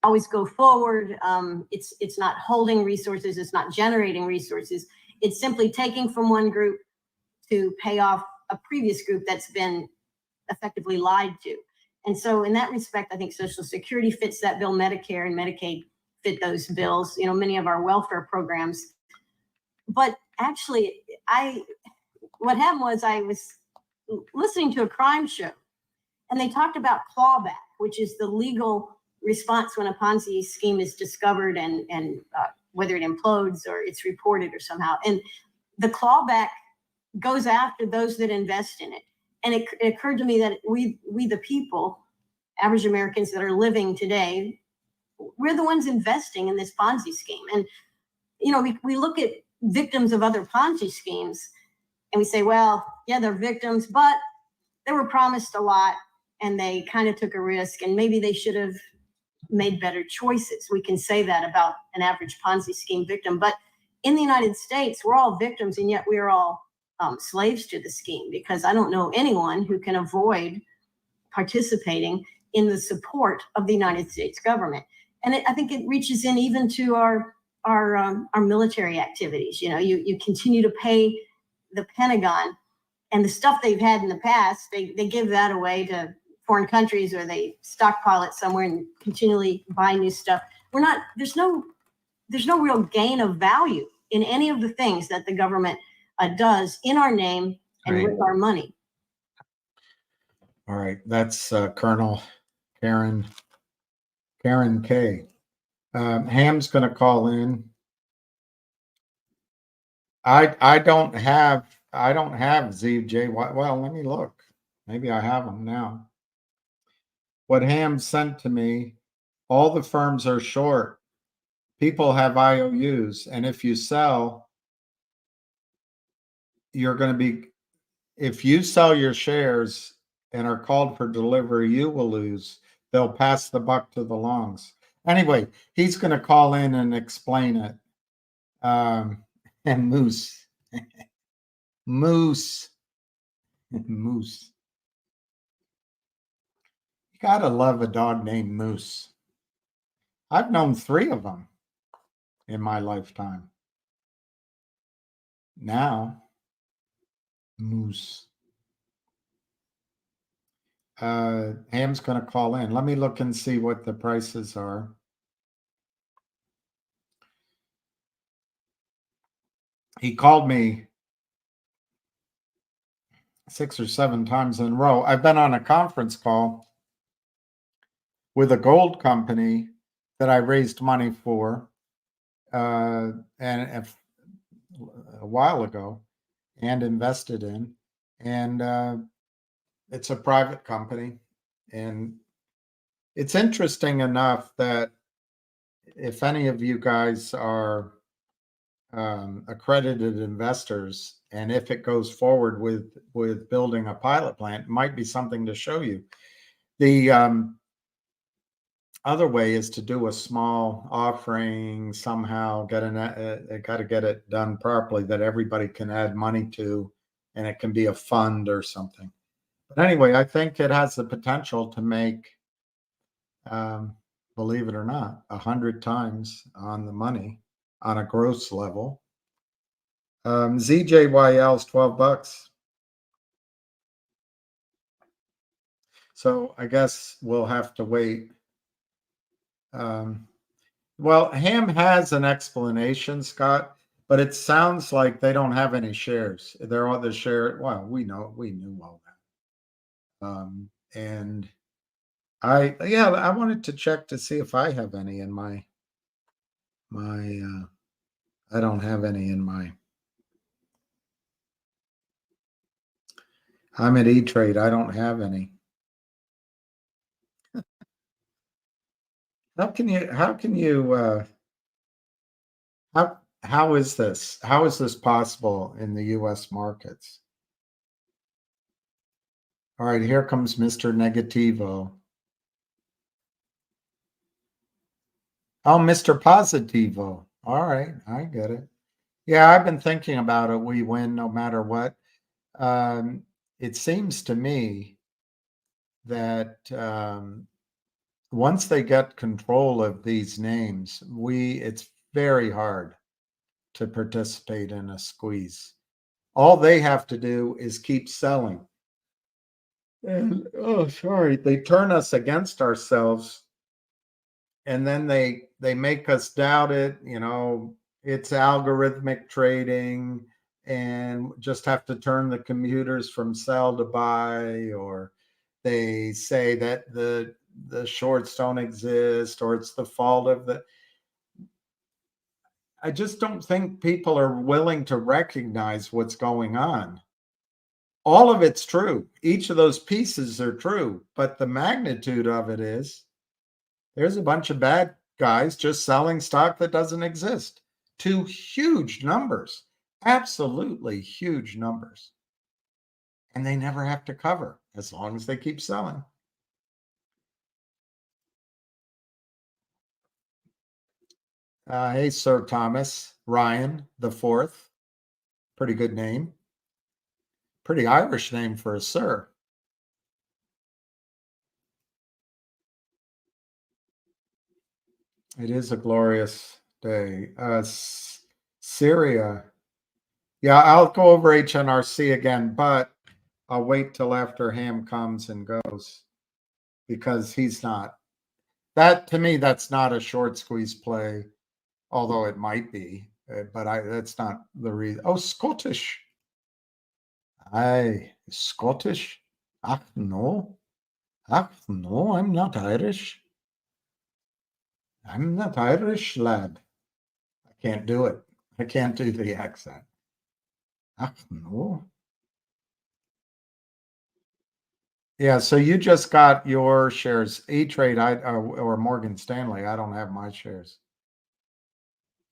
always go forward. It's not holding resources. It's not generating resources. It's simply taking from one group to pay off a previous group that's been effectively lied to. And so in that respect, I think Social Security fits that bill. Medicare and Medicaid fit those bills, many of our welfare programs. But actually, what happened was I was listening to a crime show, and they talked about clawback, which is the legal response when a Ponzi scheme is discovered and whether it implodes or it's reported or somehow. And the clawback goes after those that invest in it. And it occurred to me that we the people, average Americans that are living today, we're the ones investing in this Ponzi scheme. And, we look at victims of other Ponzi schemes and we say, well, yeah, they're victims, but they were promised a lot and they kind of took a risk and maybe they should have made better choices. We can say that about an average Ponzi scheme victim. But in the United States, we're all victims, and yet we are all slaves to the scheme, because I don't know anyone who can avoid participating in the support of the United States government. And I think it reaches in even to our military activities. You continue to pay the Pentagon, and the stuff they've had in the past, they give that away to foreign countries, or they stockpile it somewhere and continually buy new stuff. There's no real gain of value in any of the things that the government does in our name and with our money. All right, that's Colonel Karen K. Ham's going to call in. I don't have ZJ. Well, let me look. Maybe I have them now. What Ham sent to me, all the firms are short. People have IOUs, and if you sell, you're going to be, if you sell your shares and are called for delivery, you will lose. They'll pass the buck to the longs. Anyway, he's going to call in and explain it. And Moose. Moose. Moose. You got to love a dog named Moose. I've known 3 of them in my lifetime. Now, Moose. Ham's going to call in. Let me look and see what the prices are. He called me 6 or 7 times in a row. I've been on a conference call with a gold company that I raised money for and a while ago and invested in. And it's a private company. And it's interesting enough that if any of you guys are accredited investors, and if it goes forward with building a pilot plant, it might be something to show you. The other way is to do a small offering somehow, got to get it done properly that everybody can add money to, and it can be a fund or something. But anyway, I think it has the potential to make, believe it or not, 100 times on the money on a gross level. ZJYL's $12. So I guess we'll have to wait. Well, Ham has an explanation, Scott, but it sounds like they don't have any shares. They're all the share. Well, we knew all that. And I wanted to check to see if I have any in my I don't have any in my. I'm at E-Trade. I don't have any. How is this? How is this possible in the US markets? All right, here comes Mr. Negativo. Oh, Mr. Positivo. All right, I get it. Yeah, I've been thinking about it. We win no matter what. It seems to me that once they get control of these names, it's very hard to participate in a squeeze. All they have to do is keep selling. And oh, sorry, they turn us against ourselves, and then they make us doubt it. It's algorithmic trading, and just have to turn the computers from sell to buy, or they say that the shorts don't exist, or it's the fault of the. I just don't think people are willing to recognize what's going on. All of it's true. Each of those pieces are true, but the magnitude of it is there's a bunch of bad guys just selling stock that doesn't exist to huge numbers, absolutely huge numbers. And they never have to cover as long as they keep selling. Hey, Sir Thomas Ryan the Fourth. Pretty good name. Pretty Irish name for a sir. It is a glorious day. Syria. Yeah, I'll go over HNRC again, but I'll wait till after Ham comes and goes, because he's not. That, to me, that's not a short squeeze play, although it might be. But that's not the reason. Oh, Scottish. Scottish? Ach, no. Ach, no, I'm not Irish. I'm not Irish, lad. I can't do it. I can't do the accent. Ach, no. Yeah, so you just got your shares. E-Trade, or Morgan Stanley. I don't have my shares.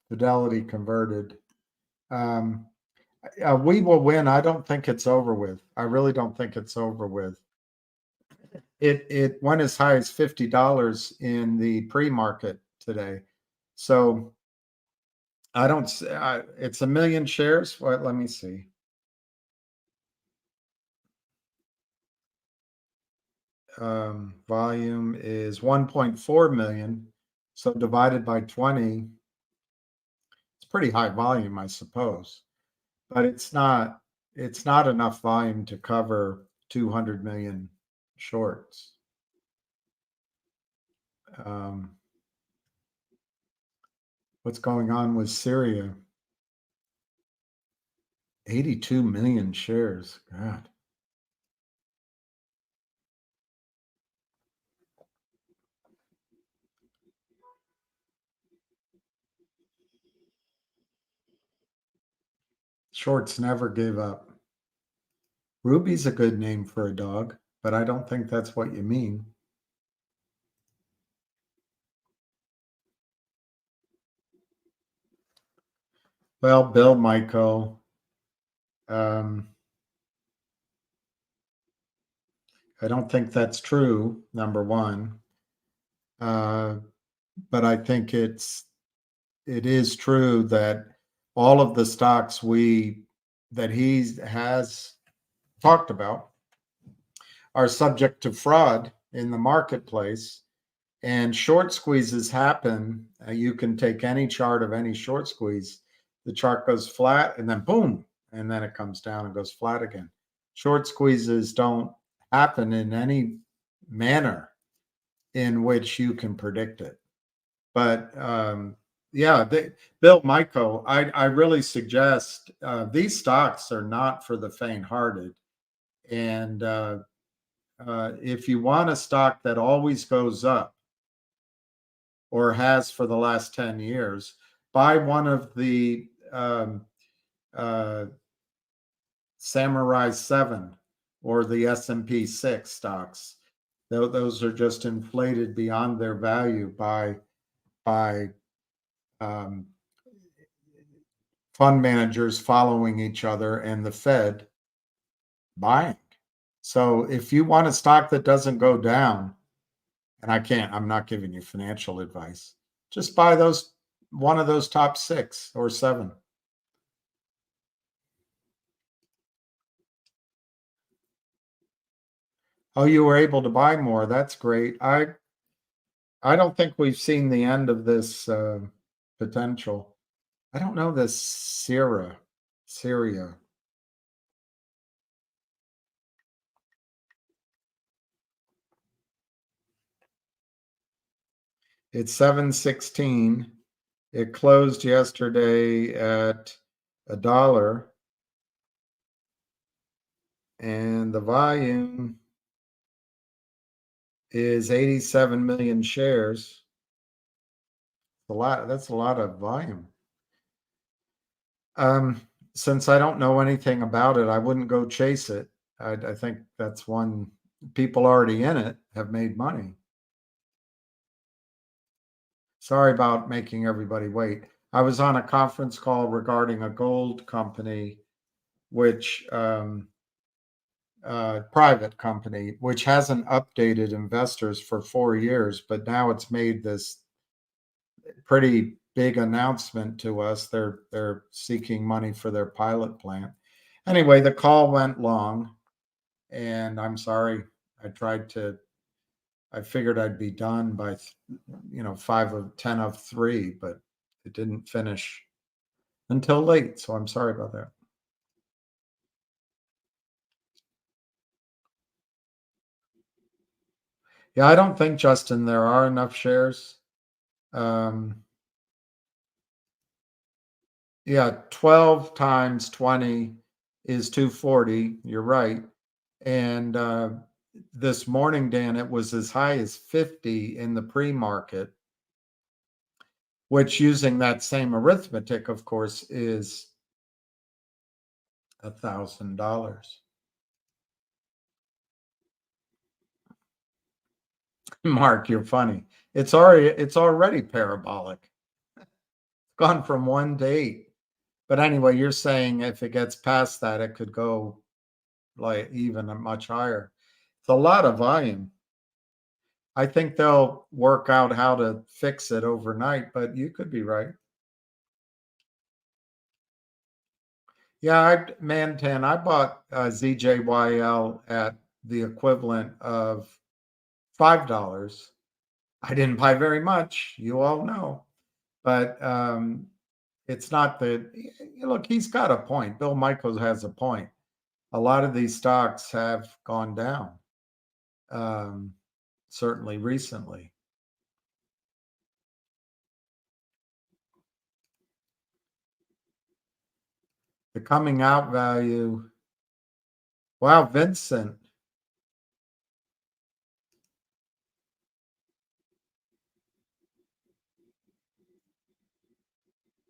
Fidelity converted. We will win. I don't think it's over with. I really don't think it's over with. It went as high as $50 in the pre-market today. So I don't. It's 1 million shares. What? Let me see. Volume is 1.4 million. So divided by 20, it's pretty high volume, I suppose. But it's not enough volume to cover 200 million shorts. What's going on with Syria? 82 million shares. God. Shorts never gave up. Ruby's a good name for a dog, but I don't think that's what you mean. Well, Bill Michael. I don't think that's true, number one. But I think it is true that all of the stocks that he has talked about are subject to fraud in the marketplace, and short squeezes happen. You can take any chart of any short squeeze. The chart goes flat and then boom, and then it comes down and goes flat again. Short squeezes don't happen in any manner in which you can predict it. But yeah, Bill Michael, I really suggest these stocks are not for the faint-hearted. And if you want a stock that always goes up, or has for the last 10 years, buy one of the Samurai 7 or the S&P 6 stocks. Those are just inflated beyond their value by fund managers following each other and the Fed buying. So if you want a stock that doesn't go down, and I'm not giving you financial advice, just buy one of those top 6 or 7. Oh, you were able to buy more. That's great. I don't think we've seen the end of this potential. I don't know this Syria. It's 7.16. It closed yesterday at $1, and the volume is 87 million shares. A lot. That's a lot of volume. Since I don't know anything about it, I wouldn't go chase it. I think that's one people already in it have made money. Sorry about making everybody wait. I was on a conference call regarding a gold company, which private company, which hasn't updated investors for 4 years, but now it's made this pretty big announcement to us. They're seeking money for their pilot plant. Anyway, the call went long, and I'm sorry. I figured I'd be done by 5 of 10 of 3, but it didn't finish until late, so I'm sorry about that. Yeah, I don't think, Justin, there are enough shares. Yeah, 12 times 20 is 240. You're right. And this morning, Dan, it was as high as 50 in the pre-market, which, using that same arithmetic, of course, is $1,000. Mark, you're funny. It's already parabolic. Gone from 1 to 8. But anyway, you're saying if it gets past that, it could go like even much higher. It's a lot of volume. I think they'll work out how to fix it overnight, but you could be right. Yeah, Mantan, I bought ZJYL at the equivalent of $5. I didn't buy very much, you all know, but it's not look, he's got a point. Bill Michaels has a point. A lot of these stocks have gone down, certainly recently. The coming out value, wow, Vincent.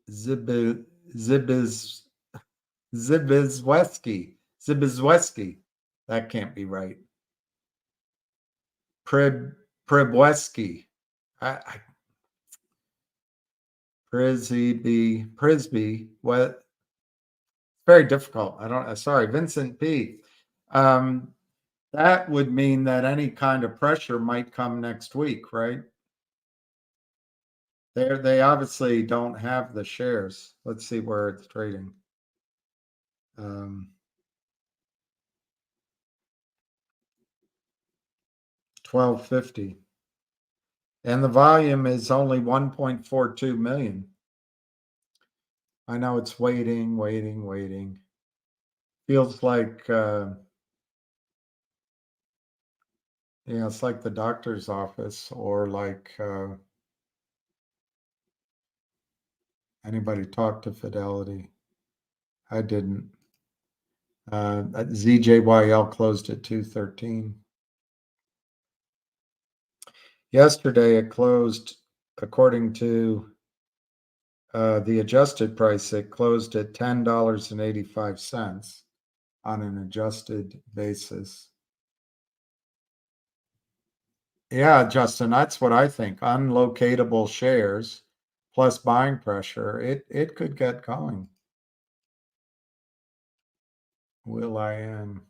Zibizweski. That can't be right. Pribweski. Prisby. What? Very difficult. Sorry, Vincent P. That would mean that any kind of pressure might come next week, right? They obviously don't have the shares. Let's see where it's trading. 1250. And the volume is only 1.42 million. I know it's waiting. Feels like, it's like the doctor's office, or like anybody talk to Fidelity. I didn't. ZJYL closed at 213. Yesterday it closed, according to the adjusted price, it closed at $10.85 on an adjusted basis. Yeah, Justin, that's what I think. Unlocatable shares plus buying pressure, it could get going. Will I am.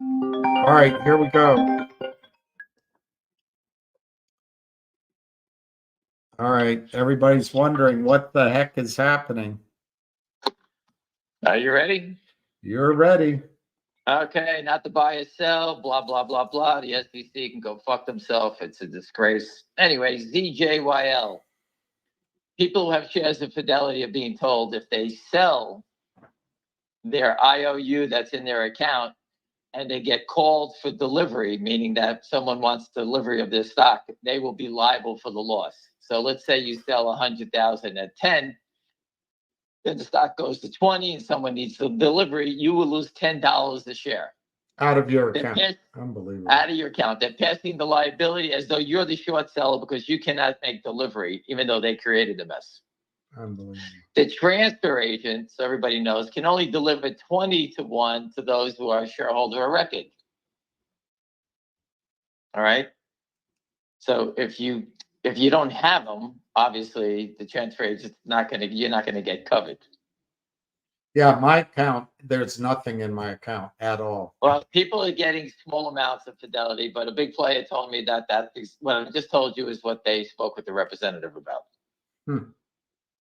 All right, here we go. All right, everybody's wondering what the heck is happening. Are you ready? You're ready. Okay, not to buy or sell, blah, blah, blah, blah. The SEC can go fuck themselves. It's a disgrace. Anyway, ZJYL. People who have shares of Fidelity are being told if they sell their IOU that's in their account and they get called for delivery, meaning that someone wants delivery of their stock, they will be liable for the loss. So let's say you sell 100,000 at 10, then the stock goes to 20 and someone needs the delivery, you will lose $10 a share. Out of your They're account. Unbelievable. out of your account. They're passing the liability as though you're the short seller because you cannot make delivery, even though they created the mess. Unbelievable. The transfer agent, so everybody knows, can only deliver 20-1 to those who are shareholder of record. All right. So if you don't have them, obviously the transfer agent's you're not gonna get covered. Yeah, my account, there's nothing in my account at all. Well, people are getting small amounts of Fidelity, but a big player told me that what I just told you is what they spoke with the representative about.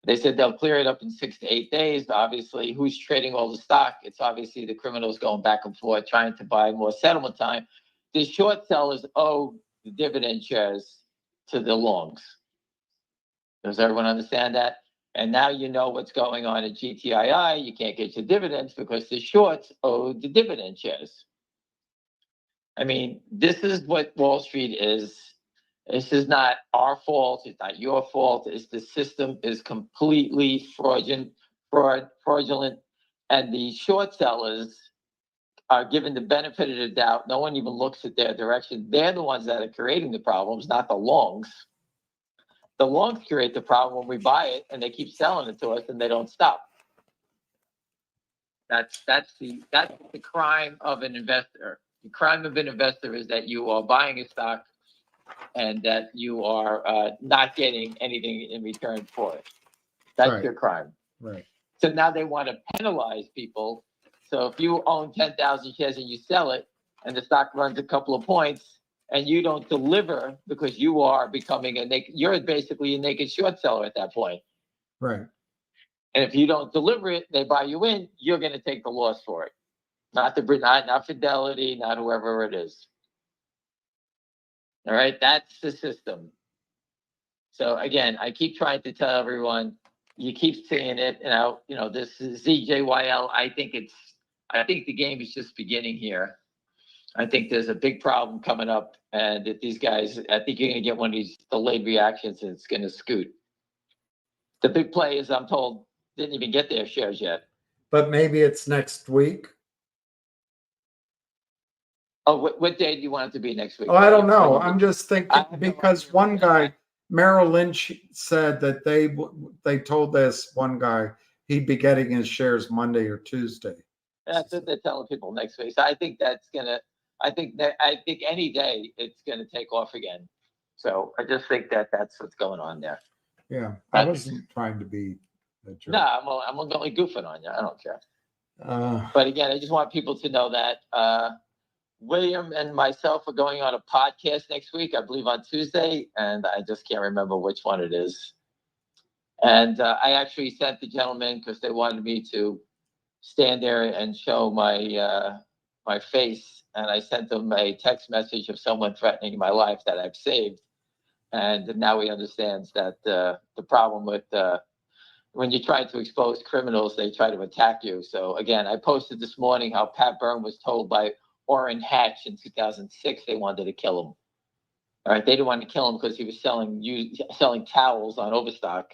They said they'll clear it up in 6 to 8 days. Obviously, who's trading all the stock? It's obviously the criminals going back and forth trying to buy more settlement time. The short sellers owe the dividend shares to the longs. Does everyone understand that? And now you know what's going on at GTII. You can't get your dividends because the shorts owe the dividend shares. I mean, this is what Wall Street is. This is not our fault. It's not your fault. It's the system is completely fraudulent, and the short sellers are given the benefit of the doubt. No one even looks at their direction. They're the ones that are creating the problems, not the longs. The longs create the problem when we buy it, and they keep selling it to us, and they don't stop. That's the crime of an investor. The crime of an investor is that you are buying a stock and that you are not getting anything in return for it. That's Right. your crime. Right. So now they want to penalize people. So if you own 10,000 shares and you sell it, and the stock runs a couple of points, and you don't deliver because you are becoming you're basically a naked short seller at that point. Right. And if you don't deliver it, they buy you in, you're going to take the loss for it. Not Fidelity, not whoever it is. All right, that's the system. So again, I keep trying to tell everyone, you keep seeing it, this is ZJYL. I think the game is just beginning here. I think there's a big problem coming up, and that these guys, I think you're going to get one of these delayed reactions, and it's going to scoot. The big players, I'm told, didn't even get their shares yet. But maybe it's next week. Oh, what day do you want it to be next week? Oh, I don't know. I'm just thinking because one guy, Merrill Lynch, said that they told this one guy he'd be getting his shares Monday or Tuesday. That's what they're telling people next week. So I think I think any day it's gonna take off again. So I just think that's what's going on there. Yeah, I wasn't trying to be a jerk. No, I'm only goofing on you. I don't care. But again, I just want people to know that William and myself are going on a podcast next week, I believe on Tuesday, and I just can't remember which one it is. And I actually sent the gentleman because they wanted me to stand there and show my face, and I sent them a text message of someone threatening my life that I've saved. And now he understands that the problem with when you try to expose criminals, they try to attack you. So again, I posted this morning how Pat Byrne was told by Orrin Hatch in 2006 they wanted to kill him. All right, they didn't want to kill him because he was selling towels on Overstock.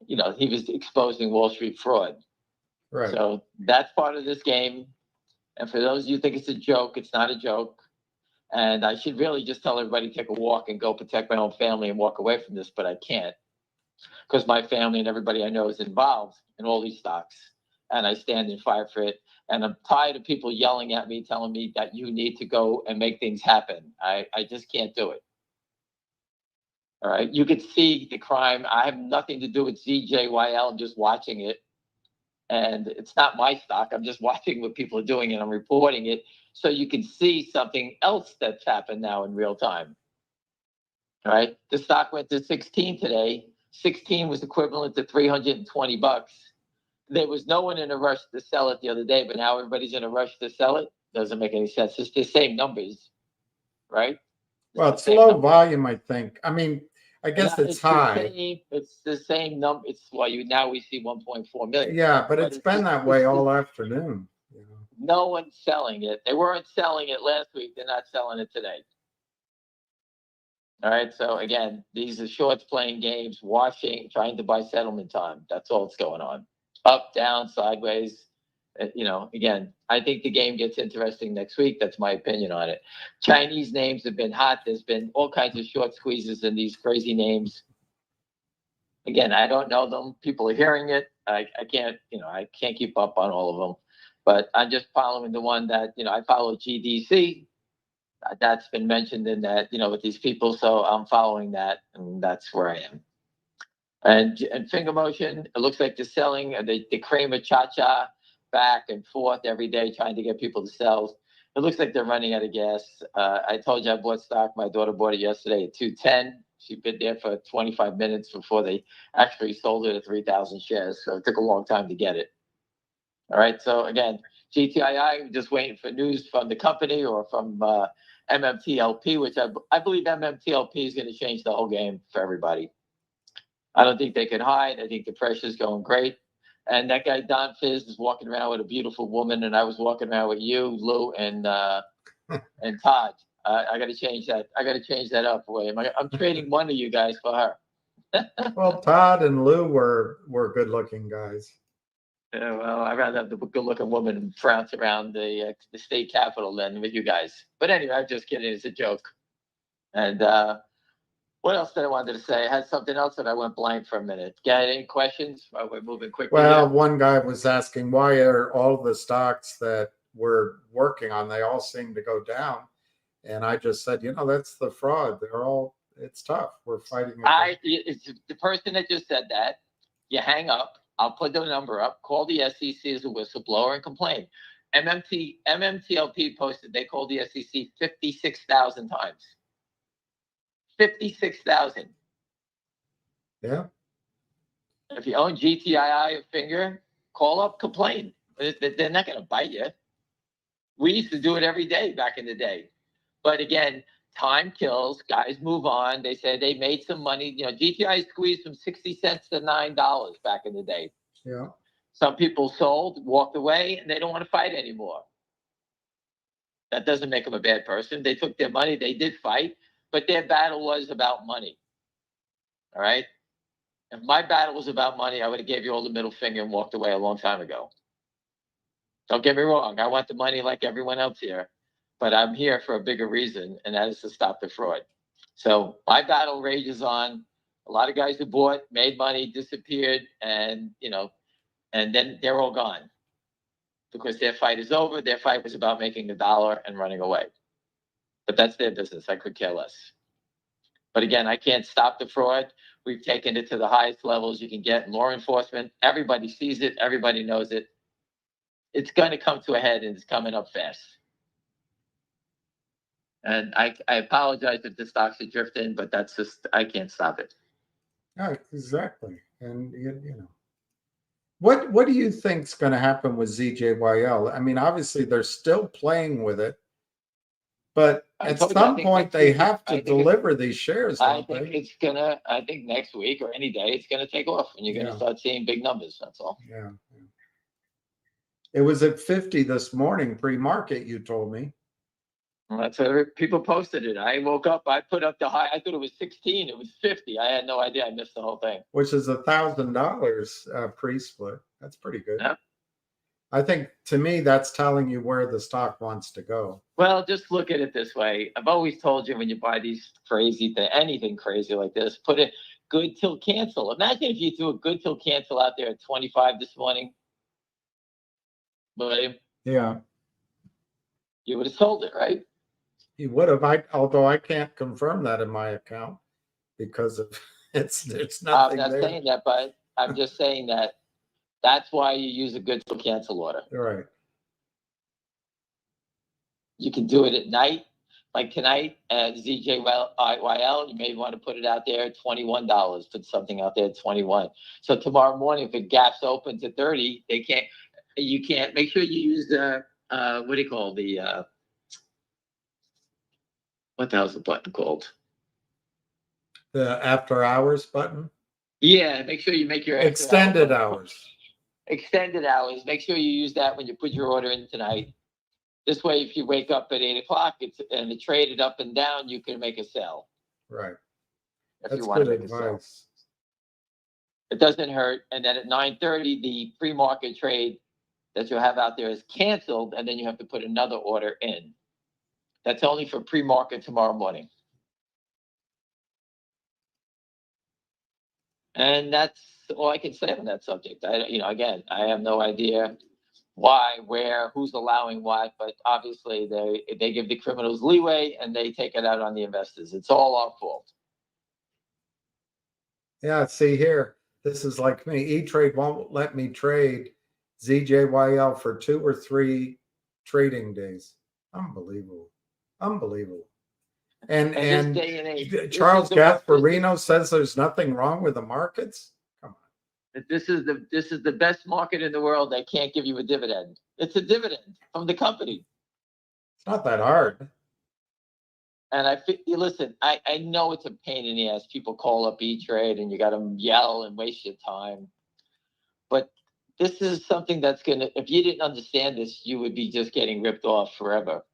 He was exposing Wall Street fraud. Right. So that's part of this game. And for those of you who think it's a joke, it's not a joke. And I should really just tell everybody to take a walk and go protect my own family and walk away from this, but I can't because my family and everybody I know is involved in all these stocks. And I stand and fight for it. And I'm tired of people yelling at me, telling me that you need to go and make things happen. I just can't do it. All right. You could see the crime. I have nothing to do with ZJYL. I'm just watching it. And it's not my stock. I'm just watching what people are doing and I'm reporting it. So you can see something else that's happened now in real time. All right. The stock went to 16 today. 16 was equivalent to $320. There was no one in a rush to sell it the other day, but now everybody's in a rush to sell it. Doesn't make any sense. It's the same numbers, right? Well, it's low volume, I think. I mean, I guess it's high. It's the same number. It's why we see 1.4 million. Yeah, but it's been that way all afternoon. You know? No one's selling it. They weren't selling it last week. They're not selling it today. All right. So again, these are shorts playing games, watching, trying to buy settlement time. That's all that's going on. Up, down, sideways. Again, I think the game gets interesting next week. That's my opinion on it. Chinese names have been hot. There's been all kinds of short squeezes in these crazy names. Again, I don't know them. People are hearing it. I can't keep up on all of them. But I'm just following the one that, I follow GDC. That's been mentioned in that, with these people. So I'm following that, and that's where I am. And finger motion, it looks like they're selling the Kramer cha-cha back and forth every day, trying to get people to sell. It looks like they're running out of gas. I told you I bought stock. My daughter bought it yesterday at 210. She'd been there for 25 minutes before they actually sold it at 3,000 shares. So it took a long time to get it. All right. So again, GTII, just waiting for news from the company or from MMTLP, which I believe MMTLP is going to change the whole game for everybody. I don't think they can hide. I think the pressure's going great. And that guy, Don Fizz, is walking around with a beautiful woman, and I was walking around with you, Lou, and Todd. I got to change that. I got to change that up, William. I'm trading one of you guys for her. Well, Todd and Lou were good-looking guys. Yeah, well, I'd rather have the good-looking woman prance around the state capitol than with you guys. But anyway, I'm just kidding. It's a joke. And what else did I wanted to say? I had something else that I went blank for a minute. Got any questions? We're moving quickly. Well, here. One guy was asking, why are all the stocks that we're working on, they all seem to go down? And I just said, that's the fraud. It's tough. We're fighting. It's the person that just said that. You hang up. I'll put the number up. Call the SEC as a whistleblower and complain. MMTLP posted they called the SEC 56,000 times. 56,000. Yeah. If you own GTII finger, call up, complain. They're not going to bite you. We used to do it every day back in the day. But again, time kills. Guys move on. They said they made some money. GTI squeezed from 60 cents to $9 back in the day. Yeah. Some people sold, walked away, and they don't want to fight anymore. That doesn't make them a bad person. They took their money. They did fight, but their battle was about money. All right? If my battle was about money, I would have gave you all the middle finger and walked away a long time ago. Don't get me wrong. I want the money like everyone else here, but I'm here for a bigger reason, and that is to stop the fraud. So my battle rages on. A lot of guys who bought, made money, disappeared, and then they're all gone because their fight is over. Their fight was about making the dollar and running away. But that's their business. I could care less. But again, I can't stop the fraud. We've taken it to the highest levels you can get in law enforcement. Everybody sees it. Everybody knows it. It's going to come to a head, and it's coming up fast. And I apologize if the stocks are drifting, but that's just, I can't stop it. Yeah, exactly. And, what do you think's going to happen with ZJYL? I mean, obviously, they're still playing with it. But at some point, they have to deliver these shares. I think next week or any day, it's going to take off, and you're going to start seeing big numbers. That's all. Yeah. It was at 50 this morning, pre-market, you told me. Well, that's what people posted it. I woke up, I put up the high. I thought it was 16. It was 50. I had no idea. I missed the whole thing. Which is $1,000 pre-split. That's pretty good. Yeah. I think, to me, that's telling you where the stock wants to go. Well, just look at it this way. I've always told you when you buy these crazy things, anything crazy like this, put it good till cancel. Imagine if you threw a good till cancel out there at 25 this morning. William? Yeah. You would have sold it, right? You would have. Although I can't confirm that in my account because of there's nothing. I'm not saying that, but I'm just saying that that's why you use a good till cancel order. Right. You can do it at night, like tonight at ZJYL. You may want to put it out there at $21. Put something out there at 21. So tomorrow morning, if it gaps open to 30, you can't. Make sure you use what do you call what the hell's the button called? The after hours button. Yeah, make sure you make your Extended hours. Extended hours. Make sure you use that when you put your order in tonight. This way, if you wake up at 8 o'clock, and it traded up and down, you can make a sell. Right. If That's you want to good make a sell. advice. It doesn't hurt. And then at 9:30, the pre-market trade that you'll have out there is canceled, and then you have to put another order in. That's only for pre-market tomorrow morning. And that's all I can say on that subject. Again, I have no idea why, where, who's allowing what, but obviously they give the criminals leeway and they take it out on the investors. It's all our fault. Yeah, see here, this is like me. E-Trade won't let me trade ZJYL for 2 or 3 trading days. Unbelievable. Unbelievable. And this day and age, Charles Gasparino says there's nothing wrong with the markets. Come on. This is the best market in the world that can't give you a dividend. It's a dividend from the company. It's not that hard. And listen, I know it's a pain in the ass. People call up E-Trade and you got to yell and waste your time. But this is something that's if you didn't understand this, you would be just getting ripped off forever.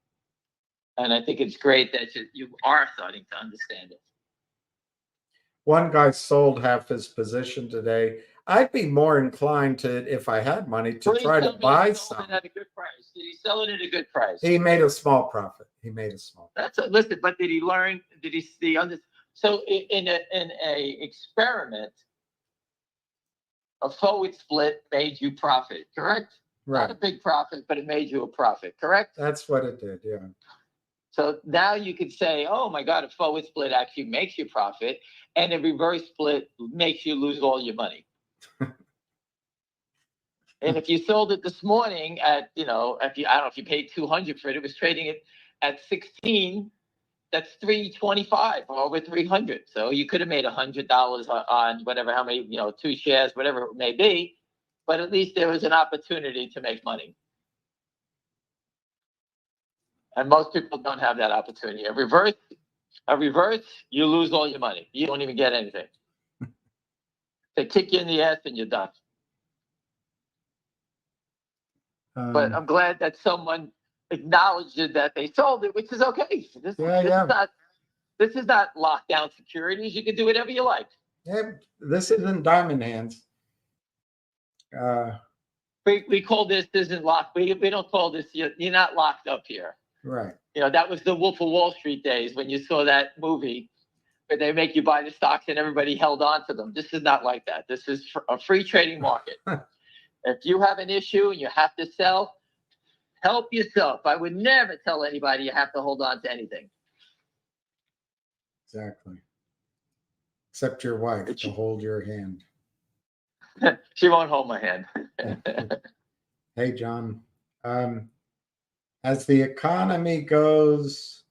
And I think it's great that you are starting to understand it. One guy sold half his position today. I'd be more inclined to, if I had money, to try to buy some. At a good price. Did he sell it at a good price? He made a small profit. Listen, but did he learn? Did he see? So in a experiment, a forward split made you profit, correct? Right. Not a big profit, but it made you a profit, correct? That's what it did, yeah. So now you could say, oh my God, a forward split actually makes you profit, and a reverse split makes you lose all your money. And if you sold it this morning at, I don't know if you paid $200 for it, it was trading it at 16. That's $325 or over 300. So you could have made $100 on whatever, how many, 2 shares, whatever it may be. But at least there was an opportunity to make money. And most people don't have that opportunity. A reverse, you lose all your money. You don't even get anything. They kick you in the ass and you're done. But I'm glad that someone acknowledged that they sold it, which is okay. This is not lockdown securities. You can do whatever you like. Yeah, this isn't diamond hands. We call this isn't locked. We don't call this. You're not locked up here. Right. That was the Wolf of Wall Street days when you saw that movie where they make you buy the stocks and everybody held on to them. This is not like that. This is a free trading market. If you have an issue and you have to sell, help yourself. I would never tell anybody you have to hold on to anything. Exactly. Except your wife to hold your hand. She won't hold my hand. Hey, John. As the economy goes,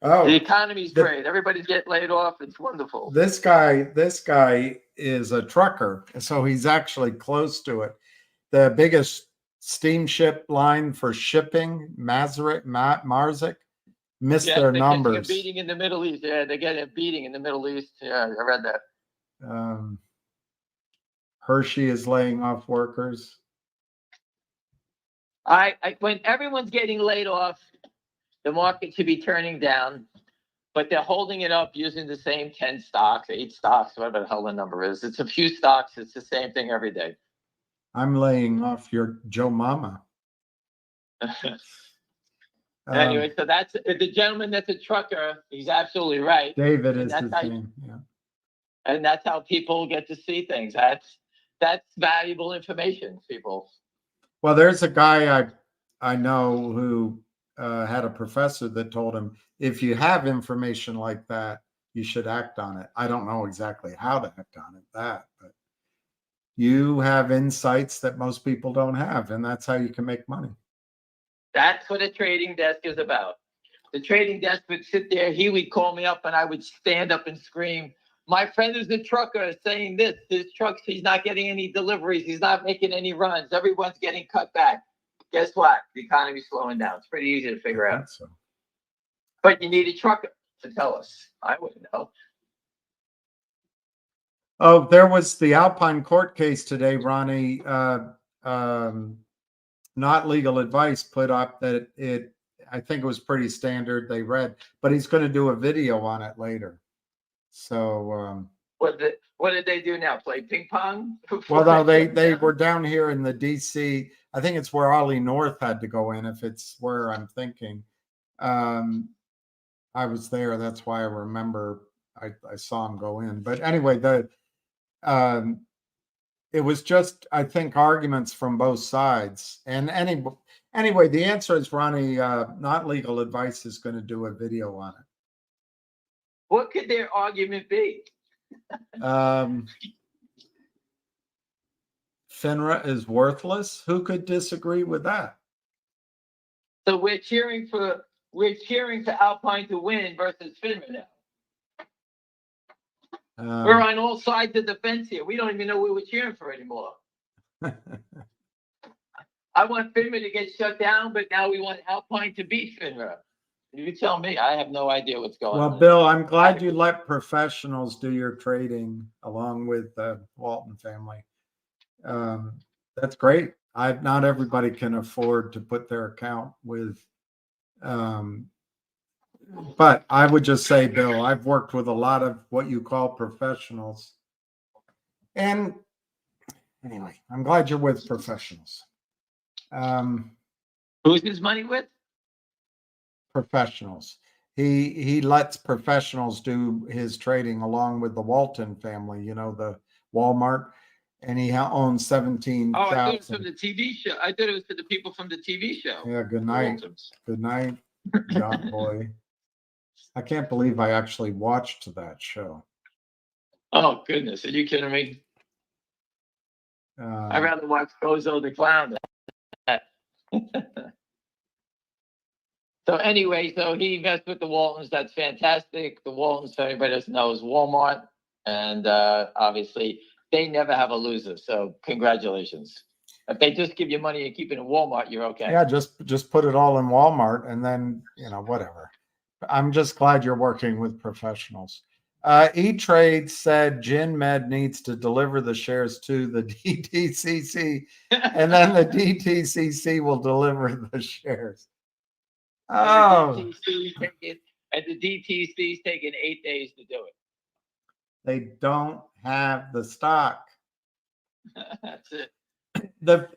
the economy's great. Everybody's getting laid off. It's wonderful. This guy is a trucker, so he's actually close to it. The biggest steamship line for shipping, Marzik, missed their numbers. They're beating in the Middle East. Yeah, they're getting a beating in the Middle East. Yeah, I read that. Hershey is laying off workers. When everyone's getting laid off, the market should be turning down, but they're holding it up using the same 10 stocks, 8 stocks, whatever the hell the number is. It's a few stocks. It's the same thing every day. I'm laying off your Joe Mama. Anyway, so that's the gentleman that's a trucker. He's absolutely right. David is his name. Yeah. And that's how people get to see things. That's valuable information, people. Well, there's a guy I know who had a professor that told him, if you have information like that, you should act on it. I don't know exactly how to act on it, but you have insights that most people don't have, and that's how you can make money. That's what a trading desk is about. The trading desk would sit there. He would call me up, and I would stand up and scream, My friend is a trucker saying this. His trucks, he's not getting any deliveries. He's not making any runs. Everyone's getting cut back. Guess what? The economy's slowing down. It's pretty easy to figure out. So. But you need a trucker to tell us. I wouldn't know. Oh, there was the Alpine court case today, Ronnie. Not legal advice put up that I think it was pretty standard. They read, but he's going to do a video on it later. So, What did they do now? Play ping pong? well, no, they were down here in the DC. I think it's where Ollie North had to go in. If it's where I'm thinking, I was there. That's why I remember I saw him go in. But anyway, it was just, I think, arguments from both sides. And anyway, the answer is, Ronnie, Not Legal Advice is going to do a video on it. What could their argument be? FINRA is worthless. Who could disagree with that? So we're cheering for Alpine to win versus FINRA now. We're on all sides of the fence here. We don't even know who we're cheering for anymore. I want FINRA to get shut down, but now we want Alpine to beat FINRA. You tell me. I have no idea what's going on. Well, Bill, I'm glad you let professionals do your trading along with the Walton family. That's great. Not everybody can afford to put their account with. But I would just say, Bill, I've worked with a lot of what you call professionals. And anyway, I'm glad you're with professionals. Who's his money with? Professionals. He lets professionals do his trading along with the Walton family, the Walmart, and he owns 17,000. Oh, I thought it was from the TV show. I thought it was for the people from the TV show. Yeah, good night. Good night, John Boy. I can't believe I actually watched that show. Oh, goodness. Are you kidding me? I'd rather watch Gozo the Clown. So anyway, so he messed with the Waltons. That's fantastic. The Waltons, if anybody doesn't know, is Walmart. And obviously, they never have a loser. So congratulations. If they just give you money and keep it in Walmart, you're okay. Yeah, just put it all in Walmart and then, whatever. I'm just glad you're working with professionals. E-Trade said GenMed needs to deliver the shares to the DTCC, and then the DTCC will deliver the shares. Oh, and the DTC's taking 8 days to do it. They don't have the stock. That's it.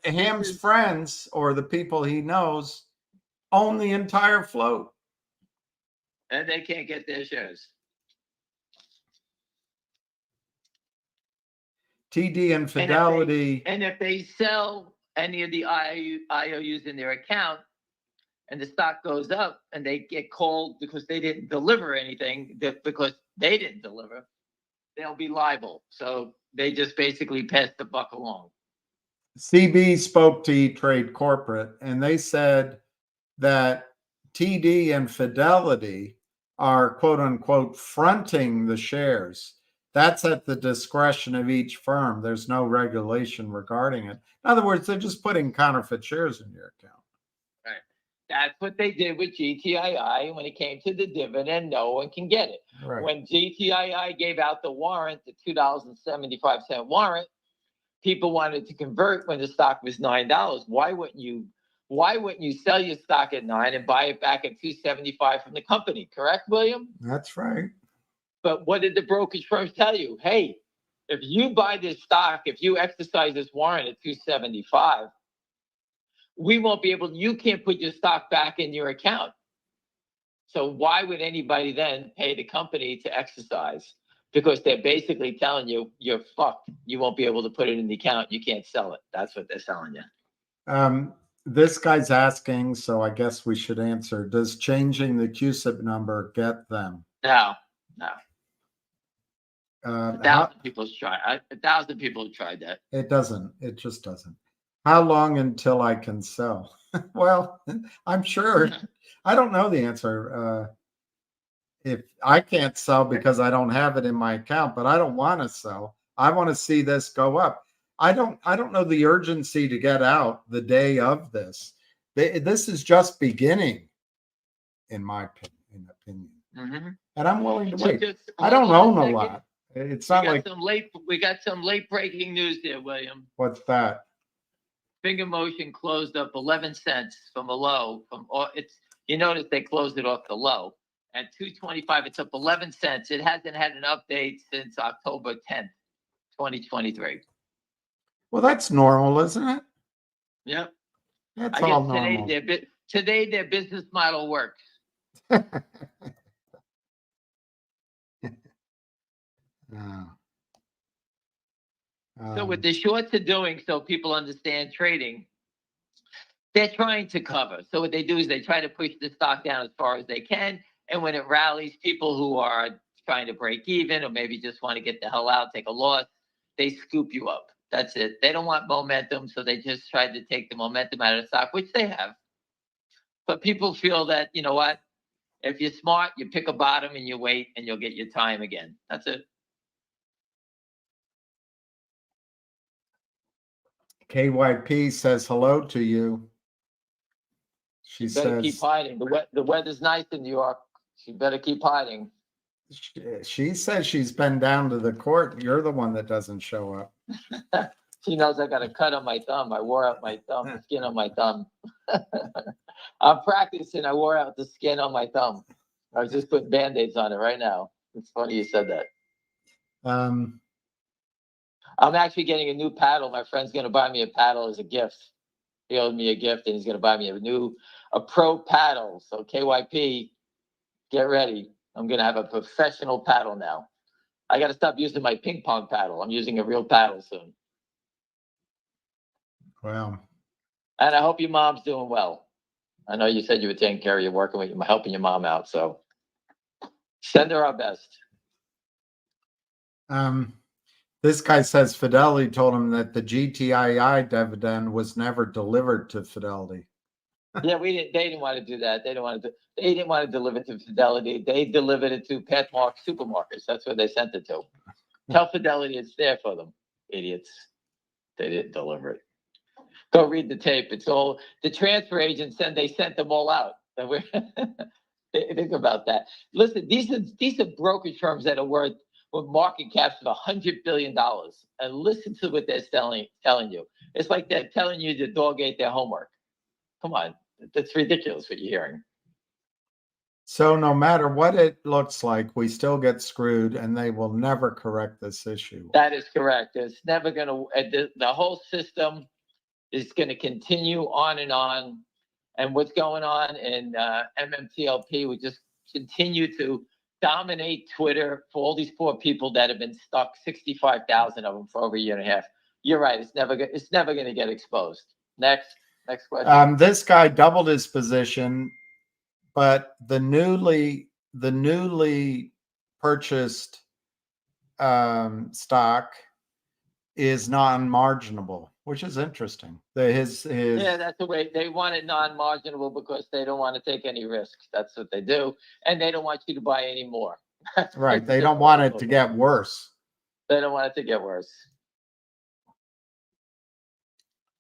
Ham's friends, or the people he knows, own the entire float. And they can't get their shares. TD and Fidelity. And if they sell any of the IOUs in their account and the stock goes up and they get called because they didn't deliver anything, because they didn't deliver, they'll be liable. So they just basically pass the buck along. CB spoke to E-Trade Corporate, and they said that TD and Fidelity are, quote unquote, fronting the shares. That's at the discretion of each firm. There's no regulation regarding it. In other words, they're just putting counterfeit shares in your account. Right. That's what they did with GTII when it came to the dividend. No one can get it. Right. When GTII gave out the warrant, the $2.75 warrant, people wanted to convert when the stock was $9. Why wouldn't you sell your stock at $9 and buy it back at $2.75 from the company? Correct, William? That's right. But what did the brokerage firms tell you? Hey, if you buy this stock, if you exercise this warrant at $2.75, we won't be able. You can't put your stock back in your account. So why would anybody then pay the company to exercise? Because they're basically telling you you're fucked. You won't be able to put it in the account. You can't sell it. That's what they're selling you. This guy's asking, so I guess we should answer. Does changing the CUSIP number get them? No. 1,000 people tried. 1,000 people have tried that. It doesn't. It just doesn't. How long until I can sell? Well, I'm sure. I don't know the answer. if I can't sell because I don't have it in my account, but I don't want to sell. I want to see this go up. I don't know the urgency to get out the day of this. This is just beginning, in my opinion. Mm-hmm. And I'm willing to So wait. just I don't hold on own a second. lot. It's not like, We got some late breaking news there, William. what's that? Finger Motion closed up 11 cents from a low. You notice they closed it off the low at 225. It's up 11 cents. It hasn't had an update since October 10th, 2023. Well, that's normal, isn't it? Yep. That's I all guess normal. today their business model works. So what the shorts are doing, so people understand trading, they're trying to cover. So what they do is they try to push the stock down as far as they can. And when it rallies, people who are trying to break even or maybe just want to get the hell out, take a loss, they scoop you up. That's it. They don't want momentum, so they just tried to take the momentum out of the stock, which they have. But people feel that, you know what? If you're smart, you pick a bottom and you wait and you'll get your time again. That's it. KYP says hello to you. She Better keep says hiding. The weather's nice in New York. She better keep hiding. she says she's been down to the court. You're the one that doesn't show up. She knows I got a cut on my thumb. I wore out my thumb, the skin on my thumb. I'm practicing. I wore out the skin on my thumb. I was just putting Band-Aids on it right now. It's funny you said that. I'm actually getting a new paddle. My friend's going to buy me a paddle as a gift. He owed me a gift, and he's going to buy me a pro paddle. So KYP, get ready. I'm going to have a professional paddle now. I got to stop using my ping pong paddle. I'm using a real paddle soon. Wow. And I hope your mom's doing well. I know you said you were taking care of your working with helping your mom out. So send her our best. This guy says Fidelity told him that the GTII dividend was never delivered to Fidelity. Yeah, they didn't want to do that. They didn't want to deliver it to Fidelity. They delivered it to Petmark Supermarkets. That's where they sent it to. Tell Fidelity it's there for them, idiots. They didn't deliver it. Go read the tape. It's all the transfer agents said they sent them all out. Think about that. Listen, these are brokerage firms that are worth with market caps of $100 billion. And listen to what they're telling you. It's like they're telling you the dog ate their homework. Come on, that's ridiculous what you're hearing. So no matter what it looks like, we still get screwed, and they will never correct this issue. That is correct. It's never going to. The whole system is going to continue on and on. And what's going on in MMTLP would just continue to dominate Twitter for all these poor people that have been stuck, 65,000 of them for over a year and a half. You're right. It's never going to get exposed. Next question. This guy doubled his position, but the newly purchased stock is non-marginable, which is interesting. Yeah, that's the way they want it non-marginable because they don't want to take any risks. That's what they do, and they don't want you to buy any more. Right. They don't want it to get worse. They don't want it to get worse.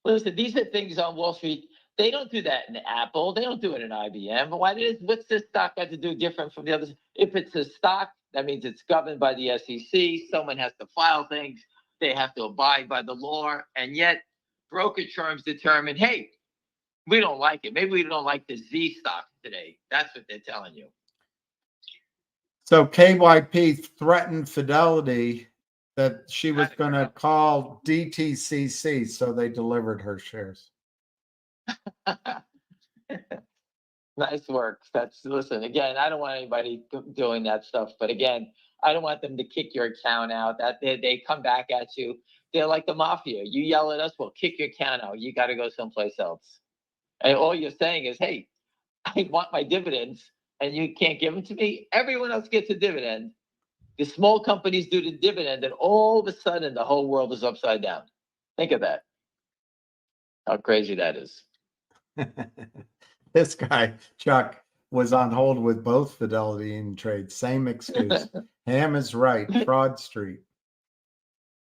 Listen, these are things on Wall Street. They don't do that in Apple. They don't do it in IBM. What's this stock got to do different from the others? If it's a stock, that means it's governed by the SEC. Someone has to file things. They have to abide by the law. And yet, brokerage firms determine, hey, we don't like it. Maybe we don't like the Z stock today. That's what they're telling you. So KYP threatened Fidelity that she was going to call DTCC, so they delivered her shares. Nice work. Listen, again, I don't want anybody doing that stuff, but again, I don't want them to kick your account out. That they come back at you. They're like the mafia. You yell at us, we'll kick your account out. You got to go someplace else. And all you're saying is, hey, I want my dividends and you can't give them to me. Everyone else gets a dividend. The small companies do the dividend, and all of a sudden the whole world is upside down. Think of that. How crazy that is. This guy, Chuck, was on hold with both Fidelity and Trade. Same excuse. Ham is right. Fraud Street.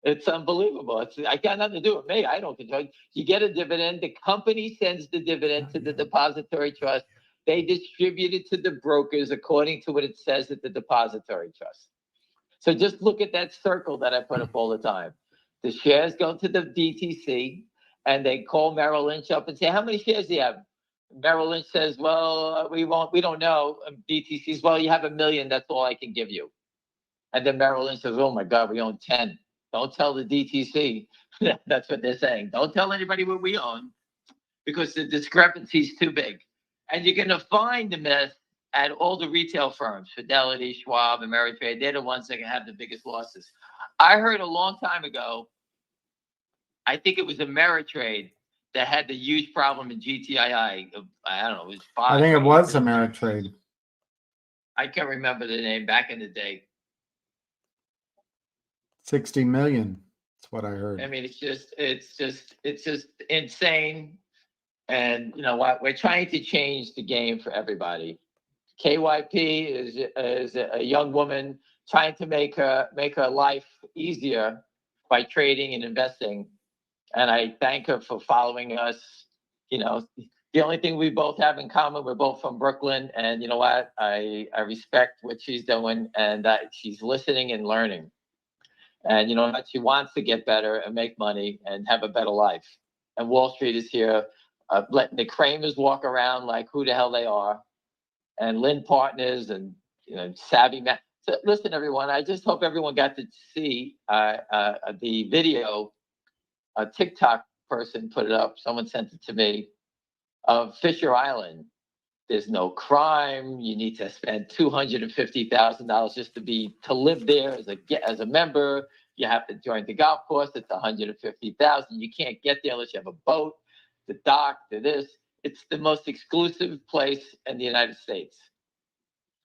It's unbelievable. I got nothing to do with me. I don't control it. You get a dividend. The company sends the dividend to the depository trust. They distribute it to the brokers according to what it says at the depository trust. So just look at that circle that I put up all the time. The shares go to the DTC, and they call Merrill Lynch up and say, "How many shares do you have?" Merrill Lynch says, "Well, we don't know." DTC says, "Well, you have 1 million. That's all I can give you." And then Merrill Lynch says, "Oh my God, we own 10. Don't tell the DTC." That's what they're saying. Don't tell anybody what we own because the discrepancy is too big. And you're going to find the mess at all the retail firms, Fidelity, Schwab, Ameritrade. They're the ones that can have the biggest losses. I heard a long time ago, I think it was Ameritrade that had the huge problem in GTII. I don't know, it was I think it was Ameritrade. I can't remember the name back in the day. 60 million. That's what I heard. I mean, it's just insane. And you know what? We're trying to change the game for everybody. KYP is a young woman trying to make her life easier by trading and investing. And I thank her for following us. You know, the only thing we both have in common, we're both from Brooklyn. And you know what? I respect what she's doing and that she's listening and learning. And you know what? She wants to get better and make money and have a better life. And Wall Street is here letting the Kramers walk around like who the hell they are. And Lynn Partners and Savvy Matt. So listen, everyone, I just hope everyone got to see the video. A TikTok person put it up. Someone sent it to me of Fisher Island. There's no crime. You need to spend $250,000 just to live there as a member. You have to join the golf course. It's $150,000. You can't get there unless you have a boat, the dock, the this. It's the most exclusive place in the United States.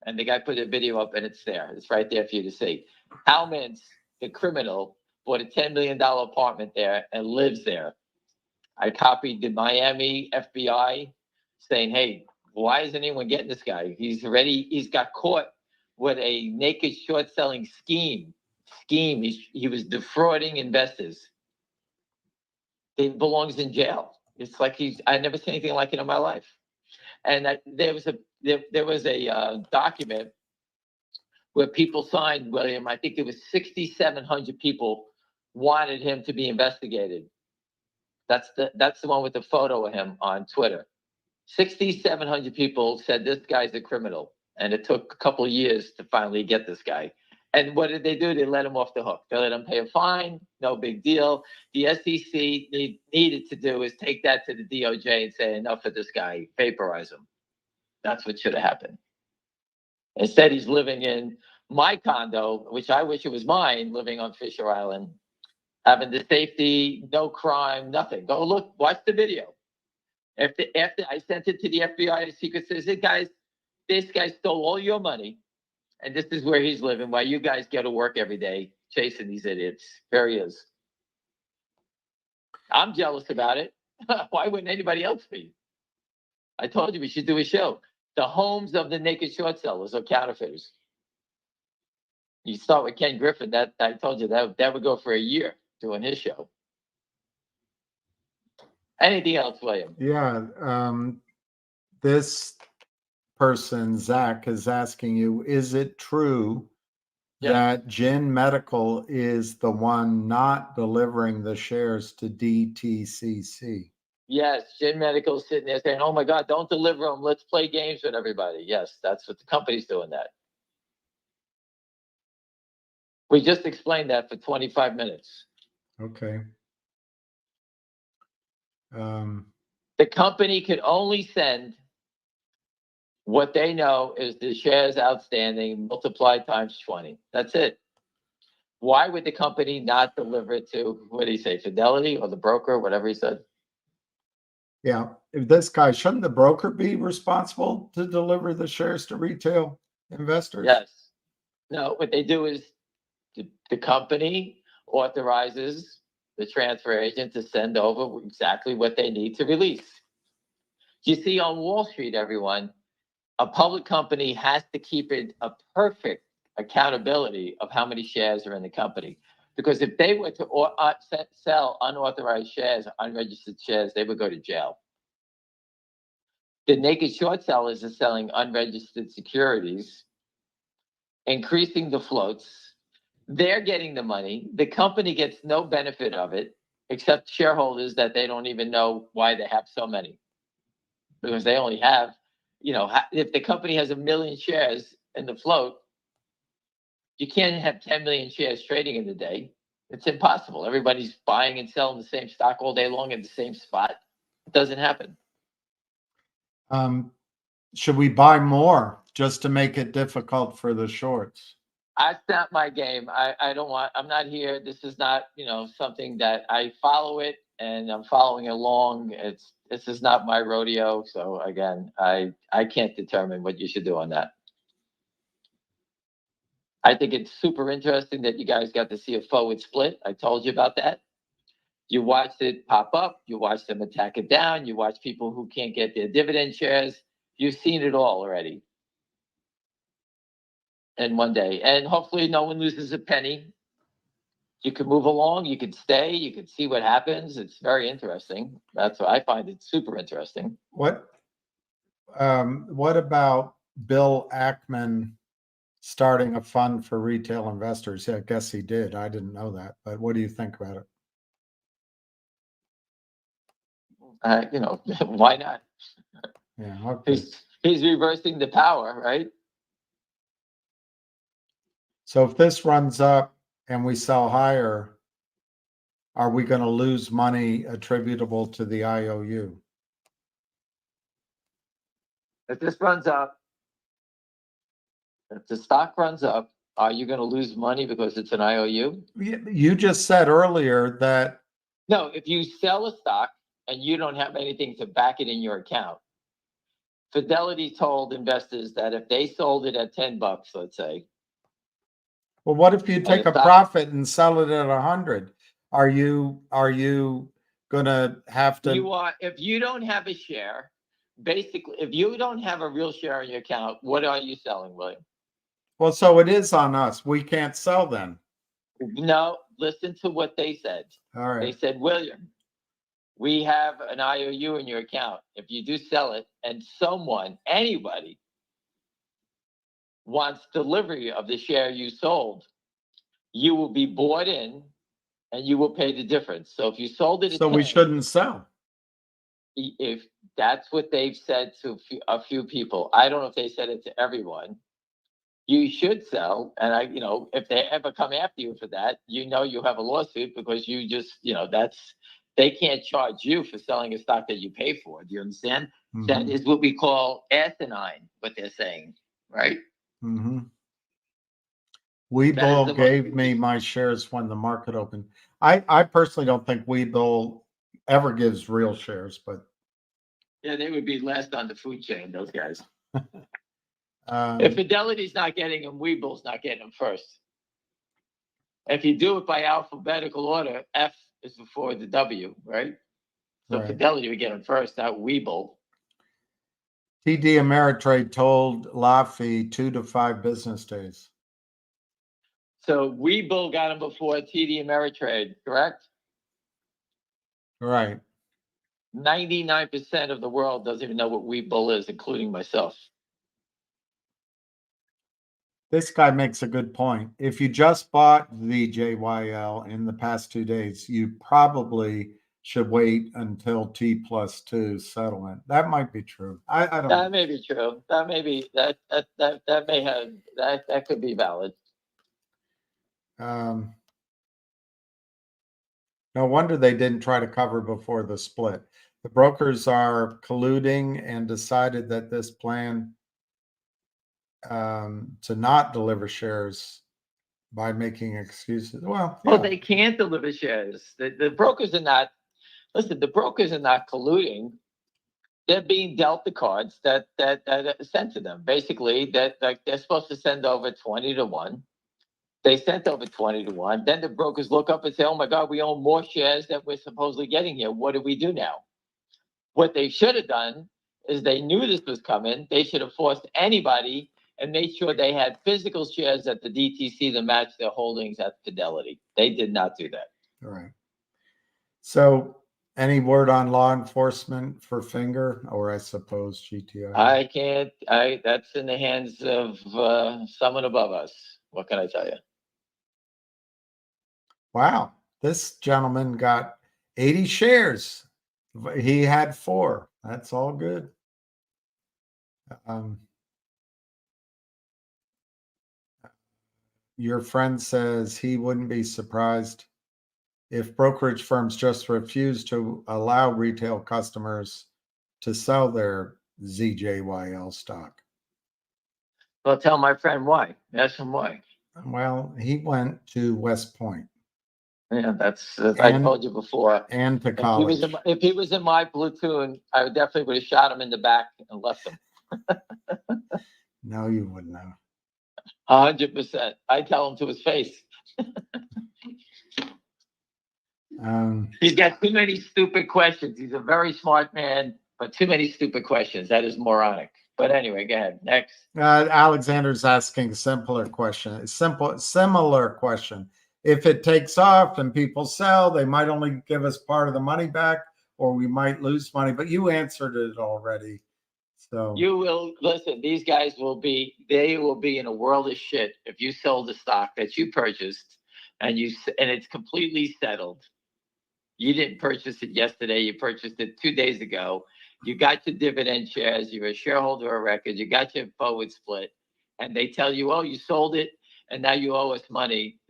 And the guy put a video up and it's there. It's right there for you to see. Hal Mintz, the criminal, bought a $10 million apartment there and lives there. I copied the Miami FBI saying, "Hey, why isn't anyone getting this guy? He's got caught with a naked short selling scheme. He was defrauding investors. He belongs in jail. It's like I never seen anything like it in my life." And there was a document where people signed, William. I think it was 6,700 people wanted him to be investigated. That's the one with the photo of him on Twitter. 6,700 people said this guy's a criminal, and it took a couple of years to finally get this guy. And what did they do? They let him off the hook. They let him pay a fine. No big deal. The SEC needed to do is take that to the DOJ and say, enough of this guy, vaporize him. That's what should have happened. Instead, he's living in my condo, which I wish it was mine, living on Fisher Island, having the safety, no crime, nothing. Go look, watch the video. After I sent it to the FBI, the Secret Service, this guy stole all your money. And this is where he's living while you guys go to work every day chasing these idiots. There he is. I'm jealous about it. Why wouldn't anybody else be? I told you we should do a show. The homes of the naked short sellers or counterfeiters. You start with Ken Griffin. That I told you that would go for a year doing his show. Anything else, William? Yeah. This person, Zach, is asking you, is it true that Gin Medical is the one not delivering the shares to DTCC? Yes, Gin Medical is sitting there saying, "Oh my God, don't deliver them. Let's play games with everybody." Yes, that's what the company's doing that. We just explained that for 25 minutes. Okay. The company could only send what they know is the shares outstanding multiplied times 20. That's it. Why would the company not deliver it to, what did he say, Fidelity or the broker, whatever he said? Yeah. If this guy, shouldn't the broker be responsible to deliver the shares to retail investors? Yes. No, what they do is the company authorizes the transfer agent to send over exactly what they need to release. You see, on Wall Street, everyone, a public company has to keep it a perfect accountability of how many shares are in the company. Because if they were to sell unauthorized shares, unregistered shares, they would go to jail. The naked short sellers are selling unregistered securities, increasing the floats. They're getting the money. The company gets no benefit of it, except shareholders that they don't even know why they have so many. Because they only have, if the company has 1 million shares in the float, you can't have 10 million shares trading in the day. It's impossible. Everybody's buying and selling the same stock all day long at the same spot. It doesn't happen. Should we buy more just to make it difficult for the shorts? That's not my game. I'm not here. This is not, something that I follow it and I'm following along. This is not my rodeo. So again, I can't determine what you should do on that. I think it's super interesting that you guys got to see a forward split. I told you about that. You watched it pop up. You watched them attack it down. You watch people who can't get their dividend shares. You've seen it all already in one day. And hopefully no one loses a penny. You can move along. You can stay. You can see what happens. It's very interesting. That's what I find it super interesting. What about Bill Ackman starting a fund for retail investors? Yeah, I guess he did. I didn't know that. But what do you think about it? Why not? Yeah, okay. He's reversing the power, right? So if this runs up and we sell higher, are we going to lose money attributable to the IOU? If this runs up, if the stock runs up, are you going to lose money because it's an IOU? You just said earlier that. No, if you sell a stock and you don't have anything to back it in your account, Fidelity told investors that if they sold it at $10, let's say. Well, what if you take a profit and sell it at 100? Are you going to have to? If you don't have a share, basically, if you don't have a real share in your account, what are you selling, William? Well, so it is on us. We can't sell then. No, listen to what they said. All right. They said, William, we have an IOU in your account. If you do sell it and anybody wants delivery of the share you sold, you will be bought in and you will pay the difference. So if you sold it, so we shouldn't sell. If that's what they've said to a few people, I don't know if they said it to everyone. You should sell, and if they ever come after you for that, you have a lawsuit because you just, they can't charge you for selling a stock that you pay for. Do you understand? Mm-hmm. That is what we call asinine, what they're saying, right? Mm-hmm. Webull gave me my shares when the market opened. I personally don't think Webull ever gives real shares, but yeah, they would be last on the food chain, those guys. If Fidelity's not getting them, Webull's not getting them first. If you do it by alphabetical order, F is before the W, right? So right. Fidelity would get them first, not Webull. TD Ameritrade told Laffey 2 to 5 business days. So Webull got them before TD Ameritrade, correct? Right. 99% of the world doesn't even know what Webull is, including myself. This guy makes a good point. If you just bought the JYL in the past 2 days, you probably should wait until T+2 settlement. That might be true. I don't know. That may be true. That may be that may have that could be valid. No wonder they didn't try to cover before the split. The brokers are colluding and decided that this plan to not deliver shares by making excuses. Well, yeah. They can't deliver shares. The brokers are not. Listen, the brokers are not colluding. They're being dealt the cards that are sent to them. Basically, that they're supposed to send over 20 to 1. They sent over 20 to 1. Then the brokers look up and say, "Oh my God, we own more shares that we're supposedly getting here. What do we do now?" What they should have done is they knew this was coming. They should have forced anybody and made sure they had physical shares at the DTC to match their holdings at Fidelity. They did not do that. All right. So any word on law enforcement for Finger, or I suppose GTI? I can't, that's in the hands of someone above us. What can I tell you? Wow. This gentleman got 80 shares. He had 4. That's all good. Your friend says he wouldn't be surprised if brokerage firms just refuse to allow retail customers to sell their ZJYL stock. Well, tell my friend why. Ask him why. Well, he went to West Point. Yeah, I told you before. And to college. If he was in my platoon, I definitely would have shot him in the back and left him. No, you wouldn't have. 100%. I tell him to his face. He's got too many stupid questions. He's a very smart man, but too many stupid questions. That is moronic. But anyway, go ahead. Next. Alexander's asking a similar question. If it takes off and people sell, they might only give us part of the money back, or we might lose money. But you answered it already. So you will listen. These guys will be in a world of shit if you sold the stock that you purchased and it's completely settled. You didn't purchase it yesterday. You purchased it 2 days ago. You got your dividend shares. You're a shareholder of record. You got your forward split, and they tell you, "Oh, you sold it, and now you owe us money."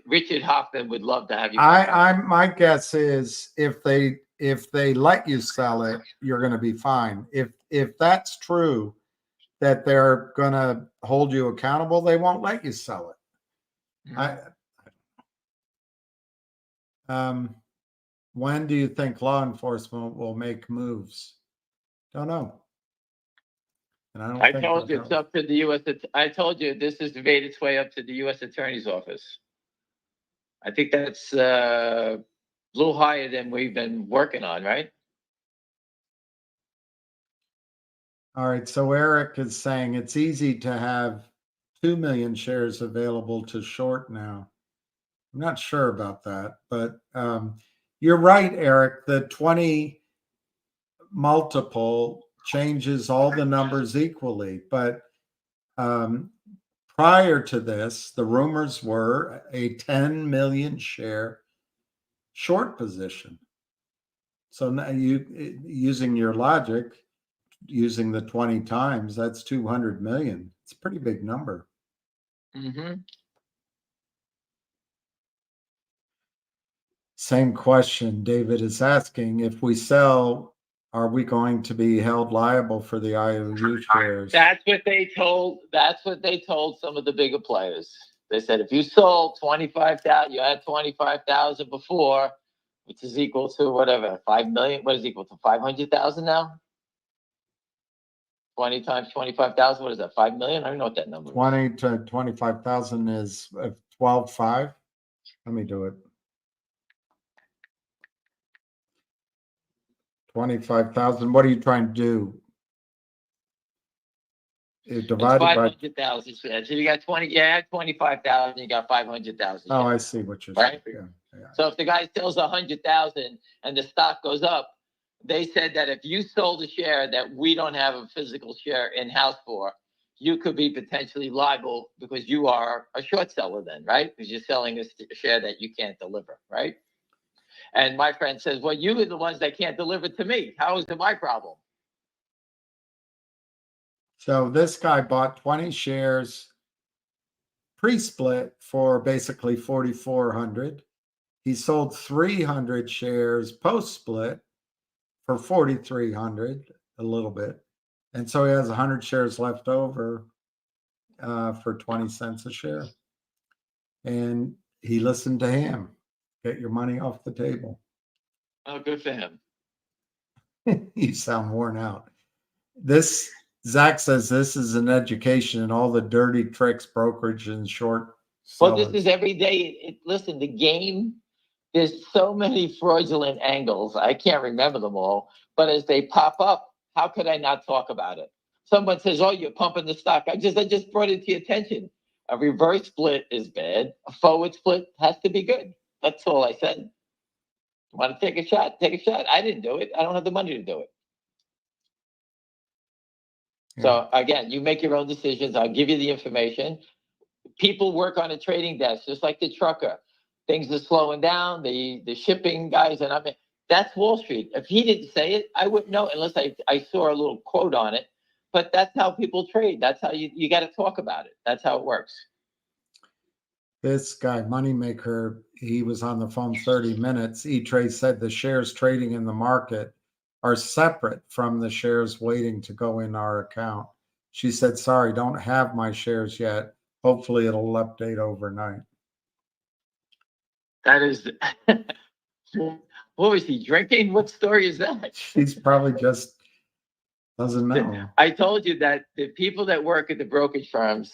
Richard Hoffman would love to have you. My guess is if they let you sell it, you're going to be fine. If that's true, that they're going to hold you accountable, they won't let you sell it. Mm-hmm. When do you think law enforcement will make moves? Don't know. And I told you it's up to the U.S. I told you this has made its way up to the U.S. Attorney's Office. I think that's a little higher than we've been working on, right? All right. So Eric is saying it's easy to have 2 million shares available to short now. I'm not sure about that, but you're right, Eric. The 20 multiple changes all the numbers equally. But prior to this, the rumors were a 10 million share short position. So now using your logic, using the 20 times, that's 200 million. It's a pretty big number. Mm-hmm. Same question. David is asking, if we sell, are we going to be held liable for the IOU shares? That's what they told some of the bigger players. They said if you sold 25,000, you had 25,000 before, which is equal to whatever, 5 million. What is equal to 500,000 now? 20 times 25,000. What is that? 5 million? I don't know what that number is. 20 to 25,000 is 12.5. Let me do it. 25,000. What are you trying to do? Divided by 500,000. So you got 20. You had 25,000. You got 500,000. Oh, I see what you're saying. Right? Yeah. So if the guy sells 100,000 and the stock goes up, they said that if you sold a share that we don't have a physical share in-house for, you could be potentially liable because you are a short seller then, right? Because you're selling a share that you can't deliver, right? And my friend says, well, you are the ones that can't deliver to me. How is it my problem? So this guy bought 20 shares pre-split for basically 4,400. He sold 300 shares post-split for 4,300, a little bit. And so he has 100 shares left over for 20 cents a share. And he listened to him. Get your money off the table. Oh, good for him. You sound worn out. Zach says this is an education in all the dirty tricks, brokerage, and short sellers. Well, this is every day. Listen, the game, there's so many fraudulent angles. I can't remember them all. But as they pop up, how could I not talk about it? Someone says, "Oh, you're pumping the stock." I just brought it to your attention. A reverse split is bad. A forward split has to be good. That's all I said. Want to take a shot? Take a shot. I didn't do it. I don't have the money to do it. Yeah. So again, you make your own decisions. I'll give you the information. People work on a trading desk, just like the trucker. Things are slowing down. The shipping guys, and I mean, that's Wall Street. If he didn't say it, I wouldn't know unless I saw a little quote on it. But that's how people trade. That's how you got to talk about it. That's how it works. This guy, Moneymaker, he was on the phone 30 minutes. E-Trade said the shares trading in the market are separate from the shares waiting to go in our account. She said, sorry, don't have my shares yet. Hopefully it'll update overnight. That is, what was he drinking? What story is that? She's probably just doesn't know. I told you that the people that work at the brokerage firms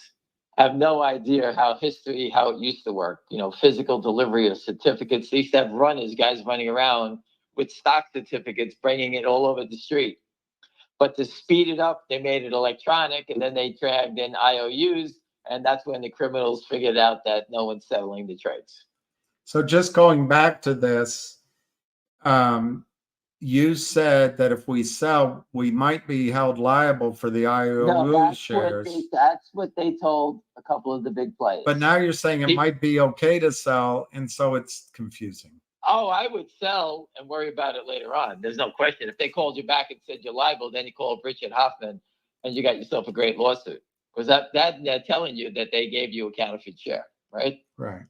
have no idea how it used to work. You know, physical delivery of certificates. They used to have runners, guys running around with stock certificates, bringing it all over the street. But to speed it up, they made it electronic, and then they dragged in IOUs, and that's when the criminals figured out that no one's settling the trades. So just going back to this, you said that if we sell, we might be held liable for the IOU shares. That's what they told a couple of the big players. But now you're saying it might be okay to sell, and so it's confusing. Oh, I would sell and worry about it later on. There's no question. If they called you back and said you're liable, then you called Richard Hoffman and you got yourself a great lawsuit. Because that they're telling you that they gave you a counterfeit share, right? Right.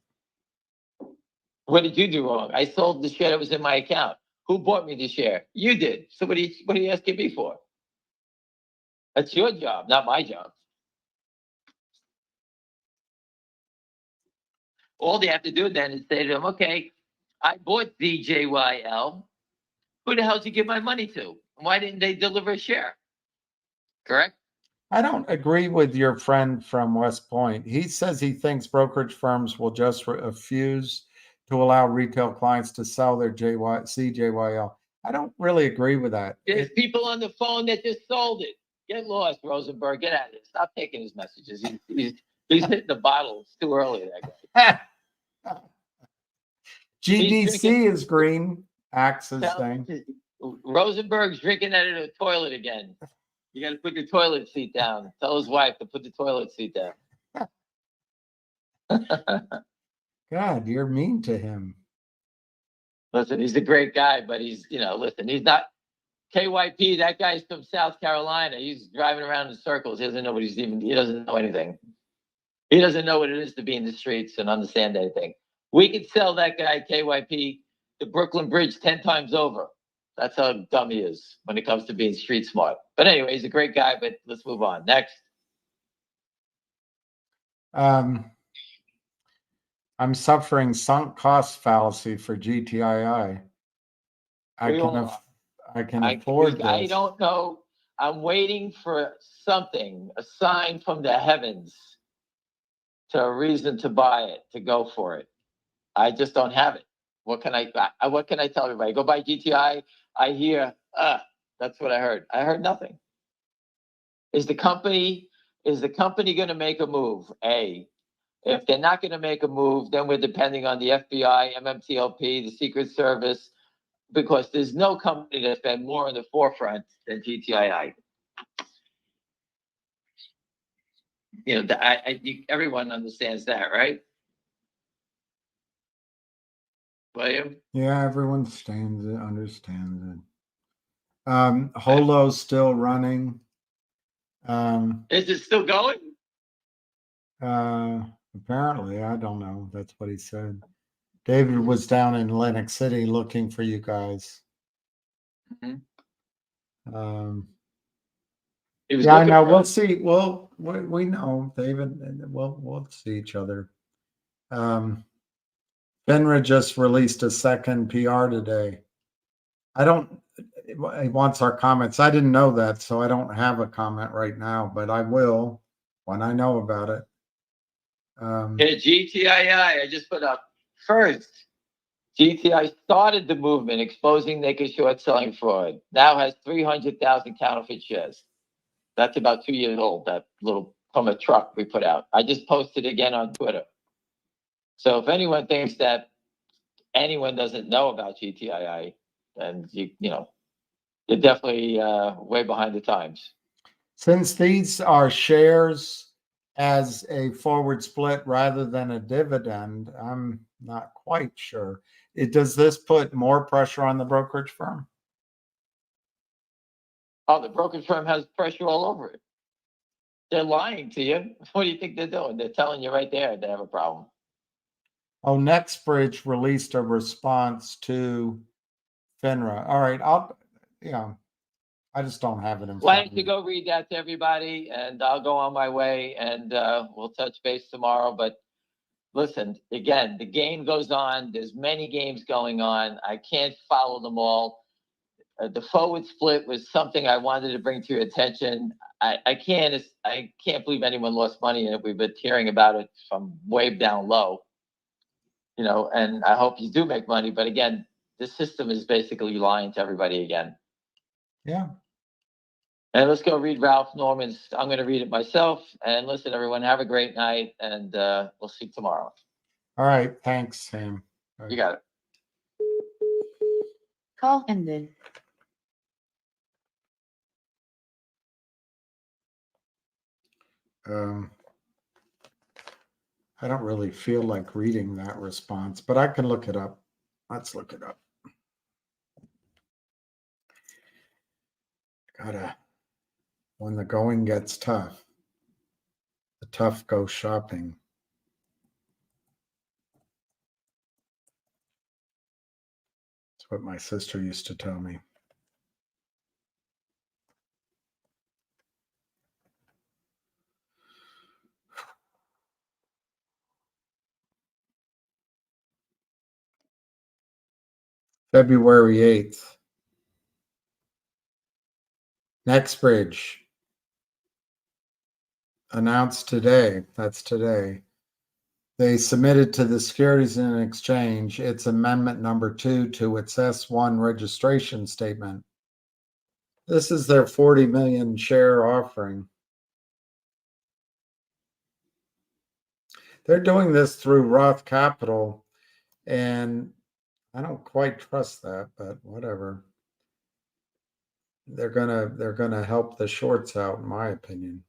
What did you do wrong? I sold the share that was in my account. Who bought me the share? You did. So what are you asking me for? That's your job, not my job. All they have to do then is say to them, okay, I bought DJYL. Who the hell did you give my money to? Why didn't they deliver a share? Correct? I don't agree with your friend from West Point. He says he thinks brokerage firms will just refuse to allow retail clients to sell their CJYL. I don't really agree with that. There's people on the phone that just sold it. Get lost, Rosenberg. Get out of it. Stop taking his messages. He's hitting the bottle. It's too early, that guy. GDC is green. Axe is saying. Rosenberg's drinking out of the toilet again. You got to put the toilet seat down. Tell his wife to put the toilet seat down. God, you're mean to him. Listen, he's a great guy, but he's not KYP. That guy's from South Carolina. He's driving around in circles. He doesn't know he doesn't know anything. He doesn't know what it is to be in the streets and understand anything. We could sell that guy, KYP, the Brooklyn Bridge 10 times over. That's how dumb he is when it comes to being street smart. But anyway, he's a great guy, but let's move on. Next. I'm suffering sunk cost fallacy for GTII. I can afford this. I don't know. I'm waiting for something, a sign from the heavens to a reason to buy it, to go for it. I just don't have it. What can I tell everybody? Go buy GTI. I hear, that's what I heard. I heard nothing. Is the company going to make a move? If they're not going to make a move, then we're depending on the FBI, MMTLP, the Secret Service, because there's no company that's been more in the forefront than GTII. You know, everyone understands that, right? William? Yeah, everyone understands it. Holo's still running. Is it still going? Apparently, I don't know. That's what he said. David was down in Atlantic City looking for you guys. Mm-hmm. Yeah, I know. We'll see. Well, we know, David. We'll see each other. FINRA just released a second PR today. He wants our comments. I didn't know that, so I don't have a comment right now, but I will when I know about it. GTII, I just put up first. GTI started the movement exposing naked short selling fraud. Now has 300,000 counterfeit shares. That's about 2 years old, that little from a truck we put out. I just posted again on Twitter. So if anyone thinks that anyone doesn't know about GTII, then you're definitely way behind the times. Since these are shares as a forward split rather than a dividend, I'm not quite sure. Does this put more pressure on the brokerage firm? Oh, the brokerage firm has pressure all over it. They're lying to you. What do you think they're doing? They're telling you right there they have a problem. Oh, NextBridge released a response to FINRA. All right, I just don't have it in Why front don't of you me. go read that to everybody, and I'll go on my way, and we'll touch base tomorrow. But listen, again, the game goes on. There's many games going on. I can't follow them all. The forward split was something I wanted to bring to your attention. I can't believe anyone lost money in it. We've been hearing about it from way down low, and I hope you do make money. But again, this system is basically lying to everybody again. Yeah. And let's go read Ralph Norman's. I'm going to read it myself. And listen, everyone, have a great night, and we'll see you tomorrow. All right. Thanks, Sam. You got it. Call ended. I don't really feel like reading that response, but I can look it up. Let's look it up. When the going gets tough, the tough go shopping. That's what my sister used to tell me. February 8th. NextBridge announced today, that's today, they submitted to the Securities and Exchange its amendment number 2 to its S1 registration statement. This is their 40 million share offering. They're doing this through Roth Capital, and I don't quite trust that, but whatever. They're gonna help the shorts out, in my opinion.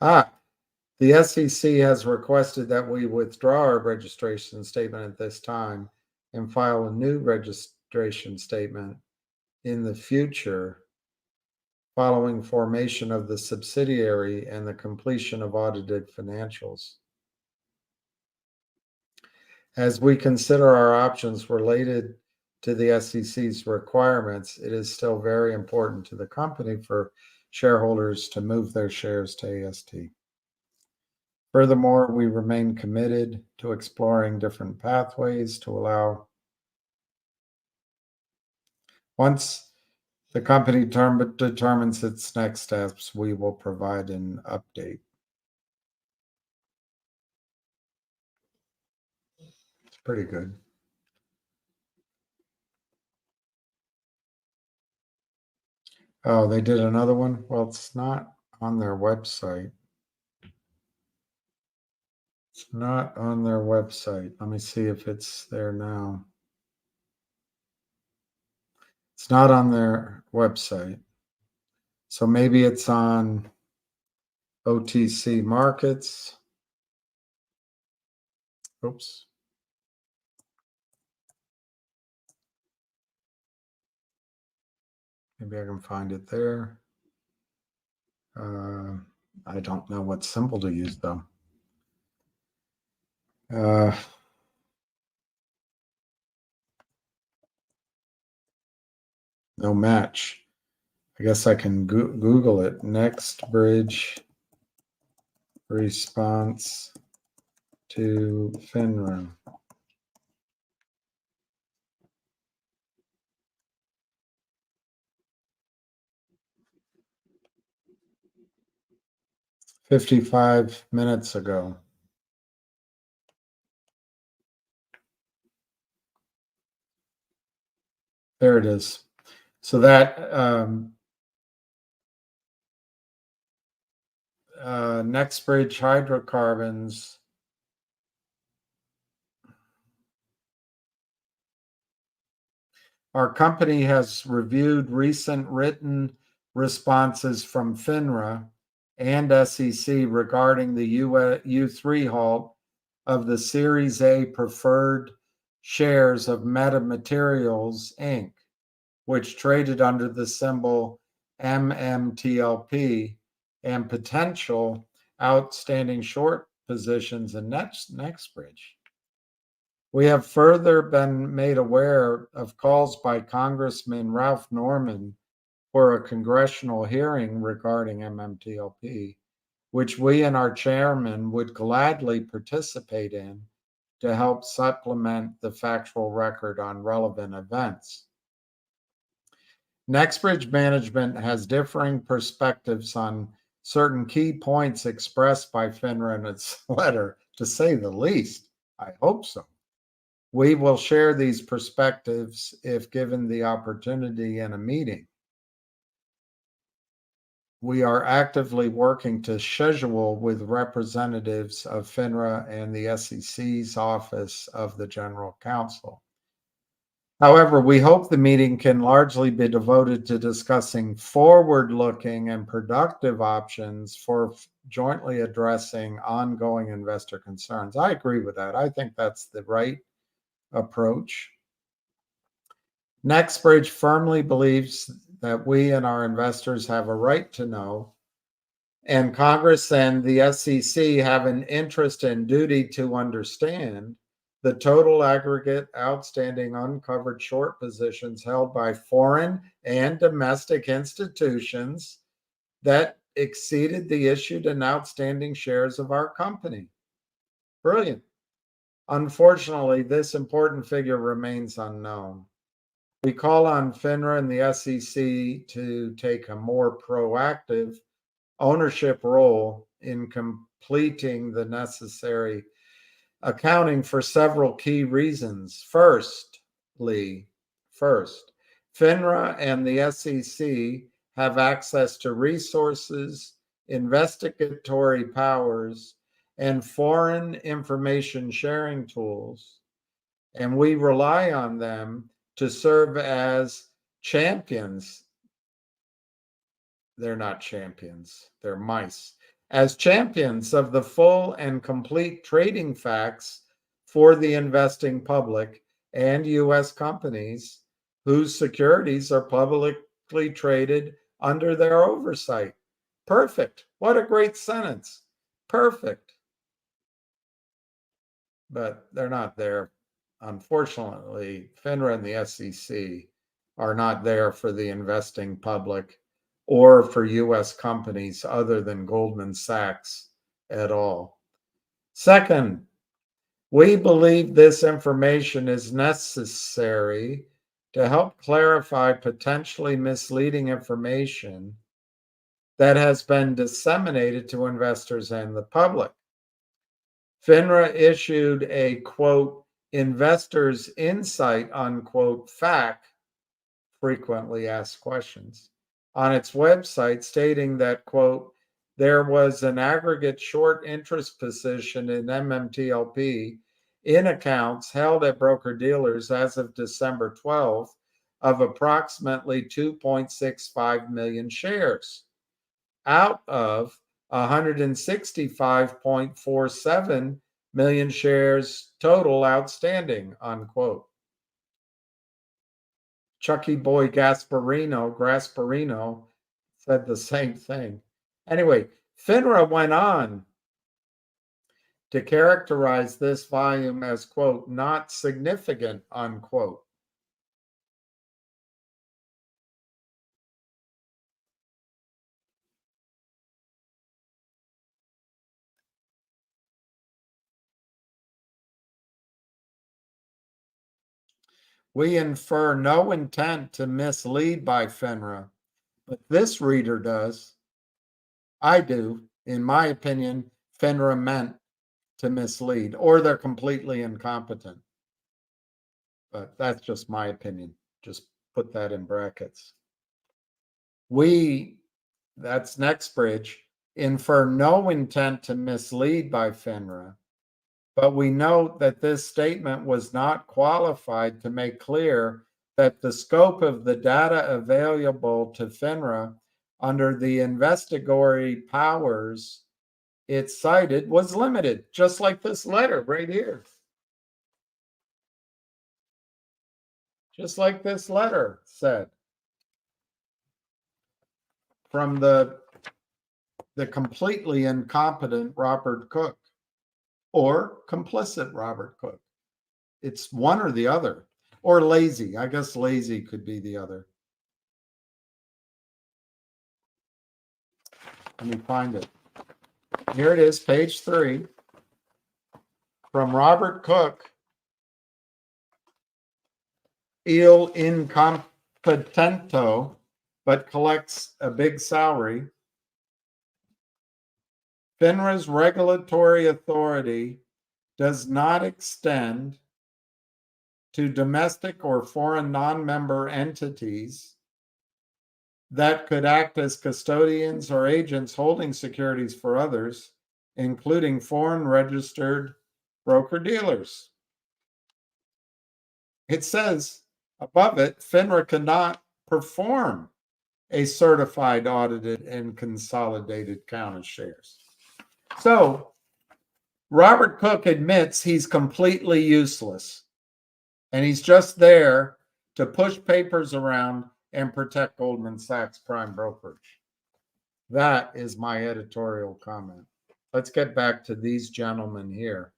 The SEC has requested that we withdraw our registration statement at this time and file a new registration statement in the future following formation of the subsidiary and the completion of audited financials. As we consider our options related to the SEC's requirements, it is still very important to the company for shareholders to move their shares to AST. Furthermore, we remain committed to exploring different pathways to allow. Once the company determines its next steps, we will provide an update. It's pretty good. Oh, they did another one? Well, it's not on their website. It's not on their website. Let me see if it's there now. It's not on their website. So maybe it's on OTC Markets. Oops. Maybe I can find it there. I don't know what symbol to use though. No match. I guess I can Google it. NextBridge response to FINRA. "55 minutes ago." There it is. So that Nextbridge Hydrocarbons. Our company has reviewed recent written responses from FINRA and SEC regarding the U3 halt of the Series A preferred shares of Meta Materials, Inc., which traded under the symbol MMTLP, and potential outstanding short positions in Nextbridge. We have further been made aware of calls by Congressman Ralph Norman for a congressional hearing regarding MMTLP, which we and our chairman would gladly participate in to help supplement the factual record on relevant events. Nextbridge management has differing perspectives on certain key points expressed by FINRA in its letter, to say the least. I hope so. We will share these perspectives if given the opportunity in a meeting. We are actively working to schedule with representatives of FINRA and the SEC's Office of the General Counsel. However, we hope the meeting can largely be devoted to discussing forward-looking and productive options for jointly addressing ongoing investor concerns. I agree with that. I think that's the right approach. Nextbridge firmly believes that we and our investors have a right to know, and Congress and the SEC have an interest and duty to understand the total aggregate outstanding uncovered short positions held by foreign and domestic institutions that exceeded the issued and outstanding shares of our company. Brilliant. Unfortunately, this important figure remains unknown. We call on FINRA and the SEC to take a more proactive ownership role in completing the necessary accounting for several key reasons. First, FINRA and the SEC have access to resources, investigatory powers, and foreign information sharing tools, and we rely on them to serve as champions. They're not champions, they're mice. As champions of the full and complete trading facts for the investing public and U.S. companies whose securities are publicly traded under their oversight. Perfect. What a great sentence. Perfect. But they're not there. Unfortunately, FINRA and the SEC are not there for the investing public or for U.S. companies other than Goldman Sachs at all. Second, we believe this information is necessary to help clarify potentially misleading information that has been disseminated to investors and the public. FINRA issued a, quote, investors' insight, unquote, FAQ, frequently asked questions, on its website stating that, quote, there was an aggregate short interest position in MMTLP in accounts held at broker-dealers as of December 12th of approximately 2.65 million shares out of 165.47 million shares total outstanding, unquote. Chucky Boy Gasparino said the same thing. Anyway, FINRA went on to characterize this volume as, quote, not significant, unquote. We infer no intent to mislead by FINRA, but this reader does. I do. In my opinion, FINRA meant to mislead, or they're completely incompetent. But that's just my opinion. Just put that in brackets. We, that's Nextbridge, infer no intent to mislead by FINRA, but we note that this statement was not qualified to make clear that the scope of the data available to FINRA under the investigatory powers it cited was limited, just like this letter right here. Just like this letter said from the completely incompetent Robert Cook, or complicit Robert Cook. It's one or the other, or lazy. I guess lazy could be the other. Let me find it. Here it is, page 3. From Robert Cook, il incompetento, but collects a big salary. FINRA's regulatory authority does not extend to domestic or foreign non-member entities that could act as custodians or agents holding securities for others, including foreign registered broker-dealers. It says above it, FINRA cannot perform a certified, audited, and consolidated count of shares. So Robert Cook admits he's completely useless, and he's just there to push papers around and protect Goldman Sachs prime brokerage. That is my editorial comment. Let's get back to these gentlemen here,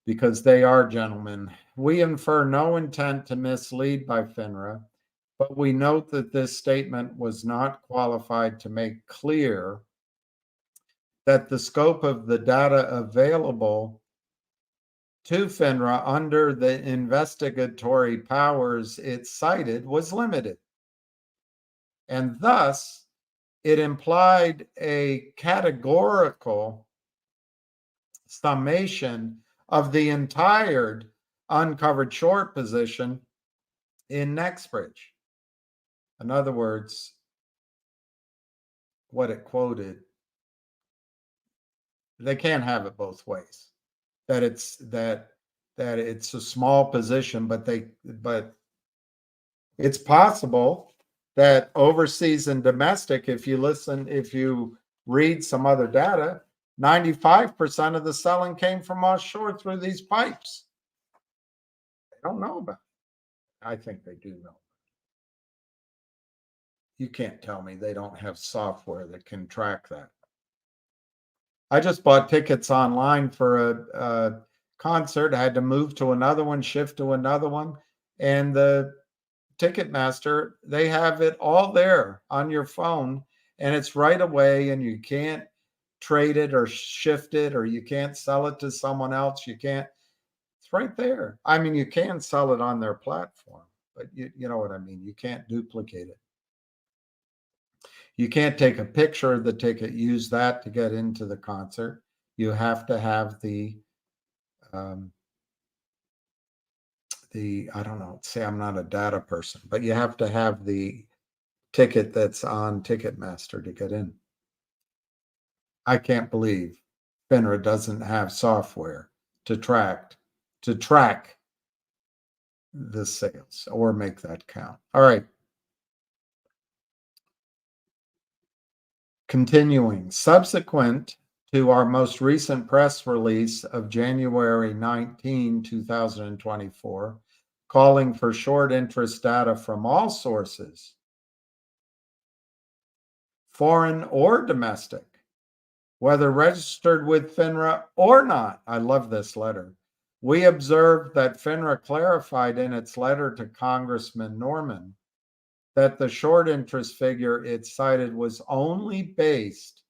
because they are gentlemen. We infer no intent to mislead by FINRA, but we note that this statement was not qualified to make clear that the scope of the data available to FINRA under the investigatory powers it cited was limited. And thus, it implied a categorical summation of the entire uncovered short position in Nextbridge. In other words, what it quoted, they can't have it both ways. That it's a small position, but it's possible that overseas and domestic, if you read some other data, 95% of the selling came from offshore through these pipes. They don't know about it. I think they do know. You can't tell me they don't have software that can track that. I just bought tickets online for a concert. I had to move to another one, shift to another one. And the Ticketmaster, they have it all there on your phone, and it's right away, and you can't trade it or shift it, or you can't sell it to someone else. You can't. It's right there. I mean, you can sell it on their platform, but you know what I mean. You can't duplicate it. You can't take a picture of the ticket, use that to get into the concert. You have to have the I don't know, say I'm not a data person, but you have to have the ticket that's on Ticketmaster to get in. I can't believe FINRA doesn't have software to track the sales or make that count. All right. Continuing, subsequent to our most recent press release of January 19, 2024, calling for short interest data from all sources, foreign or domestic, whether registered with FINRA or not. I love this letter. We observed that FINRA clarified in its letter to Congressman Norman that the short interest figure it cited was only based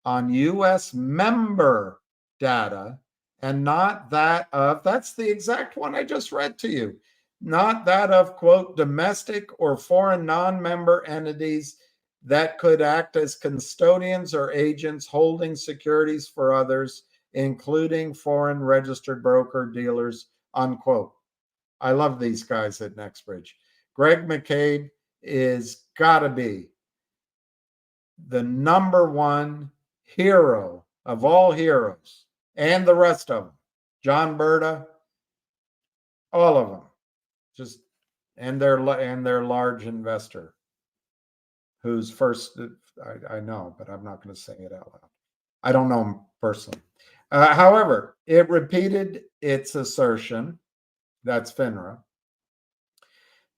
on U.S. member data and not that of, that's the exact one I just read to you, not that of, quote, domestic or foreign non-member entities that could act as custodians or agents holding securities for others, including foreign registered broker dealers, unquote. I love these guys at Nextbridge. Greg McCabe is got to be the number one hero of all heroes, and the rest of them. John Berta, all of them, just and their large investor, who's first. I know, but I'm not going to say it out loud. I don't know him personally. However, it repeated its assertion, that's FINRA,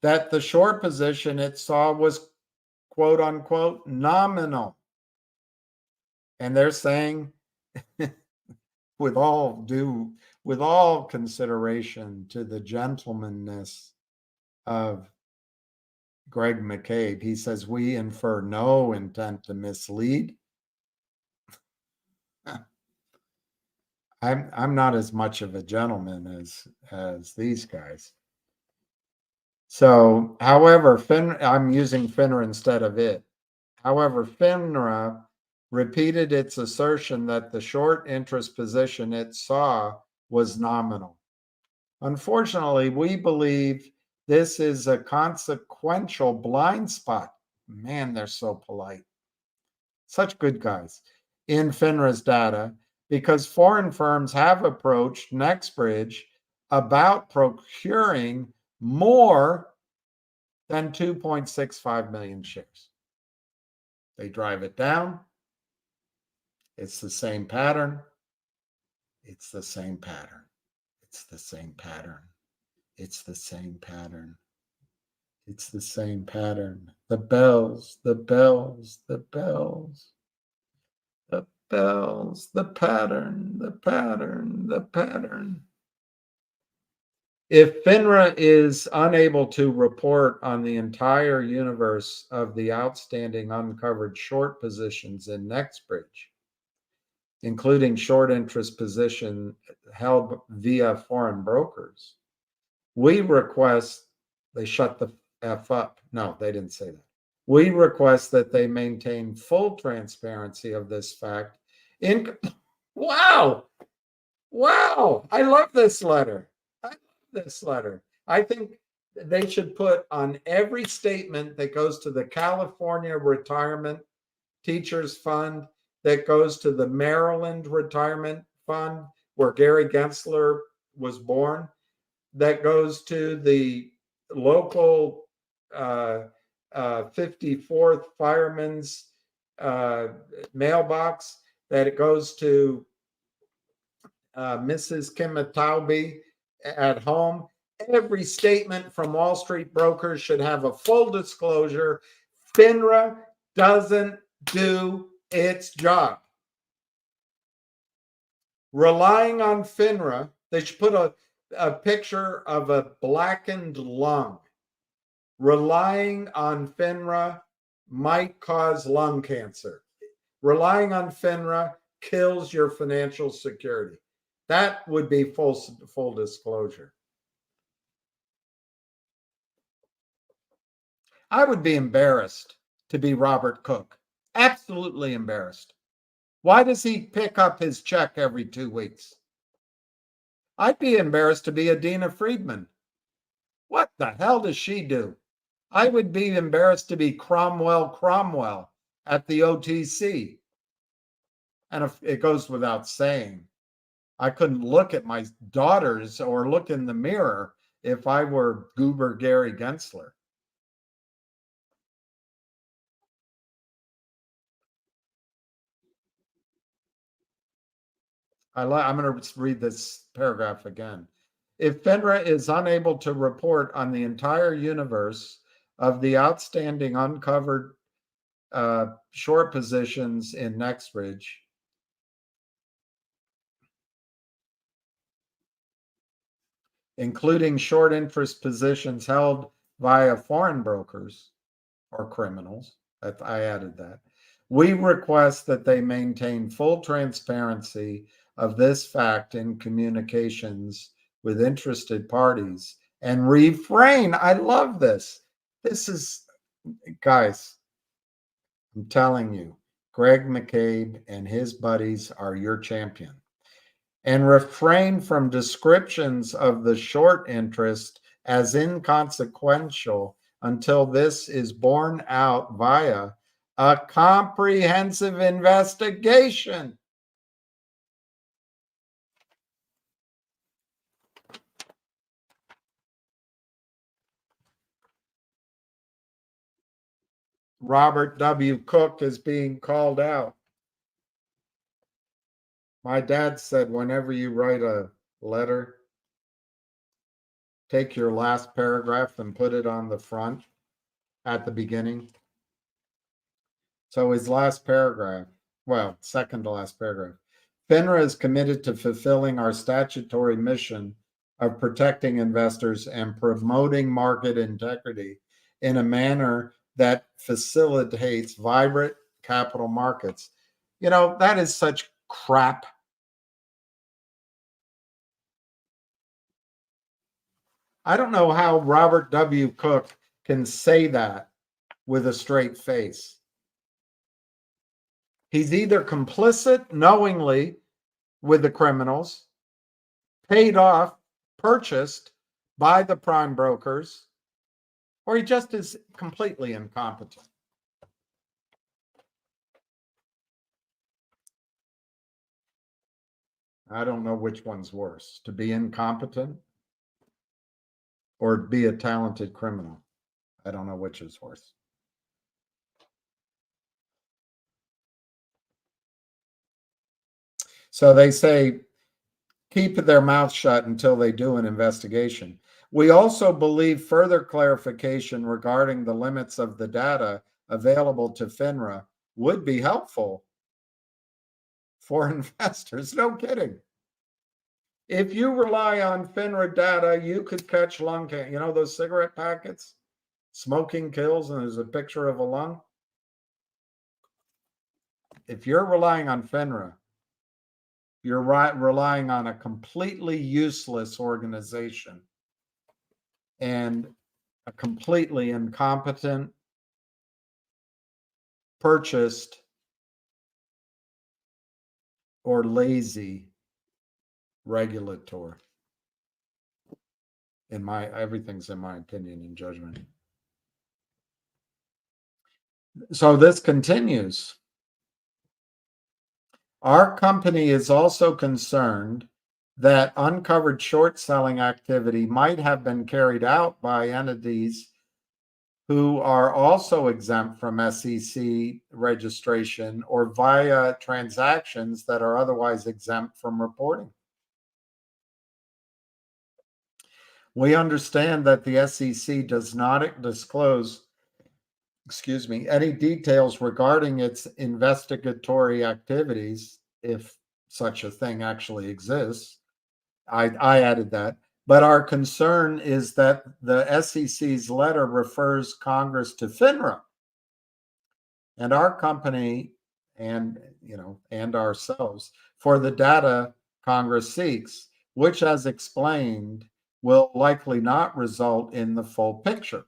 that the short position it saw was quote unquote nominal. And they're saying, with all consideration to the gentlemanness of Greg McCabe, he says, we infer no intent to mislead. I'm not as much of a gentleman as these guys. So, however, I'm using FINRA instead of it. However, FINRA repeated its assertion that the short interest position it saw was nominal. Unfortunately, we believe this is a consequential blind spot. Man, they're so polite. Such good guys in FINRA's data, because foreign firms have approached NextBridge about procuring more than 2.65 million shares. They drive it down. It's the same pattern. It's the same pattern. It's the same pattern. It's the same pattern. It's the same pattern. The bells, the bells, the bells. The bells, the pattern, the pattern, the pattern. If FINRA is unable to report on the entire universe of the outstanding uncovered short positions in NextBridge, including short interest position held via foreign brokers, we request they shut the F up. No, they didn't say that. We request that they maintain full transparency of this fact. Wow. I love this letter. I think they should put on every statement that goes to the California Retirement Teachers Fund, that goes to the Maryland Retirement Fund, where Gary Gensler was born, that goes to the local 54th Fireman's mailbox, that it goes to Mrs. Kimataubi at home. Every statement from Wall Street brokers should have a full disclosure. FINRA doesn't do its job. Relying on FINRA, they should put a picture of a blackened lung. Relying on FINRA might cause lung cancer. Relying on FINRA kills your financial security. That would be full disclosure. I would be embarrassed to be Robert Cook. Absolutely embarrassed. Why does he pick up his check every 2 weeks? I'd be embarrassed to be Adina Friedman. What the hell does she do? I would be embarrassed to be Cromwell at the OTC. And if it goes without saying, I couldn't look at my daughters or look in the mirror if I were Goober Gary Gensler. I'm going to read this paragraph again. If FINRA is unable to report on the entire universe of the outstanding uncovered short positions in NextBridge, including short interest positions held via foreign brokers or criminals, I added that, we request that they maintain full transparency of this fact in communications with interested parties and refrain. I love this. This is, guys, I'm telling you, Greg McCabe and his buddies are your champion. And refrain from descriptions of the short interest as inconsequential until this is borne out via a comprehensive investigation. Robert W. Cook is being called out. My dad said, whenever you write a letter, take your last paragraph and put it on the front at the beginning. So his last paragraph, well, second to last paragraph, FINRA is committed to fulfilling our statutory mission of protecting investors and promoting market integrity in a manner that facilitates vibrant capital markets. You know, that is such crap. I don't know how Robert W. Cook can say that with a straight face. He's either complicit knowingly with the criminals, paid off, purchased by the prime brokers, or he just is completely incompetent. I don't know which one's worse, to be incompetent or be a talented criminal. I don't know which is worse. So they say, keep their mouth shut until they do an investigation. We also believe further clarification regarding the limits of the data available to FINRA would be helpful for investors. No kidding. If you rely on FINRA data, you could catch lung cancer. You know those cigarette packets? Smoking kills, and there's a picture of a lung. If you're relying on FINRA, you're relying on a completely useless organization and a completely incompetent, purchased, or lazy regulator. Everything's in my opinion and judgment. So this continues. Our company is also concerned that uncovered short selling activity might have been carried out by entities who are also exempt from SEC registration or via transactions that are otherwise exempt from reporting. We understand that the SEC does not disclose, any details regarding its investigatory activities, if such a thing actually exists. I added that. But our concern is that the SEC's letter refers Congress to FINRA, and our company and ourselves for the data Congress seeks, which, as explained, will likely not result in the full picture.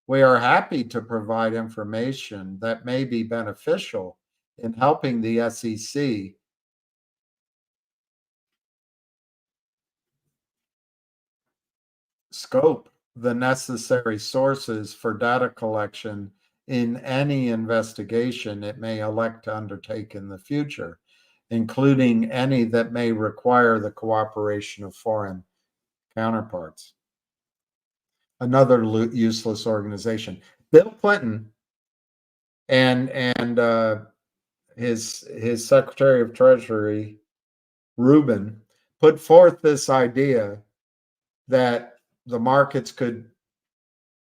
We are happy to provide information that may be beneficial in helping the SEC scope the necessary sources for data collection in any investigation it may elect to undertake in the future, including any that may require the cooperation of foreign counterparts. Another useless organization. Bill Clinton and his Secretary of Treasury, Rubin, put forth this idea that the markets could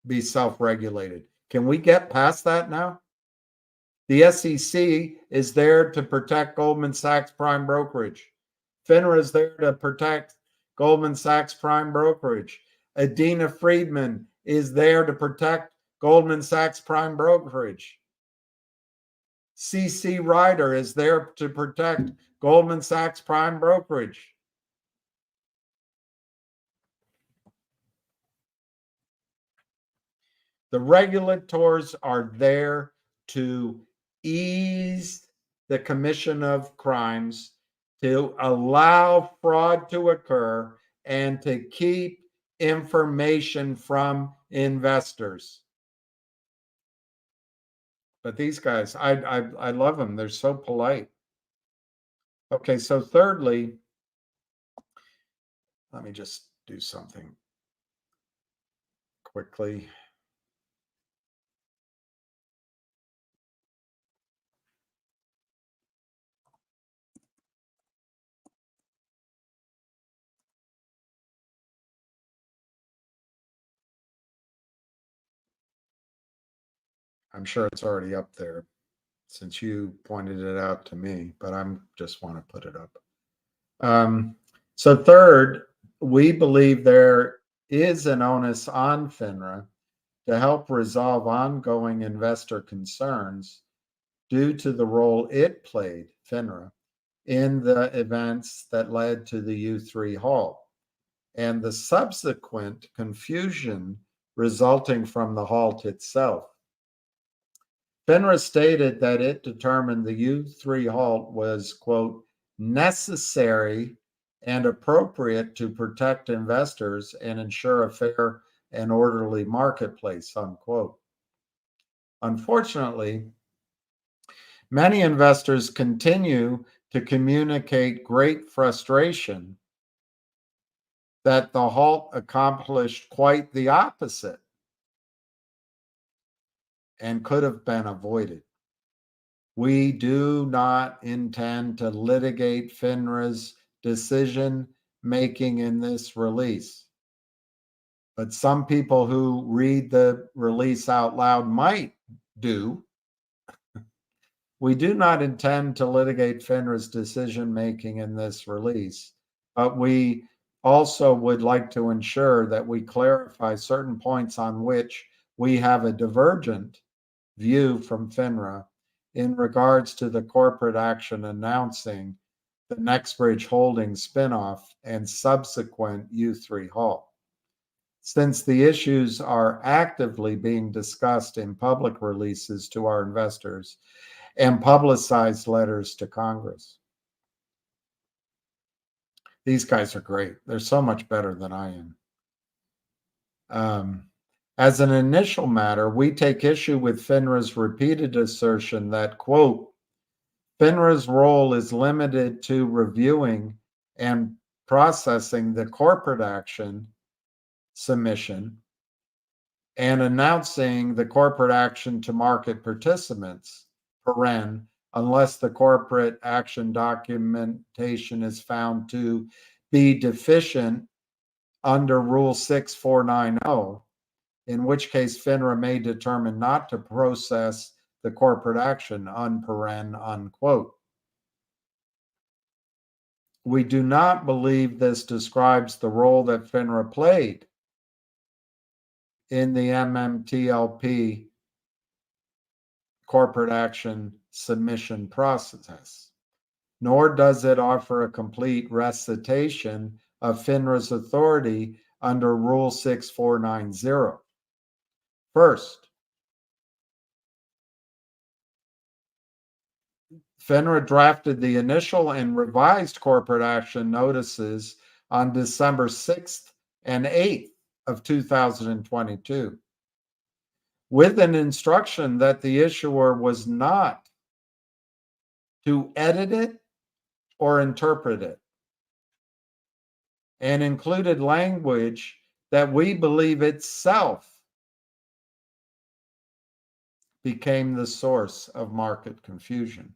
be self-regulated. Can we get past that now? The SEC is there to protect Goldman Sachs prime brokerage. FINRA is there to protect Goldman Sachs prime brokerage. Adina Friedman is there to protect Goldman Sachs prime brokerage. CC Ryder is there to protect Goldman Sachs prime brokerage. The regulators are there to ease the commission of crimes, to allow fraud to occur, and to keep information from investors. But these guys, I love them. They're so polite. Okay, so thirdly, let me just do something quickly. I'm sure it's already up there since you pointed it out to me, but I'm just want to put it up. So third, we believe there is an onus on FINRA to help resolve ongoing investor concerns due to the role it played, FINRA, in the events that led to the U3 halt and the subsequent confusion resulting from the halt itself. FINRA stated that it determined the U3 halt was, quote, necessary and appropriate to protect investors and ensure a fair and orderly marketplace, unquote. Unfortunately, many investors continue to communicate great frustration that the halt accomplished quite the opposite and could have been avoided. We do not intend to litigate FINRA's decision making in this release. But some people who read the release out loud might do. We do not intend to litigate FINRA's decision making in this release, but we also would like to ensure that we clarify certain points on which we have a divergent view from FINRA in regards to the corporate action announcing the NextBridge Holdings spinoff and subsequent U3 halt. Since the issues are actively being discussed in public releases to our investors and publicized letters to Congress. These guys are great. They're so much better than I am. As an initial matter, we take issue with FINRA's repeated assertion that, quote, FINRA's role is limited to reviewing and processing the corporate action submission and announcing the corporate action to market participants, unless the corporate action documentation is found to be deficient under Rule 6490, in which case FINRA may determine not to process the corporate action, unquote. We do not believe this describes the role that FINRA played in the MMTLP corporate action submission process, nor does it offer a complete recitation of FINRA's authority under Rule 6490. First, FINRA drafted the initial and revised corporate action notices on December 6th and 8th of 2022, with an instruction that the issuer was not to edit it or interpret it, and included language that we believe itself became the source of market confusion.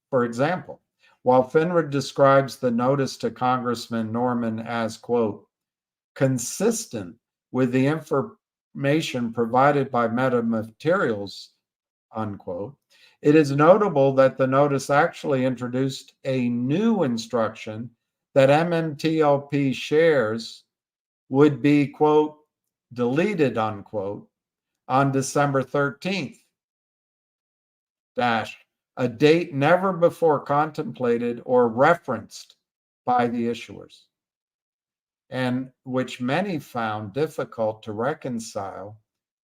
For example, while FINRA describes the notice to Congressman Norman as, quote, consistent with the information provided by Metamaterials, unquote, it is notable that the notice actually introduced a new instruction that MMTLP shares would be, quote, deleted, unquote, on December 13th, a date never before contemplated or referenced by the issuers, and which many found difficult to reconcile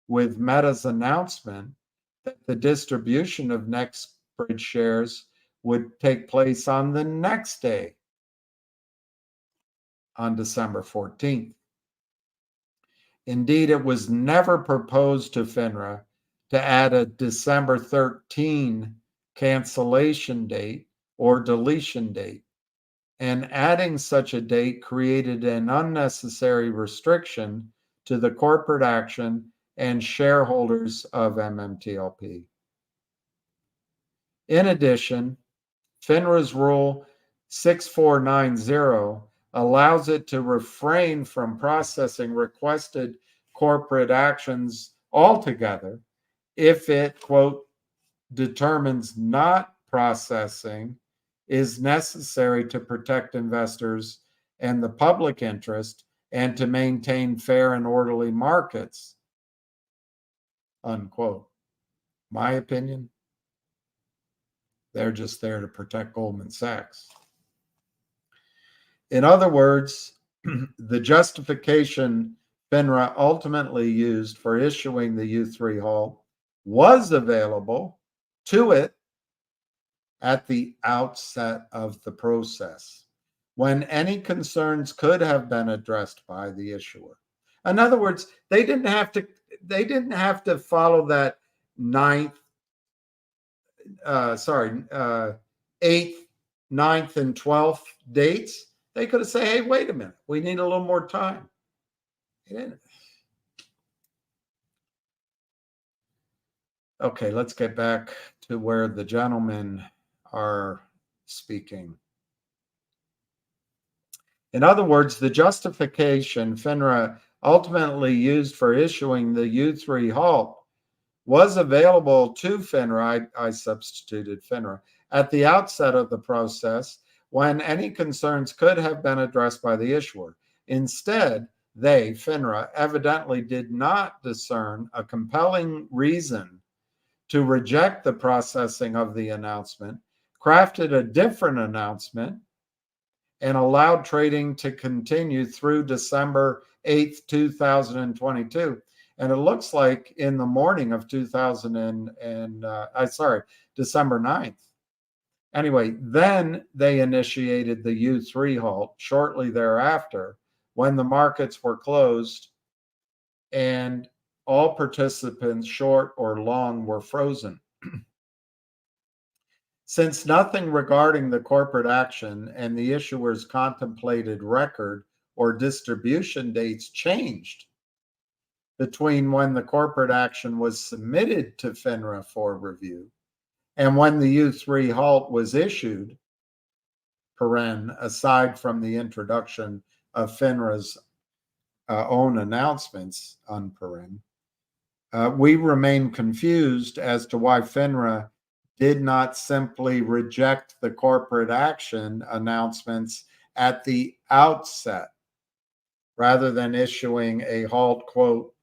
with Meta's announcement that the distribution of NextBridge shares would take place on the next day, on December 14th. Indeed, it was never proposed to FINRA to add a December 13 cancellation date or deletion date, and adding such a date created an unnecessary restriction to the corporate action and shareholders of MMTLP. In addition, FINRA's Rule 6490 allows it to refrain from processing requested corporate actions altogether if it, quote, determines not processing is necessary to protect investors and the public interest and to maintain fair and orderly markets, unquote. My opinion, they're just there to protect Goldman Sachs. In other words, the justification FINRA ultimately used for issuing the U3 halt was available to it at the outset of the process, when any concerns could have been addressed by the issuer. In other words, they didn't have to follow that 8th, 9th, and 12th dates. They could have said, hey, wait a minute, we need a little more time. They didn't. Okay, let's get back to where the gentlemen are speaking. In other words, the justification FINRA ultimately used for issuing the U3 halt was available to FINRA. I substituted FINRA at the outset of the process when any concerns could have been addressed by the issuer. Instead, they, FINRA, evidently did not discern a compelling reason to reject the processing of the announcement, crafted a different announcement, and allowed trading to continue through December 8th, 2022. And it looks like in the morning of December 9th. Anyway, then they initiated the U3 halt shortly thereafter when the markets were closed and all participants, short or long, were frozen. Since nothing regarding the corporate action and the issuer's contemplated record or distribution dates changed between when the corporate action was submitted to FINRA for review and when the U3 halt was issued, aside from the introduction of FINRA's own announcements, we remain confused as to why FINRA did not simply reject the corporate action announcements at the outset, rather than issuing a halt, quote,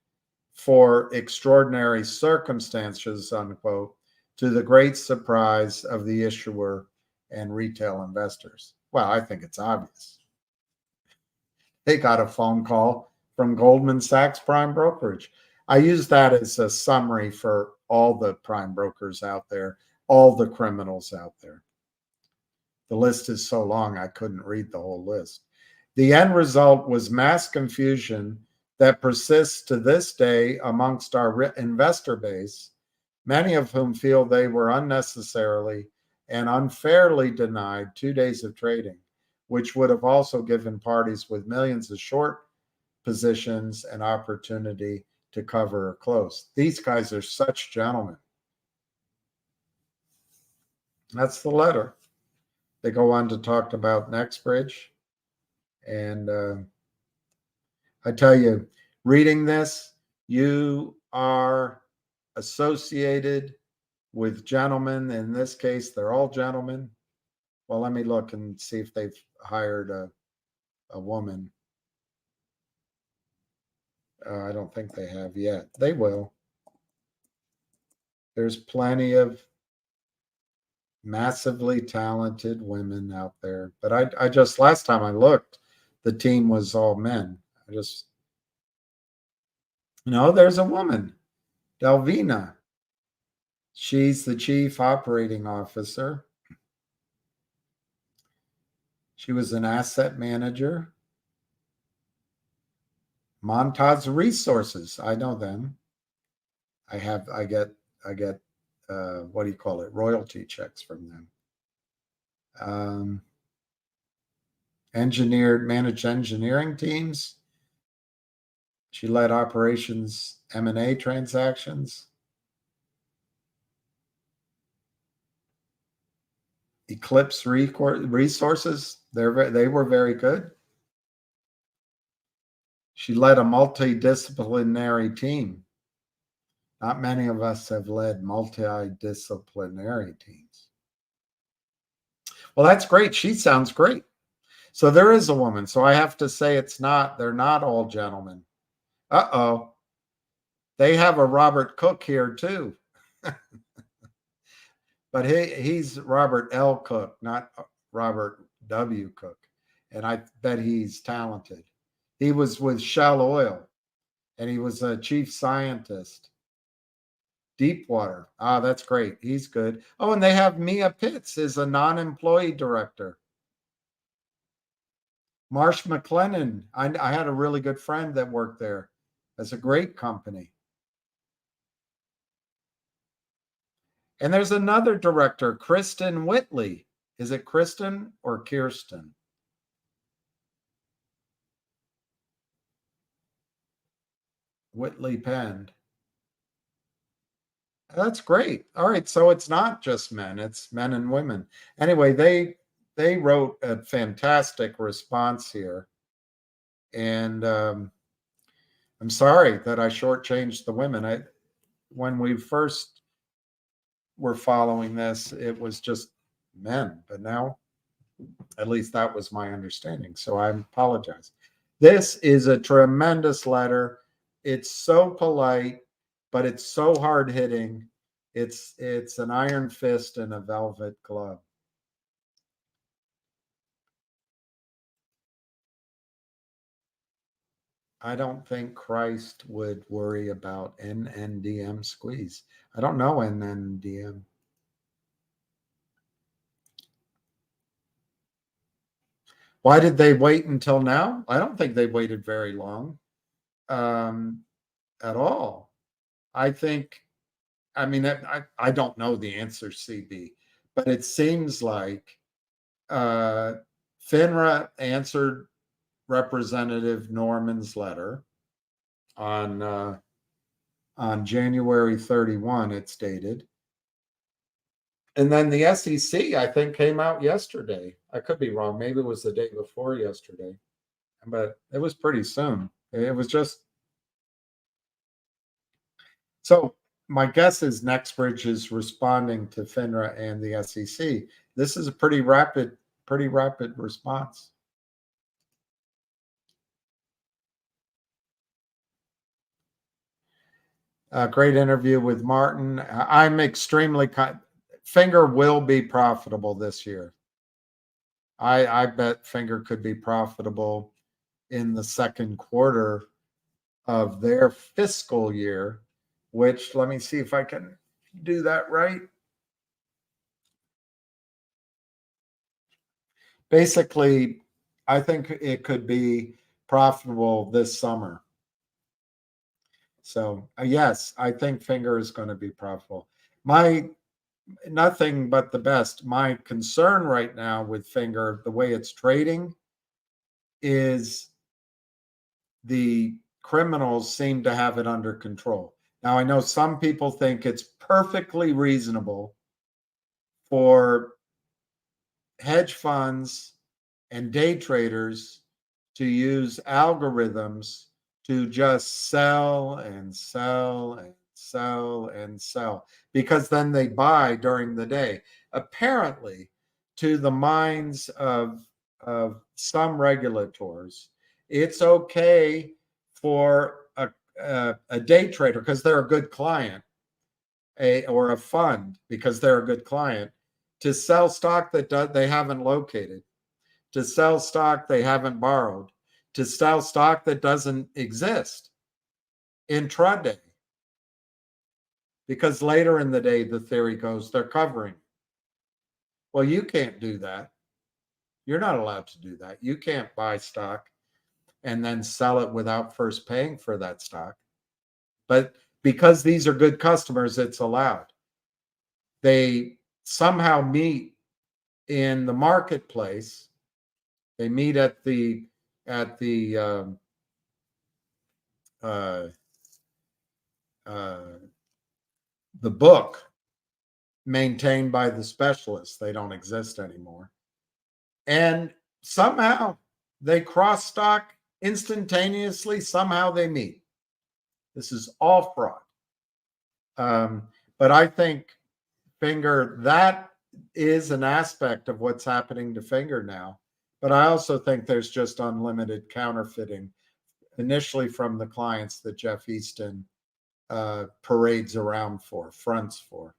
for extraordinary circumstances, unquote, to the great surprise of the issuer and retail investors. Well, I think it's obvious. They got a phone call from Goldman Sachs Prime Brokerage. I use that as a summary for all the prime brokers out there, all the criminals out there. The list is so long, I couldn't read the whole list. The end result was mass confusion that persists to this day amongst our investor base, many of whom feel they were unnecessarily and unfairly denied 2 days of trading, which would have also given parties with millions of short positions an opportunity to cover or close. These guys are such gentlemen. That's the letter. They go on to talk about Nextbridge. And I tell you, reading this, you are associated with gentlemen. In this case, they're all gentlemen. Well, let me look and see if they've hired a woman. I don't think they have yet. They will. There's plenty of massively talented women out there. But I just, last time I looked, the team was all men. There's a woman, Delvina. She's the chief operating officer. She was an asset manager. Montage Resources. I know them. I get what do you call it? Royalty checks from them. Managed engineering teams. She led operations M&A transactions. Eclipse Resources. They were very good. She led a multidisciplinary team. Not many of us have led multidisciplinary teams. Well, that's great. She sounds great. So there is a woman. So I have to say they're not all gentlemen. Uh-oh. They have a Robert Cook here too. But he's Robert L. Cook, not Robert W. Cook. And I bet he's talented. He was with Shell Oil, and he was a chief scientist. Deepwater. Ah, that's great. He's good. Oh, and they have Mia Pitts as a non-employee director. Marsh McLennan. I had a really good friend that worked there. That's a great company. And there's another director, Kristen Whitley. Is it Kristen or Kirsten? Whitley penned. That's great. All right, so it's not just men, it's men and women. Anyway, they wrote a fantastic response here. And I'm sorry that I shortchanged the women. When we first were following this, it was just men, but now at least that was my understanding. So I apologize. This is a tremendous letter. It's so polite, but it's so hard hitting. It's an iron fist and a velvet glove. I don't think Christ would worry about NNDM squeeze. I don't know NNDM. Why did they wait until now? I don't think they waited very long at all. I don't know the answer, CB, but it seems like FINRA answered Representative Norman's letter on January 31, it's dated. And then the SEC, I think, came out yesterday. I could be wrong. Maybe it was the day before yesterday, but it was pretty soon. It was just. So my guess is NextBridge is responding to FINRA and the SEC. This is a pretty rapid response. A great interview with Martin. I'm extremely Finger will be profitable this year. I bet Finger could be profitable in the second quarter of their fiscal year, which, let me see if I can do that right. Basically, I think it could be profitable this summer. So yes, I think Finger is going to be profitable. Nothing but the best. My concern right now with Finger, the way it's trading, is the criminals seem to have it under control. Now, I know some people think it's perfectly reasonable for hedge funds and day traders to use algorithms to just sell and sell and sell and sell, because then they buy during the day. Apparently, to the minds of some regulators, it's okay for a day trader, because they're a good client, or a fund because they're a good client, to sell stock that they haven't located, to sell stock they haven't borrowed, to sell stock that doesn't exist intraday. Because later in the day, the theory goes, they're covering. Well, you can't do that. You're not allowed to do that. You can't buy stock. and then sell it without first paying for that stock. But because these are good customers, it's allowed. They somehow meet in the marketplace. They meet at the book maintained by the specialists. They don't exist anymore. And somehow they cross stock instantaneously. Somehow they meet. This is all fraud. But I think Finger, that is an aspect of what's happening to Finger now. But I also think there's just unlimited counterfeiting, initially from the clients that Jeff Easton parades around for, fronts for.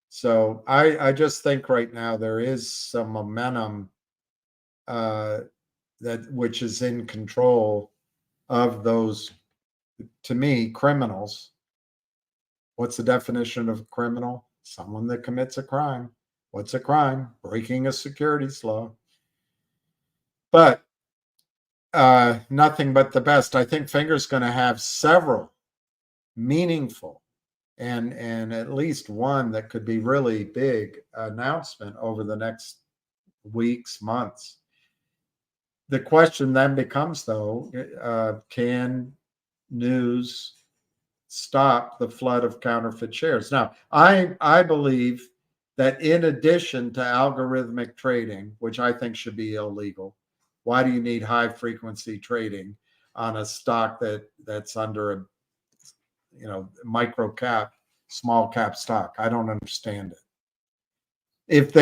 So I just think right now there is some momentum which is in control of those, to me, criminals. What's the definition of a criminal? Someone that commits a crime. What's a crime? Breaking a securities law. But nothing but the best. I think Finger's going to have several meaningful and at least one that could be really big announcement over the next weeks, months. The question then becomes, though, can news stop the flood of counterfeit shares? Now, I believe that in addition to algorithmic trading, which I think should be illegal, why do you need high frequency trading on a stock that's under a micro cap, small cap stock? I don't understand it. If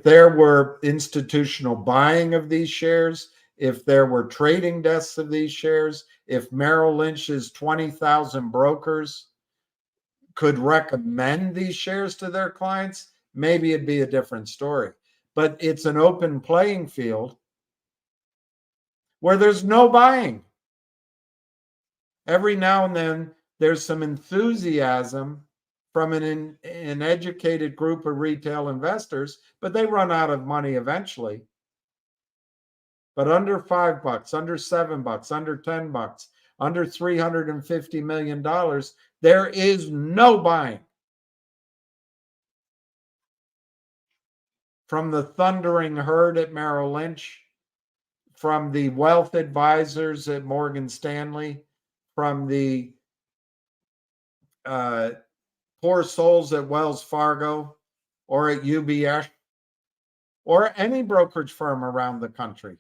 there were institutional buying of these shares, if there were trading desks of these shares, if Merrill Lynch's 20,000 brokers could recommend these shares to their clients, maybe it'd be a different story. But it's an open playing field where there's no buying. Every now and then there's some enthusiasm from an educated group of retail investors, but they run out of money eventually. But under $5, under $7, under $10, under $350 million, there is no buying. From the thundering herd at Merrill Lynch, from the wealth advisors at Morgan Stanley, from the poor souls at Wells Fargo or at UBS or any brokerage firm around the country.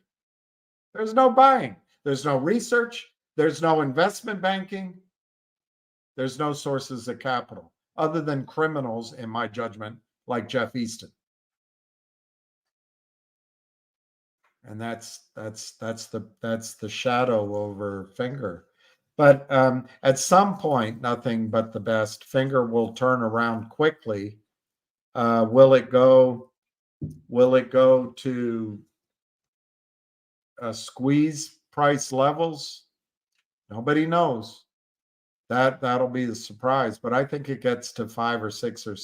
There's no buying. There's no research. There's no investment banking. There's no sources of capital other than criminals, in my judgment, like Jeff Easton. And that's the shadow over Finger. But at some point, nothing but the best. Finger will turn around quickly. Will it go to squeeze price levels? Nobody knows. That'll be the surprise. But I think it gets to $5 or $6 or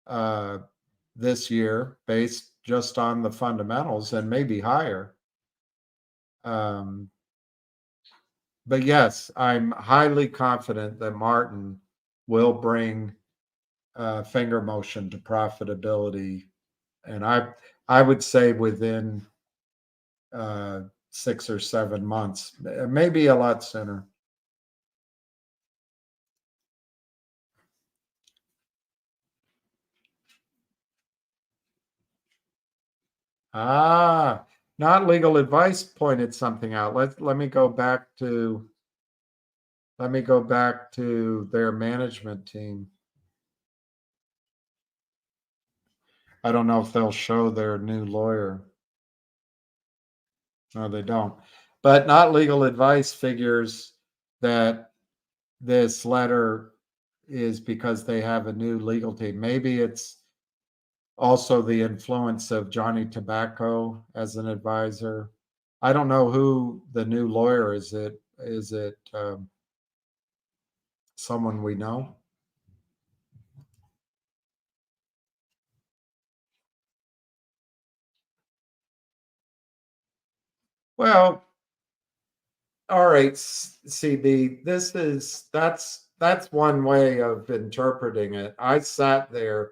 $7 this year, based just on the fundamentals, and maybe higher. But yes, I'm highly confident that Martin will bring Finger Motion to profitability, and I would say within 6 or 7 months, maybe a lot sooner. Not legal advice pointed something out. Let me go back to their management team. I don't know if they'll show their new lawyer. No, they don't. But Not Legal Advice figures that this letter is because they have a new legal team. Maybe it's also the influence of Johnny Tobacco as an advisor. I don't know who the new lawyer is. Is it someone we know? Well, all right, CB, that's one way of interpreting it. I sat there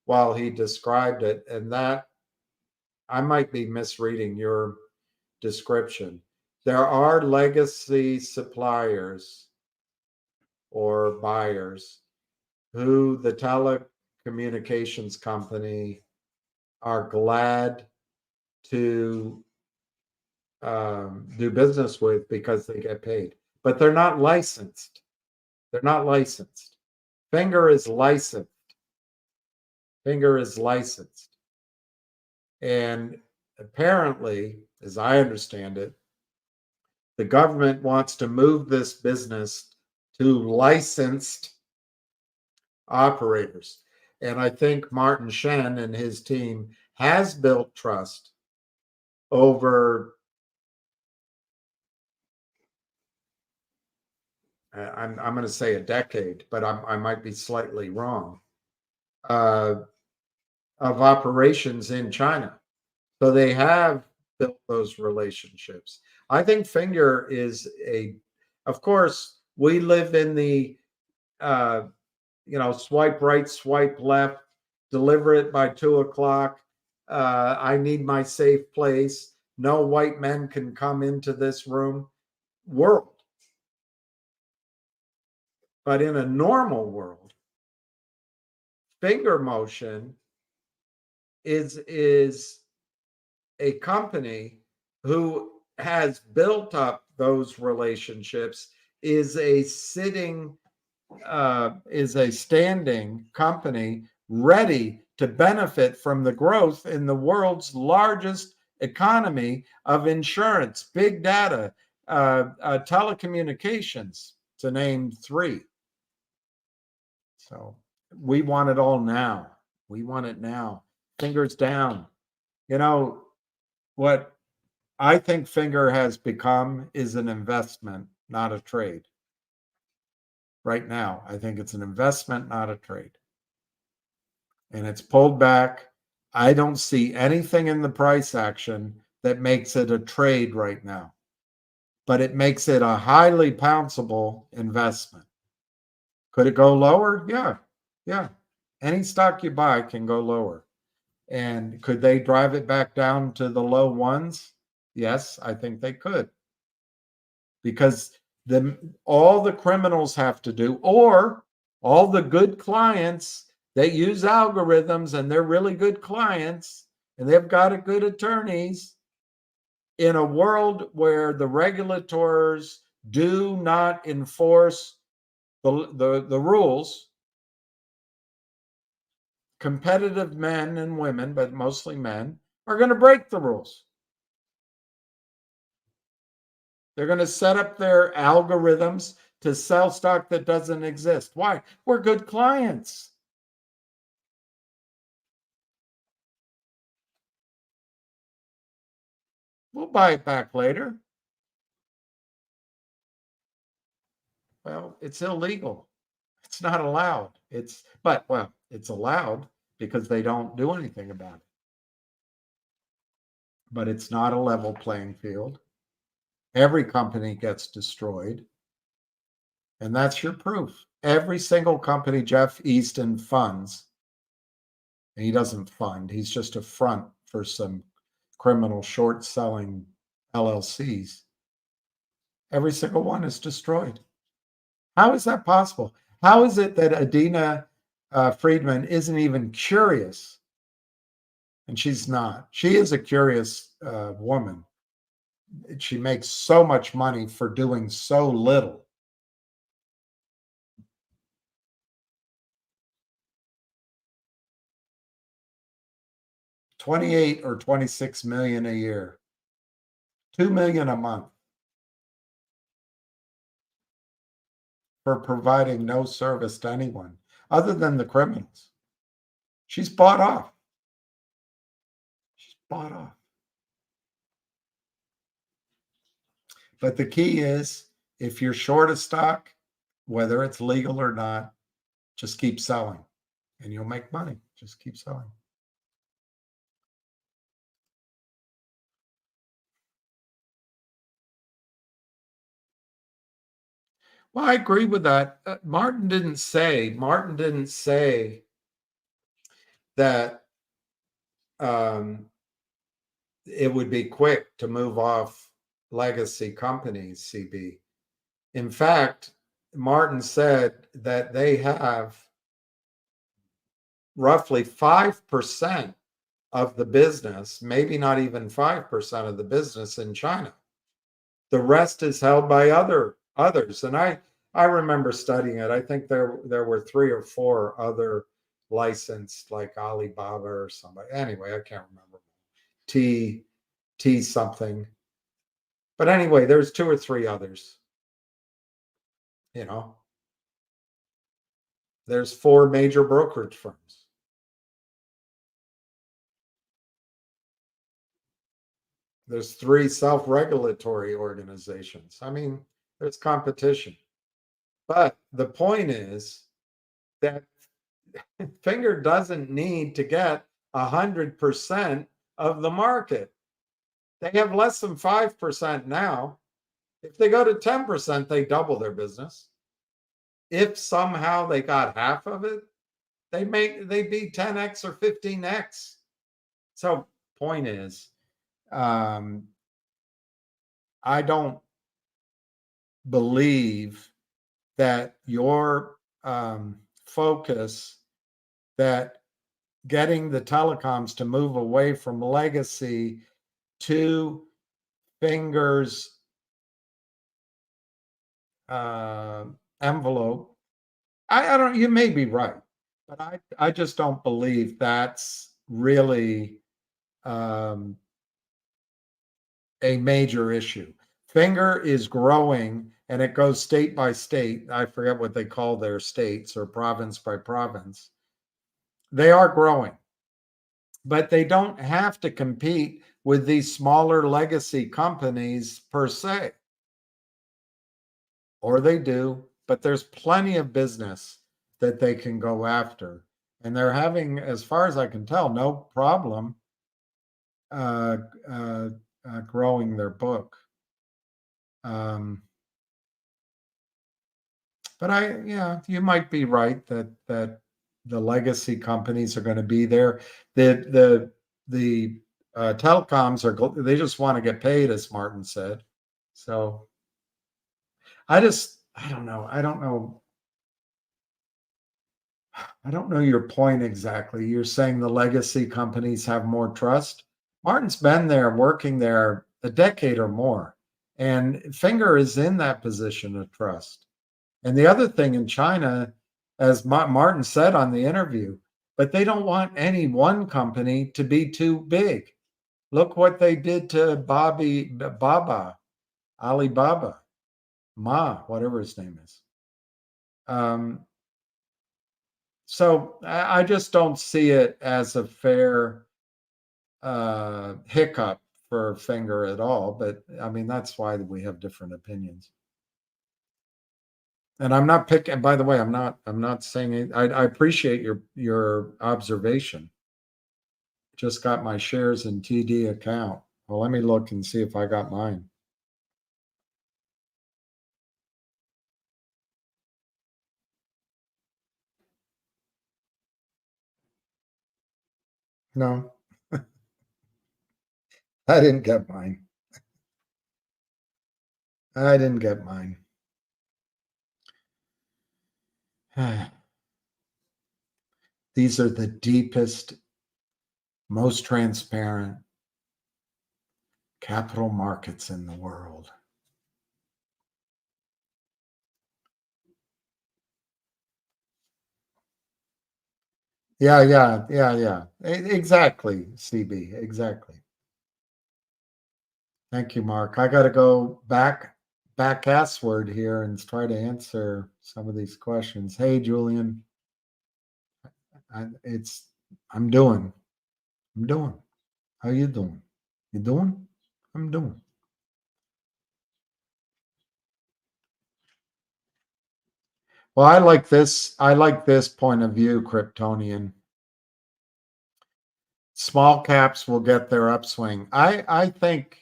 while he described it, and that I might be misreading your description. There are legacy suppliers or buyers who the telecommunications company are glad to do business with because they get paid, but they're not licensed. They're not licensed. Finger is licensed. Finger is licensed. And apparently, as I understand it, the government wants to move this business to licensed operators. And I think Martin Shen and his team has built trust over, I'm going to say a decade, but I might be slightly wrong, of operations in China. So they have built those relationships. I think Finger is of course, we live in the, swipe right, swipe left, deliver it by 2:00. I need my safe place. No white men can come into this world. But in a normal world, Finger Motion is a company who has built up those relationships, is a standing company ready to benefit from the growth in the world's largest economy of insurance, big data, telecommunications, to name three. So we want it all now. We want it now. Fingers down. What I think Finger has become is an investment, not a trade. Right now, I think it's an investment, not a trade. And it's pulled back. I don't see anything in the price action that makes it a trade right now, but it makes it a highly pounceable investment. Could it go lower? Yeah. Any stock you buy can go lower. And could they drive it back down to the low ones? Yes, I think they could. Because all the criminals have to do, or all the good clients that use algorithms and they're really good clients and they've got good attorneys, in a world where the regulators do not enforce the rules, competitive men and women, but mostly men, are going to break the rules. They're going to set up their algorithms to sell stock that doesn't exist. Why? We're good clients. We'll buy it back later. Well, it's illegal. It's not allowed. It's allowed because they don't do anything about it. But it's not a level playing field. Every company gets destroyed. And that's your proof. Every single company Jeff Easton funds, and he doesn't fund, he's just a front for some criminal short selling LLCs. Every single one is destroyed. How is that possible? How is it that Adina Friedman isn't even curious? And she's not. She is a curious woman. She makes so much money for doing so little. $28 or $26 million a year, $2 million a month for providing no service to anyone other than the criminals. She's bought off. She's bought off. But the key is, if you're short a stock, whether it's legal or not, just keep selling and you'll make money. Just keep selling. Well, I agree with that. Martin didn't say that it would be quick to move off legacy companies, CB. In fact, Martin said that they have roughly 5% of the business, maybe not even 5% of the business in China. The rest is held by others. And I remember studying it. I think there were 3 or 4 other licensed, like Alibaba or somebody. Anyway, I can't remember. T something. But anyway, there's 2 or 3 others. You know, there's 4 major brokerage firms. There's 3 self-regulatory organizations. I mean, there's competition. But the point is that Finger doesn't need to get 100% of the market. They have less than 5% now. If they go to 10%, they double their business. If somehow they got half of it, they'd be 10x or 15x. So point is, I don't believe that your focus, that getting the telecoms to move away from legacy to Finger's envelope, I don't, you may be right, but I just don't believe that's really a major issue. Finger is growing, and it goes state by state. I forget what they call their states, or province by province. They are growing, but they don't have to compete with these smaller legacy companies per se. Or they do, but there's plenty of business that they can go after. And they're having, as far as I can tell, no problem growing their book. But you might be right that the legacy companies are going to be there. The telecoms they just want to get paid, as Martin said. So I don't know. I don't know your point exactly. You're saying the legacy companies have more trust. Martin's been there, working there a decade or more, and Finger is in that position of trust. And the other thing in China, as Martin said on the interview, but they don't want any one company to be too big. Look what they did to Alibaba, whatever his name is. So I just don't see it as a fair hiccup for Finger at all. But I mean, that's why we have different opinions. And I'm not picking, by the way, I'm not saying it. I appreciate your observation. Just got my shares in TD account. Well, let me look and see if I got mine. No, I didn't get mine. I didn't get mine. These are the deepest, most transparent capital markets in the world. Yeah. Exactly, CB, exactly. Thank you, Mark. I got to go back assward here and try to answer some of these questions. Hey, Julian. I'm doing. How you doing? You doing? I'm doing. Well, I like this point of view, Kryptonian. Small caps will get their upswing. I think,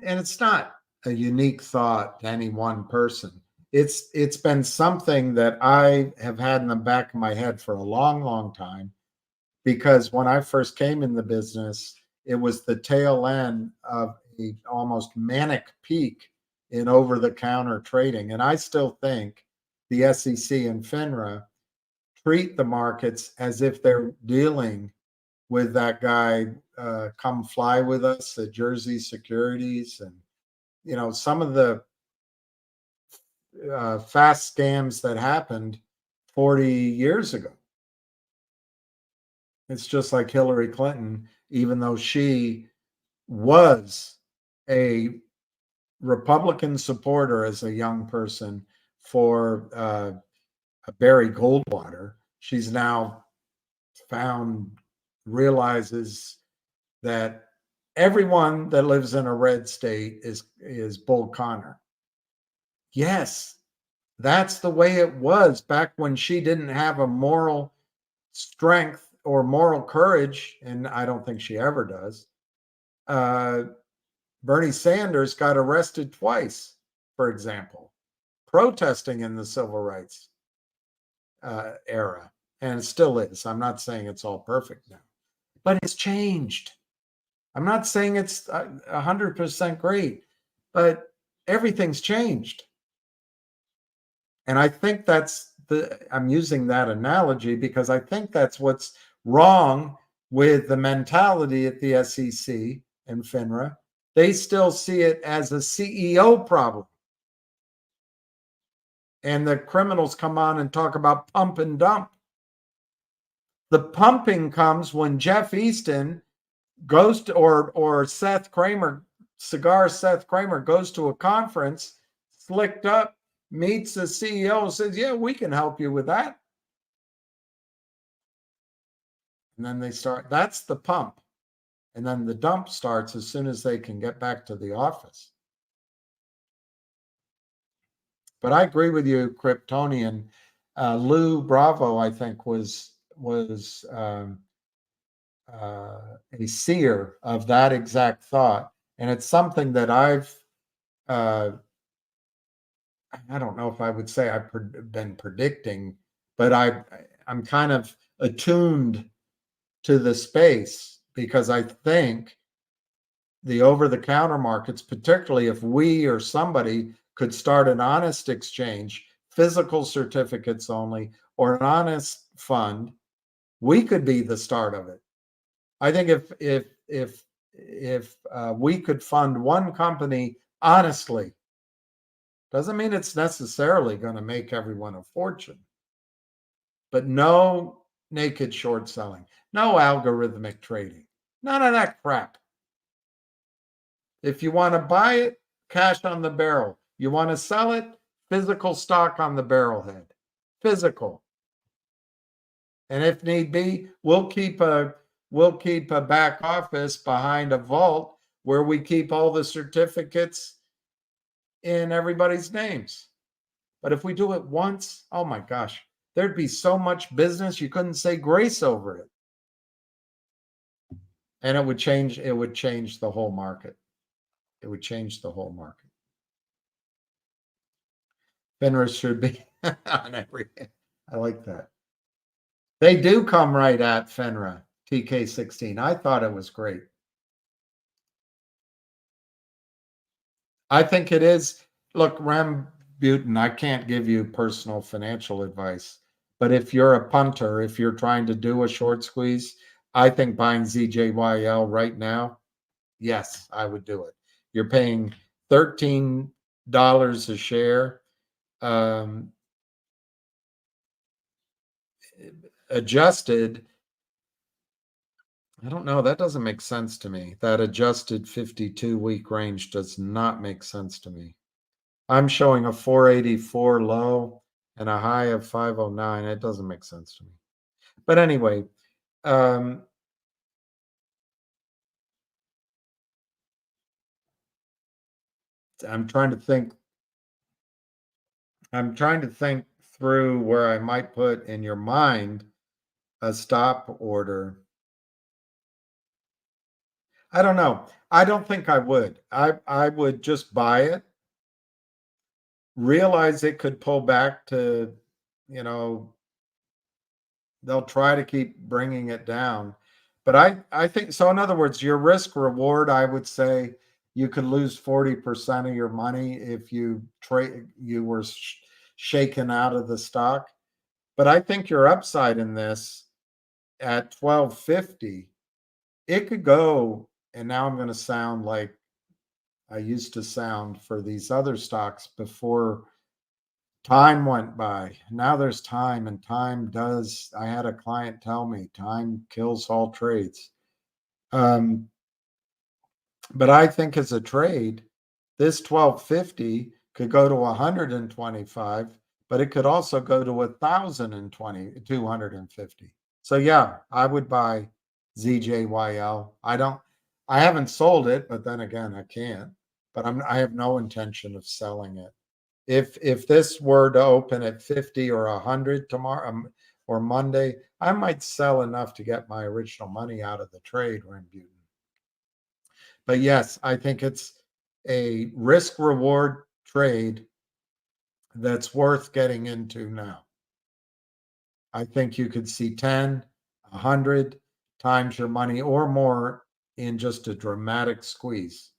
and it's not a unique thought to any one person. It's been something that I have had in the back of my head for a long, long time, because when I first came in the business, it was the tail end of a almost manic peak in over-the-counter trading. And I still think the SEC and FINRA treat the markets as if they're dealing with that guy, Come Fly With Us at Jersey Securities. And, some of the fast scams that happened 40 years ago. It's just like Hillary Clinton, even though she was a Republican supporter as a young person for Barry Goldwater, she's now realizes that everyone that lives in a red state is Bull Connor. Yes, that's the way it was back when she didn't have a moral strength or moral courage, and I don't think she ever does. Bernie Sanders got arrested twice, for example, protesting in the civil rights era, and it still is. I'm not saying it's all perfect now, but it's changed. I'm not saying it's 100% great, but everything's changed. And I think I'm using that analogy because I think that's what's wrong with the mentality at the SEC and FINRA. They still see it as a CEO problem. And the criminals come on and talk about pump and dump. The pumping comes when Jeff Easton goes to, or Seth Kramer, Cigar Seth Kramer goes to a conference, slicked up, meets the CEO, says, yeah, we can help you with that. And then they start, that's the pump. And then the dump starts as soon as they can get back to the office. But I agree with you, Kryptonian. Lou Bravo, I think, was a seer of that exact thought. And it's something that I don't know if I would say I've been predicting, but I'm kind of attuned to the space because I think the over-the-counter markets, particularly if we or somebody could start an honest exchange, physical certificates only, or an honest fund, we could be the start of it. I think if we could fund one company honestly, doesn't mean it's necessarily going to make everyone a fortune, but no naked short selling, no algorithmic trading, none of that crap. If you want to buy it, cash on the barrel. You want to sell it, physical stock on the barrelhead, physical. And if need be, we'll keep a back office behind a vault where we keep all the certificates in everybody's names. But if we do it once, oh my gosh, there'd be so much business you couldn't say grace over it. And it would change the whole market. It would change the whole market. FINRA should be on every. I like that. They do come right at FINRA, TK16. I thought it was great. I think it is. Look, Rambutan, I can't give you personal financial advice, but if you're a punter, if you're trying to do a short squeeze, I think buying ZJYL right now, yes, I would do it. You're paying $13 a share. Adjusted, I don't know. That doesn't make sense to me. That adjusted 52-week range does not make sense to me. I'm showing a 484 low and a high of 509. It doesn't make sense to me. But anyway, I'm trying to think. I'm trying to think through where I might put in your mind a stop order. I don't know. I don't think I would. I would just buy it, realize it could pull back to, you know, they'll try to keep bringing it down. But I think so. In other words, your risk reward, I would say you could lose 40% of your money if you were shaken out of the stock. But I think your upside in this at 1250, it could go, and now I'm going to sound like I used to sound for these other stocks before time went by. Now there's time, and time does. I had a client tell me time kills all trades. But I think as a trade, this 1250 could go to 125, but it could also go to 250. So yeah, I would buy ZJYL. I haven't sold it, but then again, I can't. But I have no intention of selling it. If this were to open at 50 or 100 tomorrow or Monday, I might sell enough to get my original money out of the trade, Rambutan. But yes, I think it's a risk reward trade that's worth getting into now. I think you could see 10, 100 times your money or more in just a dramatic squeeze.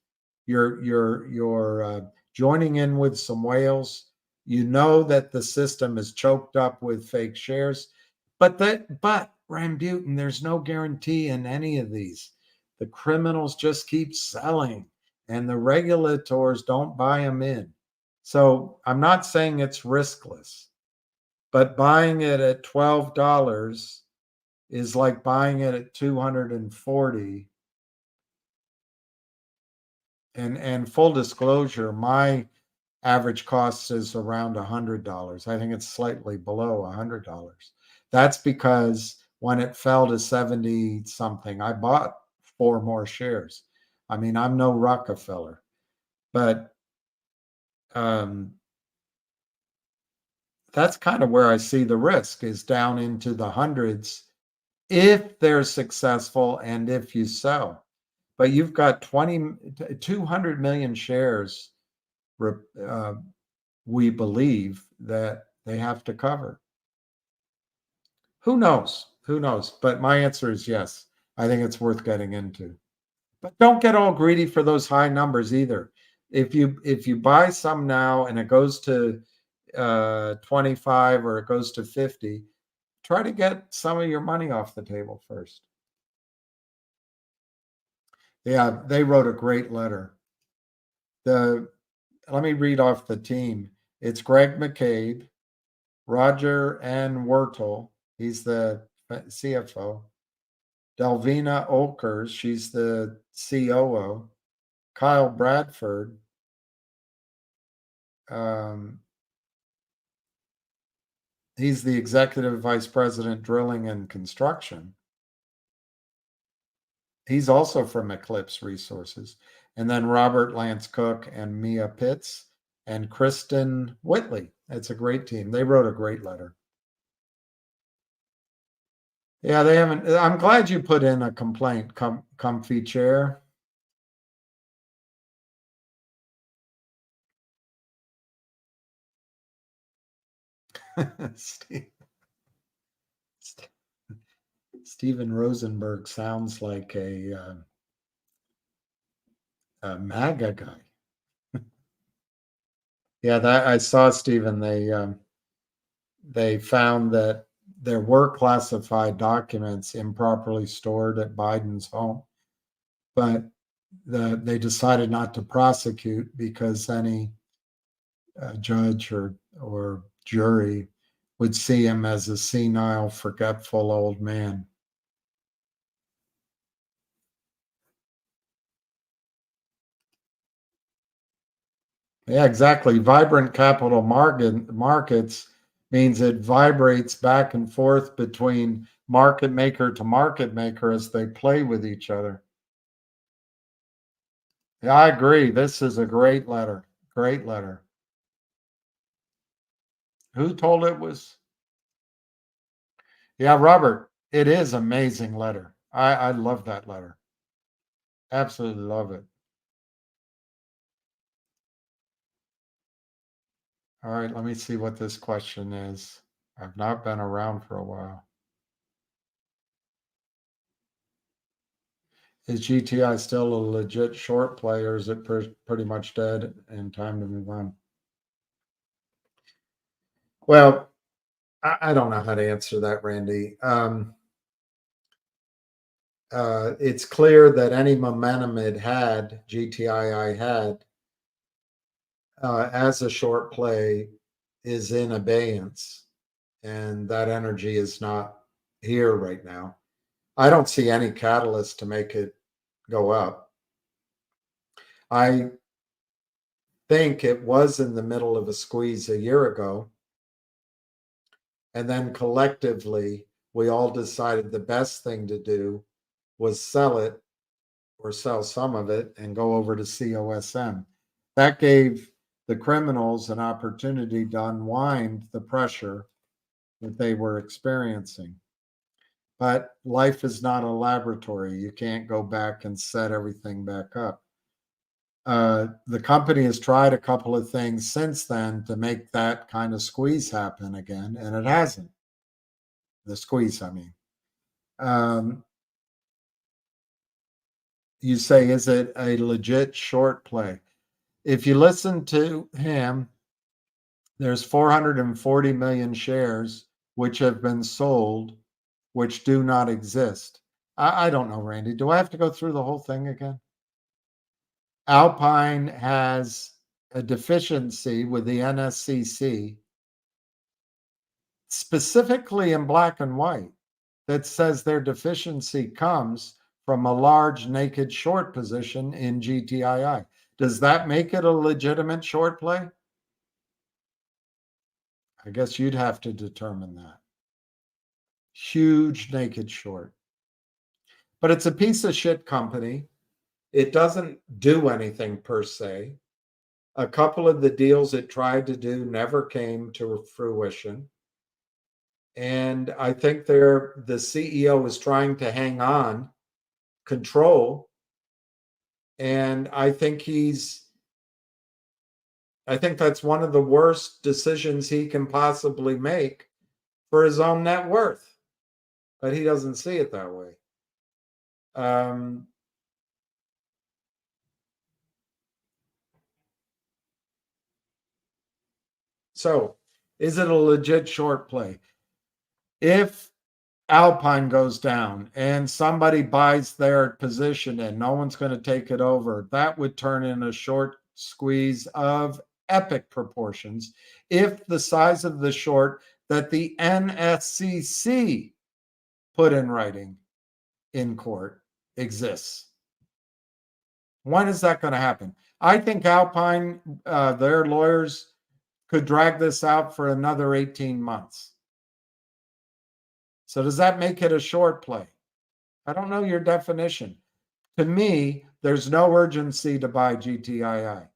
You're joining in with some whales. You know that the system is choked up with fake shares, but Rambutan, there's no guarantee in any of these. The criminals just keep selling, and the regulators don't buy them in. So I'm not saying it's riskless, but buying it at $12 is like buying it at 240. And full disclosure, my average cost is around $100. I think it's slightly below $100. That's because when it fell to 70 something, I bought 4 more shares. I mean, I'm no Rockefeller, but that's kind of where I see the risk is down into the hundreds if they're successful and if you sell. But you've got 200 million shares, we believe, that they have to cover. Who knows? Who knows? But my answer is yes. I think it's worth getting into. But don't get all greedy for those high numbers either. If you buy some now and it goes to 25 or it goes to 50, try to get some of your money off the table first. Yeah, they wrote a great letter. Let me read off the team. It's Greg McCabe, Roger N. Wertel, he's the CFO, Delvina Olkers, she's the COO, Kyle Bradford, he's the executive vice president, drilling and construction. He's also from Eclipse Resources. And then Robert Lance Cook and Mia Pitts and Kristen Whitley. It's a great team. They wrote a great letter. Yeah, they haven't. I'm glad you put in a complaint, comfy chair. Steven Rosenberg sounds like a MAGA guy. Yeah, I saw Steven. They found that there were classified documents improperly stored at Biden's home, but they decided not to prosecute because any judge or jury would see him as a senile, forgetful old man. Yeah, exactly. Vibrant capital markets means it vibrates back and forth between market maker to market maker as they play with each other. Yeah, I agree. This is a great letter. Great letter. Who told it was? Yeah, Robert, it is amazing letter. I love that letter. Absolutely love it. All right, let me see what this question is. I've not been around for a while. Is GTI still a legit short play, or is it pretty much dead and time to move on? Well, I don't know how to answer that, Randy. It's clear that any momentum it had, GTII had, as a short play is in abeyance, and that energy is not here right now. I don't see any catalyst to make it go up. I think it was in the middle of a squeeze a year ago. And then collectively, we all decided the best thing to do was sell it or sell some of it and go over to COSM. That gave the criminals an opportunity to unwind the pressure that they were experiencing. But life is not a laboratory. You can't go back and set everything back up. The company has tried a couple of things since then to make that kind of squeeze happen again, and it hasn't. The squeeze, I mean. You say, is it a legit short play? If you listen to him, there's 440 million shares which have been sold, which do not exist. I don't know, Randy. Do I have to go through the whole thing again? Alpine has a deficiency with the NSCC, specifically in black and white, that says their deficiency comes from a large naked short position in GTII. Does that make it a legitimate short play? I guess you'd have to determine that. Huge naked short. But it's a piece of shit company. It doesn't do anything per se. A couple of the deals it tried to do never came to fruition. And I think the CEO is trying to hang on, control. And I think that's one of the worst decisions he can possibly make for his own net worth. But he doesn't see it that way. So, is it a legit short play? If Alpine goes down and somebody buys their position and no one's going to take it over, that would turn in a short squeeze of epic proportions if the size of the short that the NSCC put in writing in court exists. When is that going to happen? I think Alpine, their lawyers, could drag this out for another 18 months. So does that make it a short play? I don't know your definition. To me, there's no urgency to buy GTII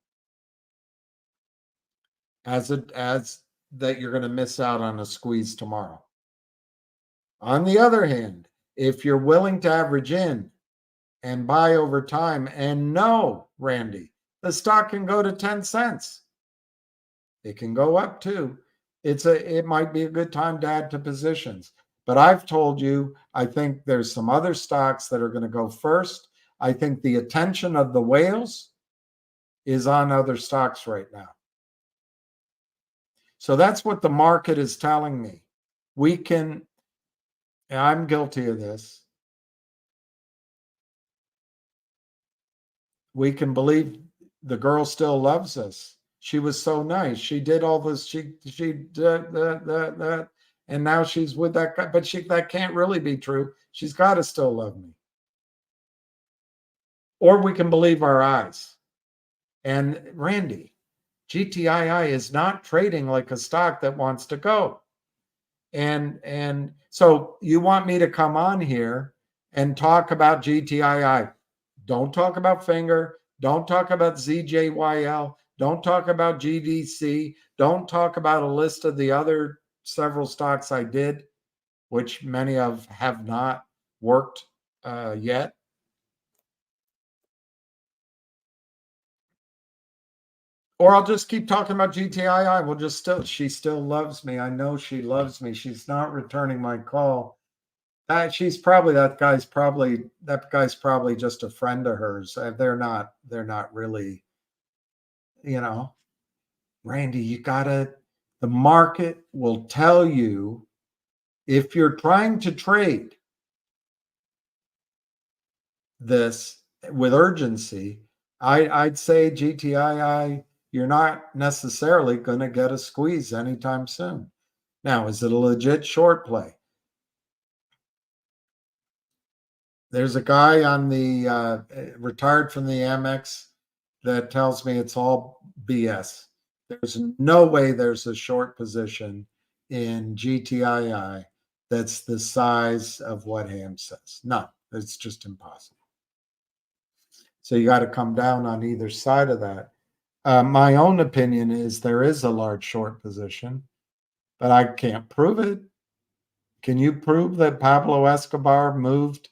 as that you're going to miss out on a squeeze tomorrow. On the other hand, if you're willing to average in and buy over time, and no, Randy, the stock can go to 10 cents. It can go up too. It might be a good time to add to positions. But I've told you, I think there's some other stocks that are going to go first. I think the attention of the whales is on other stocks right now. So that's what the market is telling me. I'm guilty of this. We can believe the girl still loves us. She was so nice. She did all this. She did that. And now she's with that guy. But that can't really be true. She's got to still love me. Or we can believe our eyes. And Randy, GTII is not trading like a stock that wants to go. And so you want me to come on here and talk about GTII. Don't talk about Finger. Don't talk about ZJYL. Don't talk about GDC. Don't talk about a list of the other several stocks I did, which many of have not worked yet. Or I'll just keep talking about GTII. We'll just she still loves me. I know she loves me. She's not returning my call. That guy's probably just a friend of hers. They're not really, Randy, the market will tell you if you're trying to trade this with urgency. I'd say GTII, you're not necessarily going to get a squeeze anytime soon. Now, is it a legit short play? There's a guy on the retired from the Amex that tells me it's all BS. There's no way there's a short position in GTII that's the size of what Ham says. No, it's just impossible. So you got to come down on either side of that. My own opinion is there is a large short position, but I can't prove it. Can you prove that Pablo Escobar moved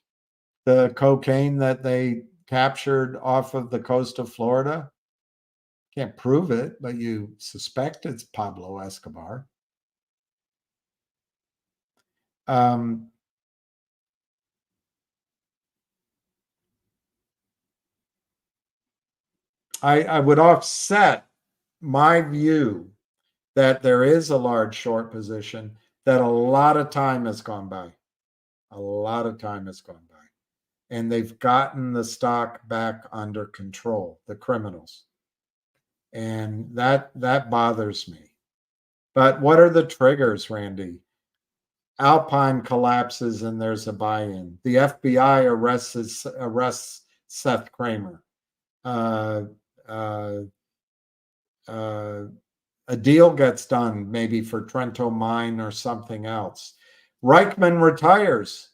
the cocaine that they captured off of the coast of Florida? Can't prove it, but you suspect it's Pablo Escobar. I would offset my view that there is a large short position, that a lot of time has gone by. A lot of time has gone by. And they've gotten the stock back under control, the criminals. And that bothers me. But what are the triggers, Randy? Alpine collapses and there's a buy-in. The FBI arrests Seth Kramer. A deal gets done, maybe for Trento Mine or something else. Reichman retires.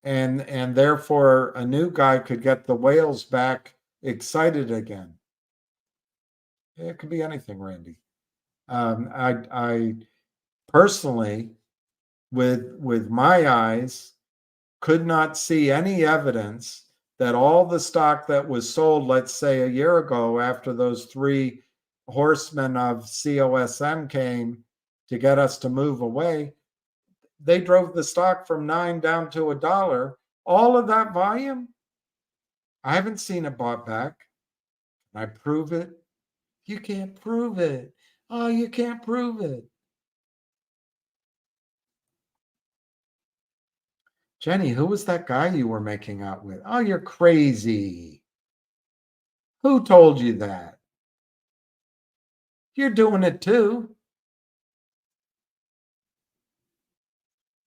And therefore a new guy could get the whales back excited again. It could be anything, Randy. I personally, with my eyes, could not see any evidence that all the stock that was sold, let's say a year ago, after those three horsemen of COSM came to get us to move away, they drove the stock from $9 down to $1. All of that volume, I haven't seen it bought back. Can I prove it? You can't prove it. Oh, you can't prove it. Jenny, who was that guy you were making out with? Oh, you're crazy. Who told you that? You're doing it too.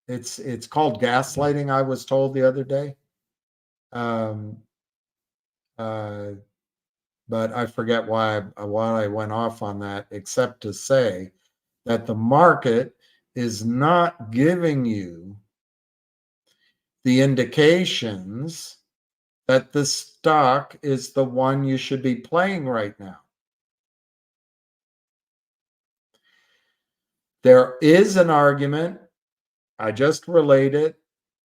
It's called gaslighting, I was told the other day. But I forget why I went off on that, except to say that the market is not giving you the indications that the stock is the one you should be playing right now. There is an argument, I just relayed it,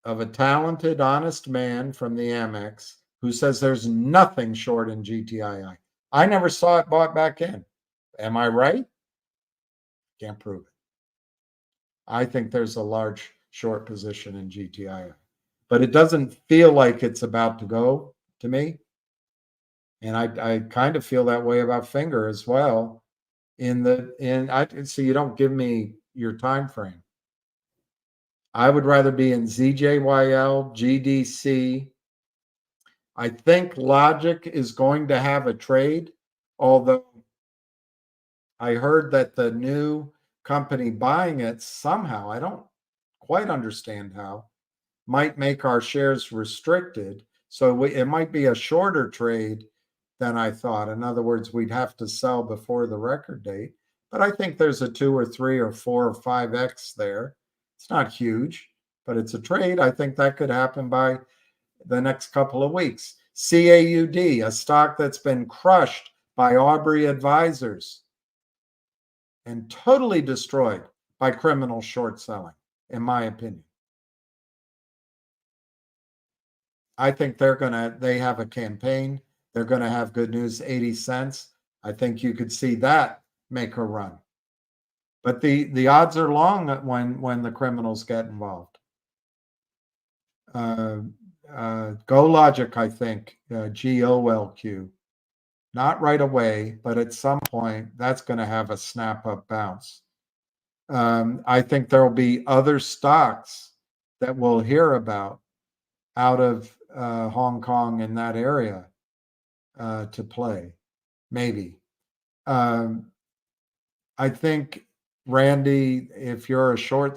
of a talented, honest man from the Amex who says there's nothing short in GTII. I never saw it bought back in. Am I right? Can't prove it. I think there's a large short position in GTII, but it doesn't feel like it's about to go to me. And I kind of feel that way about Finger as well. So you don't give me your time frame. I would rather be in ZJYL, GDC. I think Logic is going to have a trade, although I heard that the new company buying it somehow, I don't quite understand how, might make our shares restricted. So it might be a shorter trade than I thought. In other words, we'd have to sell before the record date. But I think there's a 2 or 3 or 4 or 5x there. It's not huge, but it's a trade. I think that could happen by the next couple of weeks. CAUD, a stock that's been crushed by Aubrey Advisors and totally destroyed by criminal short selling, in my opinion. I think they have a campaign they're going to have good news, 80 cents. I think you could see that make a run. But the odds are long when the criminals get involved. Go Logic, I think, GOLQ. Not right away, but at some point, that's going to have a snap-up bounce. I think there will be other stocks that we'll hear about out of Hong Kong in that area to play, maybe. I think, Randy, if you're a short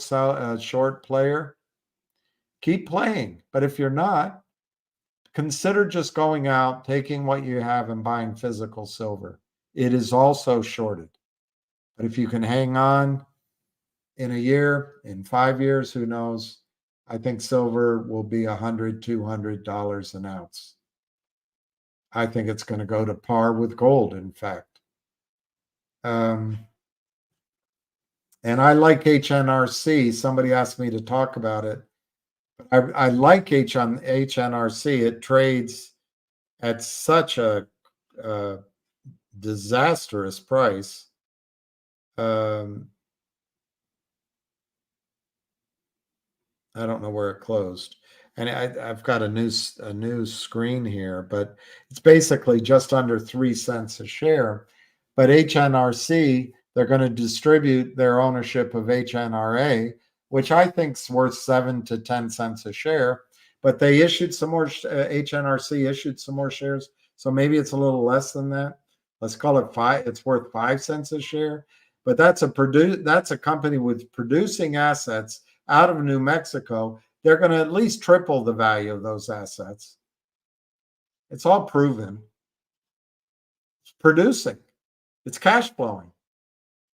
player, keep playing. But if you're not, consider just going out, taking what you have and buying physical silver. It is also shorted. But if you can hang on in a year, in 5 years, who knows? I think silver will be $100, $200 an ounce. I think it's going to go to par with gold, in fact. And I like HNRC. Somebody asked me to talk about it. I like HNRC. It trades at such a disastrous price. I don't know where it closed. And I've got a new screen here, but it's basically just under 3 cents a share. But HNRC, they're going to distribute their ownership of HNRA, which I think is worth 7 to 10 cents a share. But they issued some more, HNRC issued some more shares. So maybe it's a little less than that. Let's call it 5. It's worth 5 cents a share. But that's a company with producing assets out of New Mexico. They're going to at least triple the value of those assets. It's all proven. It's producing. It's cash flowing.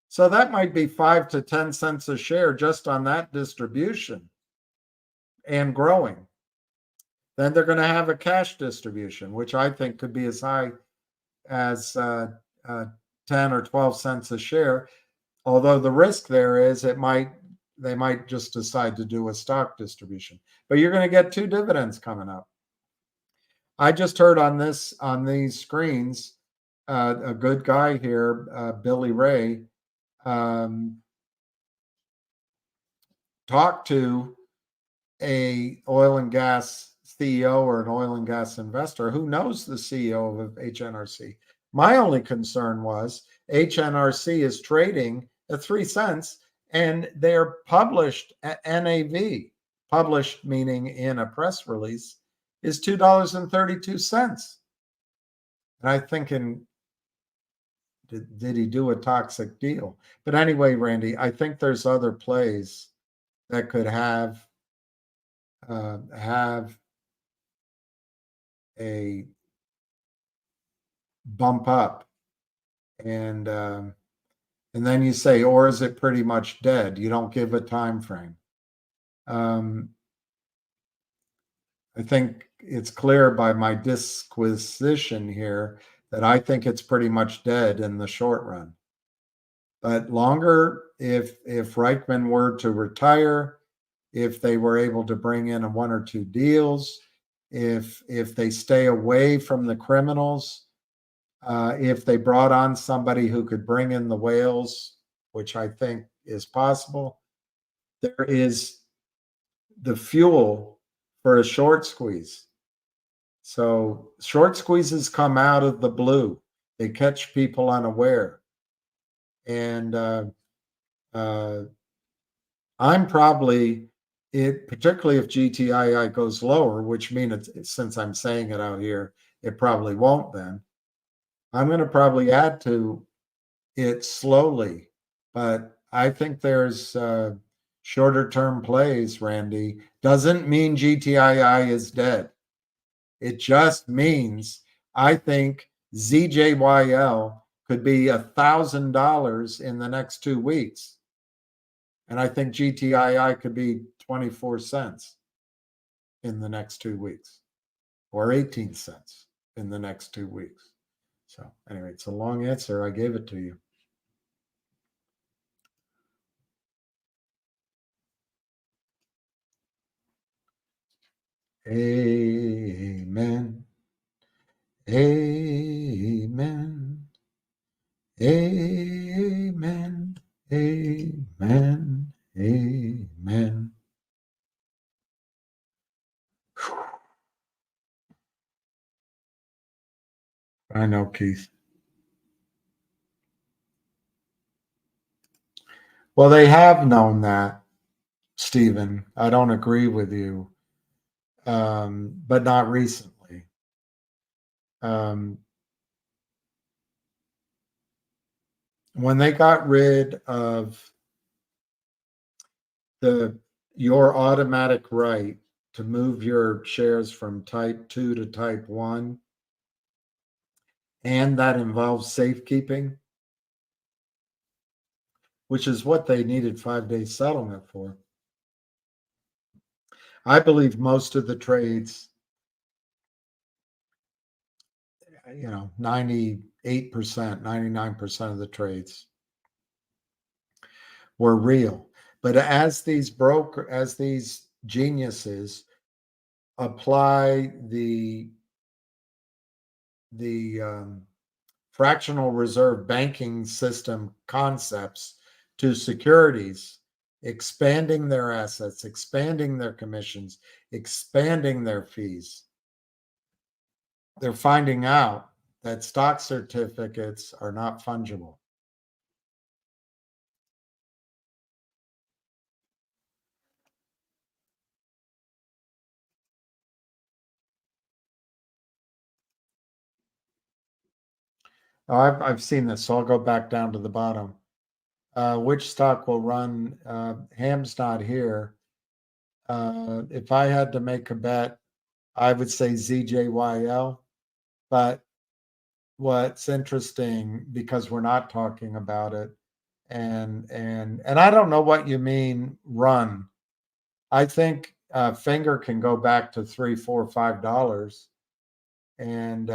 So that might be 5 to 10 cents a share just on that distribution and growing. Then they're going to have a cash distribution, which I think could be as high as 10 or 12 cents a share. Although the risk there is they might just decide to do a stock distribution. But you're going to get 2 dividends coming up. I just heard on these screens, a good guy here, Billy Ray, talked to a oil and gas CEO or an oil and gas investor who knows the CEO of HNRC. My only concern was HNRC is trading at 3 cents and their published NAV, published meaning in a press release, is $2.32. And I'm thinking, did he do a toxic deal? But anyway, Randy, I think there's other plays that could have a bump up, and then you say, or is it pretty much dead? You don't give a time frame. I think it's clear by my disquisition here that I think it's pretty much dead in the short run. But longer, if Reichman were to retire, if they were able to bring in 1 or 2 deals, if they stay away from the criminals, if they brought on somebody who could bring in the whales, which I think is possible, there is the fuel for a short squeeze. So short squeezes come out of the blue. They catch people unaware. And I'm probably, particularly if GTII goes lower, which means since I'm saying it out here, it probably won't then. I'm going to probably add to it slowly, but I think there's shorter term plays, Randy. Doesn't mean GTII is dead. It just means I think ZJYL could be $1,000 in the next 2 weeks. And I think GTII could be 24 cents in the next 2 weeks, or 18 cents in the next 2 weeks. So anyway, it's a long answer. I gave it to you. Amen. Amen. I know, Keith. Well, they have known that, Stephen. I don't agree with you, but not recently. When they got rid of your automatic right to move your shares from type 2 to type 1, and that involves safekeeping, which is what they needed 5-day settlement for. I believe most of the trades, 98%, 99% of the trades were real. But as these geniuses apply the fractional reserve banking system concepts to securities, expanding their assets, expanding their commissions, expanding their fees, they're finding out that stock certificates are not fungible. Oh, I've seen this, so I'll go back down to the bottom. Which stock will run? Ham's not here. If I had to make a bet, I would say ZJYL. But what's interesting, because we're not talking about it, and I don't know what you mean run. I think Finger can go back to $3, $4, $5, and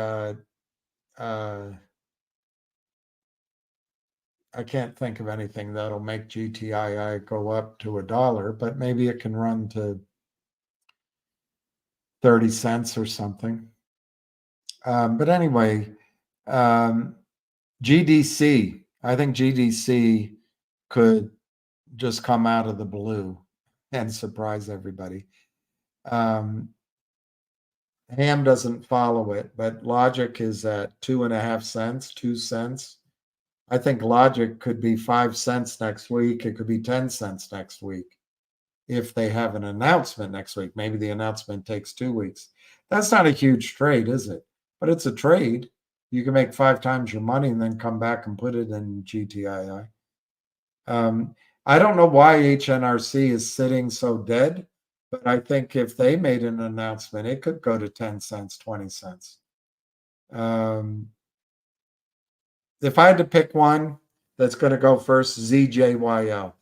I can't think of anything that'll make GTII go up to $1, but maybe it can run to 30 cents or something. But anyway, GDC, I think GDC could just come out of the blue and surprise everybody. Ham doesn't follow it, but Logic is at 2.5 cents, 2 cents. I think Logic could be 5 cents next week. It could be 10 cents next week if they have an announcement next week. Maybe the announcement takes 2 weeks. That's not a huge trade, is it? But it's a trade. You can make 5 times your money and then come back and put it in GTII. I don't know why HNRC is sitting so dead, but I think if they made an announcement, it could go to 10 cents, 20 cents. If I had to pick one that's going to go first, ZJYL.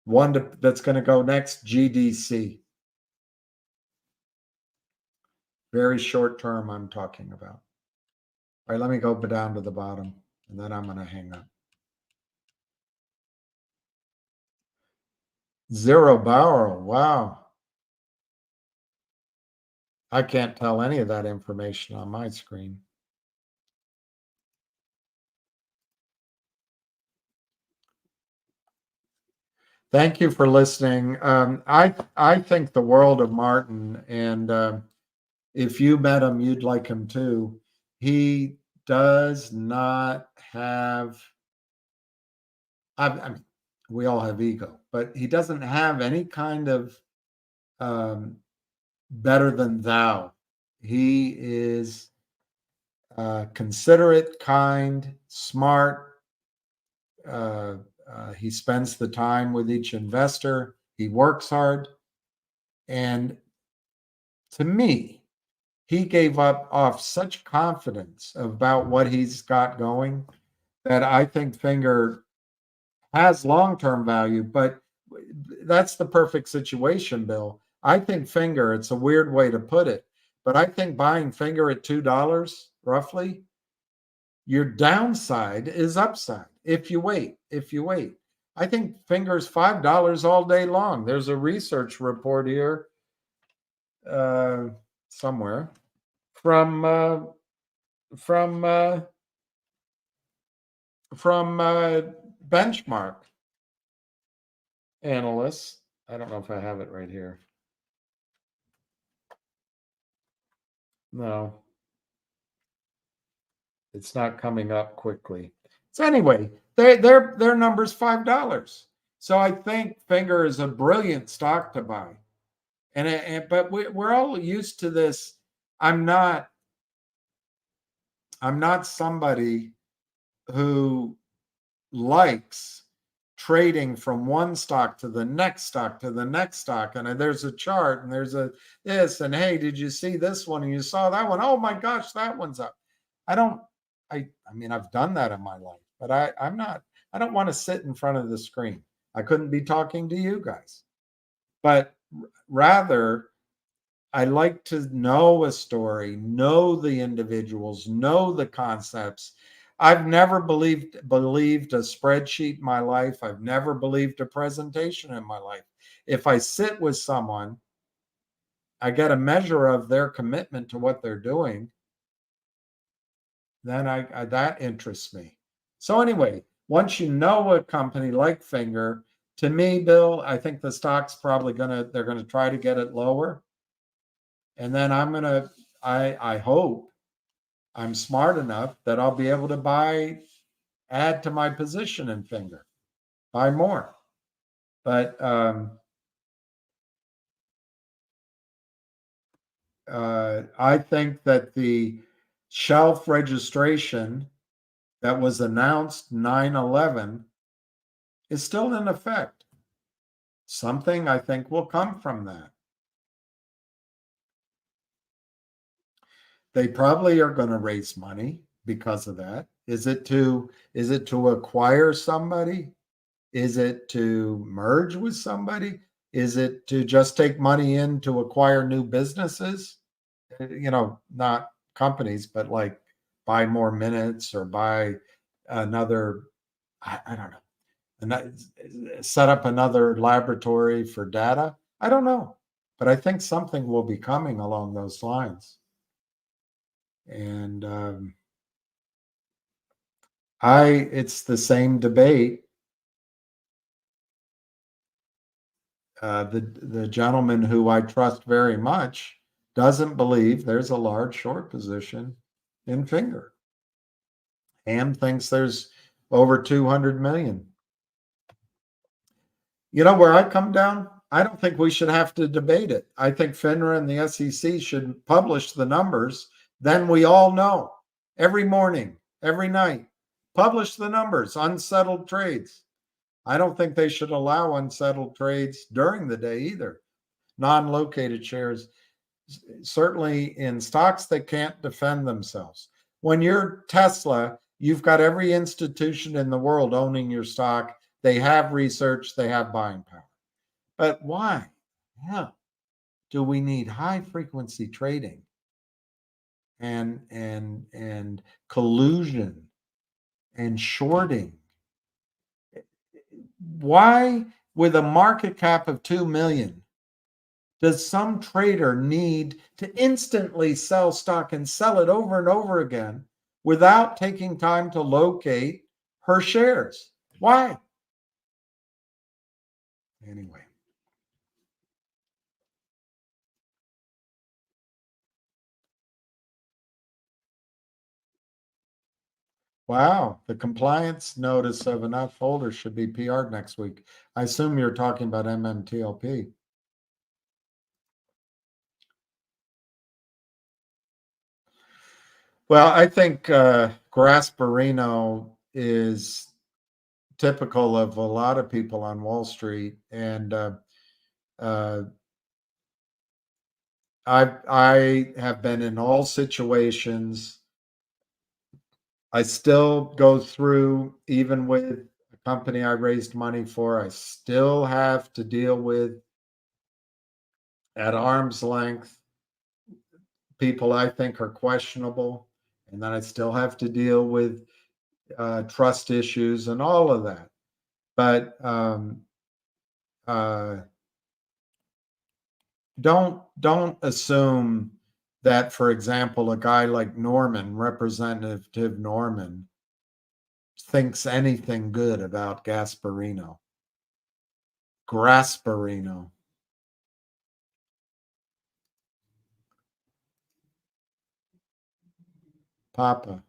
One that's going to go next, GDC. Very short term, I'm talking about. All right, let me go down to the bottom, and then I'm going to hang up. Zero Barrel, wow. I can't tell any of that information on my screen. Thank you for listening. I think the world of Martin, and if you met him, you'd like him too. He does not have, I mean, we all have ego, but he doesn't have any kind of better than thou. He is considerate, kind, smart. He spends the time with each investor. He works hard. And to me, he gave off such confidence about what he's got going that I think Finger has long-term value, but that's the perfect situation, Bill. I think Finger, it's a weird way to put it, but I think buying Finger at $2 roughly, your downside is upside if you wait. I think Finger's $5 all day long. There's a research report here somewhere from benchmark analysts. I don't know if I have it right here. No. It's not coming up quickly. So anyway, their number's $5. So I think Finger is a brilliant stock to buy. But we're all used to this. I'm not somebody who likes trading from one stock to the next stock to the next stock. And there's a chart and there's a this, and hey, did you see this one? And you saw that one. Oh my gosh, that one's up. I mean, I've done that in my life, but I don't want to sit in front of the screen. I couldn't be talking to you guys, but rather I like to know a story, know the individuals, know the concepts. I've never believed a spreadsheet in my life. I've never believed a presentation in my life. If I sit with someone, I get a measure of their commitment to what they're doing, then I that interests me. So anyway, once you know a company like Finger, to me, Bill, I think the stock's probably they're gonna try to get it lower. And then I hope I'm smart enough that I'll be able to add to my position in Finger, buy more. But I think that the shelf registration that was announced 9/11 is still in effect. Something I think will come from that. They probably are going to raise money because of that. Is it to acquire somebody? Is it to merge with somebody? Is it to just take money in to acquire new businesses? Not companies, but like buy more minutes or buy another, I don't know, and set up another laboratory for data. I don't know, but I think something will be coming along those lines. And it's the same debate. The gentleman who I trust very much doesn't believe there's a large short position in Finger. Ham thinks there's over 200 million. You know where I come down? I don't think we should have to debate it. I think FINRA and the SEC should publish the numbers. Then we all know every morning, every night, publish the numbers, unsettled trades. I don't think they should allow unsettled trades during the day either. Non-located shares, certainly in stocks that can't defend themselves. When you're Tesla, you've got every institution in the world owning your stock. They have research, they have buying power. But why? Yeah. Do we need high frequency trading and collusion and shorting? Why, with a market cap of 2 million, does some trader need to instantly sell stock and sell it over and over again without taking time to locate her shares? Why? Anyway. Wow, the compliance notice of enough holders should be PR'd next week. I assume you're talking about MMTLP. Well, I think Grasparino is typical of a lot of people on Wall Street, and I have been in all situations. I still go through, even with a company I raised money for, I still have to deal with at arm's length people I think are questionable, and then I still have to deal with trust issues and all of that. But don't assume that, for example, a guy like Norman, Representative Norman, thinks anything good about Grasparino. Papa.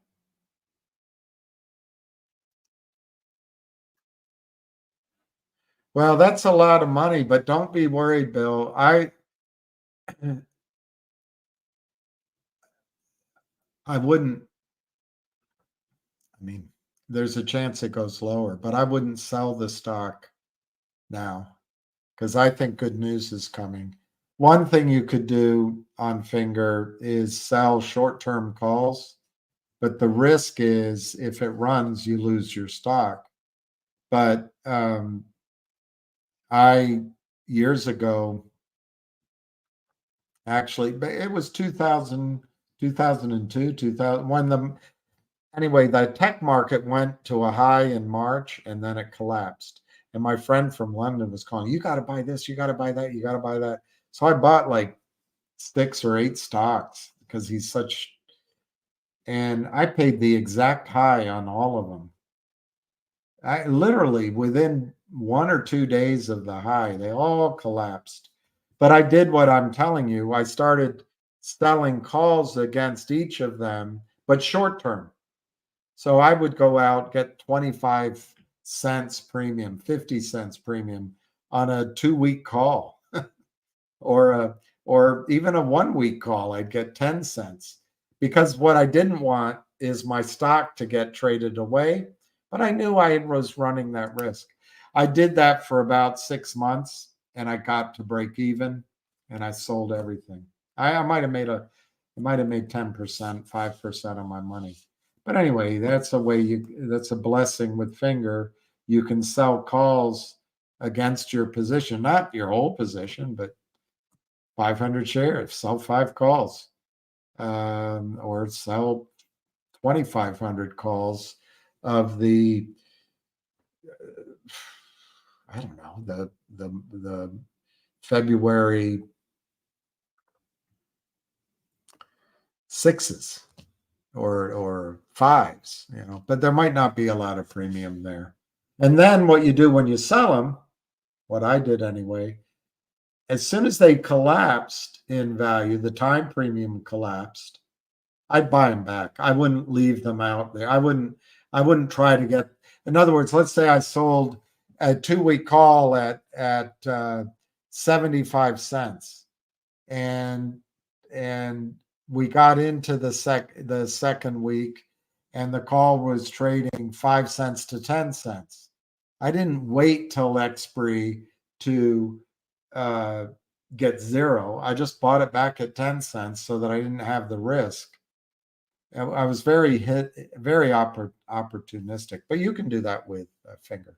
Well, that's a lot of money, but don't be worried, Bill. I wouldn't, I mean, there's a chance it goes lower, but I wouldn't sell the stock now because I think good news is coming. One thing you could do on Finger is sell short-term calls, but the risk is if it runs, you lose your stock. But years ago, actually, but it was 2000, 2002, 2000, anyway, the tech market went to a high in March and then it collapsed. And my friend from London was calling, you got to buy this, you got to buy that, you got to buy that. So I bought like 6 or 8 stocks because and I paid the exact high on all of them. I literally within 1 or 2 days of the high, they all collapsed. But I did what I'm telling you. I started selling calls against each of them, but short term. So I would go out, get 25 cents premium, 50 cents premium on a 2-week call or even a 1-week call. I'd get 10 cents because what I didn't want is my stock to get traded away, but I knew I was running that risk. I did that for about 6 months and I got to break even and I sold everything. I might have made 10%, 5% of my money. But anyway, that's a blessing with Finger. You can sell calls against your position, not your whole position, but 500 shares, sell 5 calls, or sell 2,500 calls of the, I don't know, the February 6s. Or 5s, but there might not be a lot of premium there. And then what you do when you sell them, what I did anyway, as soon as they collapsed in value, the time premium collapsed, I'd buy them back. I wouldn't leave them out there. I wouldn't try to get, in other words, let's say I sold a 2-week call at 75 cents and we got into the second week and the call was trading 5 cents to 10 cents. I didn't wait till expiry to get 0. I just bought it back at 10 cents so that I didn't have the risk. I was very opportunistic, but you can do that with Finger.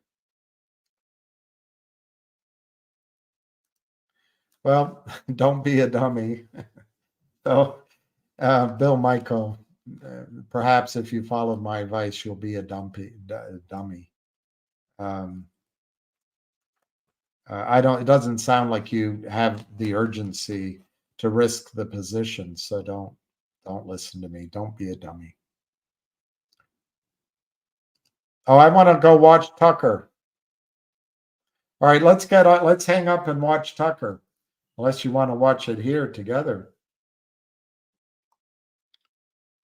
Well, don't be a dummy. So, Bill Michael, perhaps if you followed my advice, you'll be a dummy. It doesn't sound like you have the urgency to risk the position. So don't listen to me. Don't be a dummy. Oh, I want to go watch Tucker. All right, let's hang up and watch Tucker. Unless you want to watch it here together.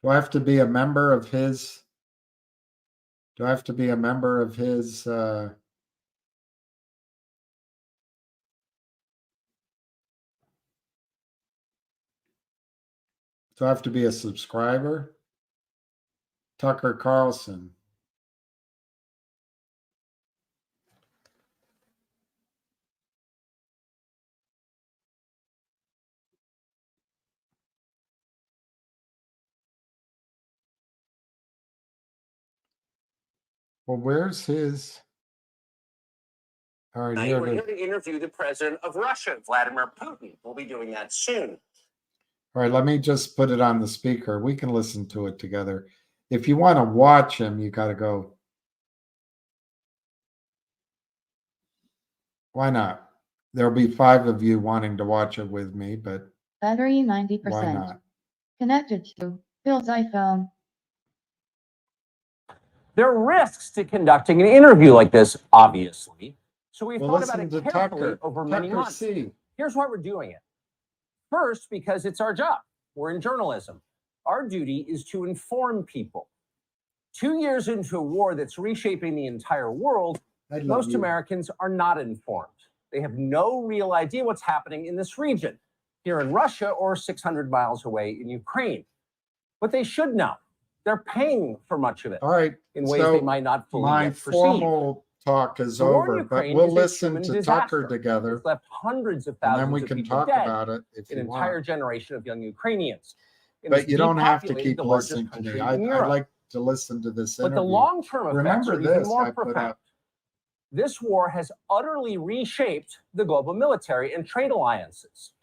Do I have to be a member of his? Do I have to be a member of his? Do I have to be a subscriber? Tucker Carlson. Well, where's his? All right, we're here to interview the president of Russia, Vladimir Putin. We'll be doing that soon. All right, let me just put it on the speaker. We can listen to it together. If you want to watch him, you got to go. Why not? There'll be 5 of you wanting to watch it with me, but battery 90%. Why not? Connected to Bill's iPhone. There are risks to conducting an interview like this, obviously. So we've thought about listen it to carefully Tucker. over many Tucker months. C. Here's why we're doing it. First, because it's our job. We're in journalism. Our duty is to inform people. 2 years into a war that's reshaping the entire world, I love Most you. Americans are not informed. They have no real idea what's happening in this region, here in Russia or 600 miles away in Ukraine. But they should know. They're paying for much of it All right. in ways So they might not fully my yet perceive. formal talk is The war in over, but Ukraine we'll is a listen human to disaster. Tucker together, It's left hundreds of and thousands then we of can people talk dead, about it if an you entire want. generation of young Ukrainians. It But has you don't have to depopulated keep the largest listening to me. country I in Europe. like to listen to this But the interview. long-term effects Remember are even this more I put profound. up. This war has utterly reshaped the global military and trade alliances.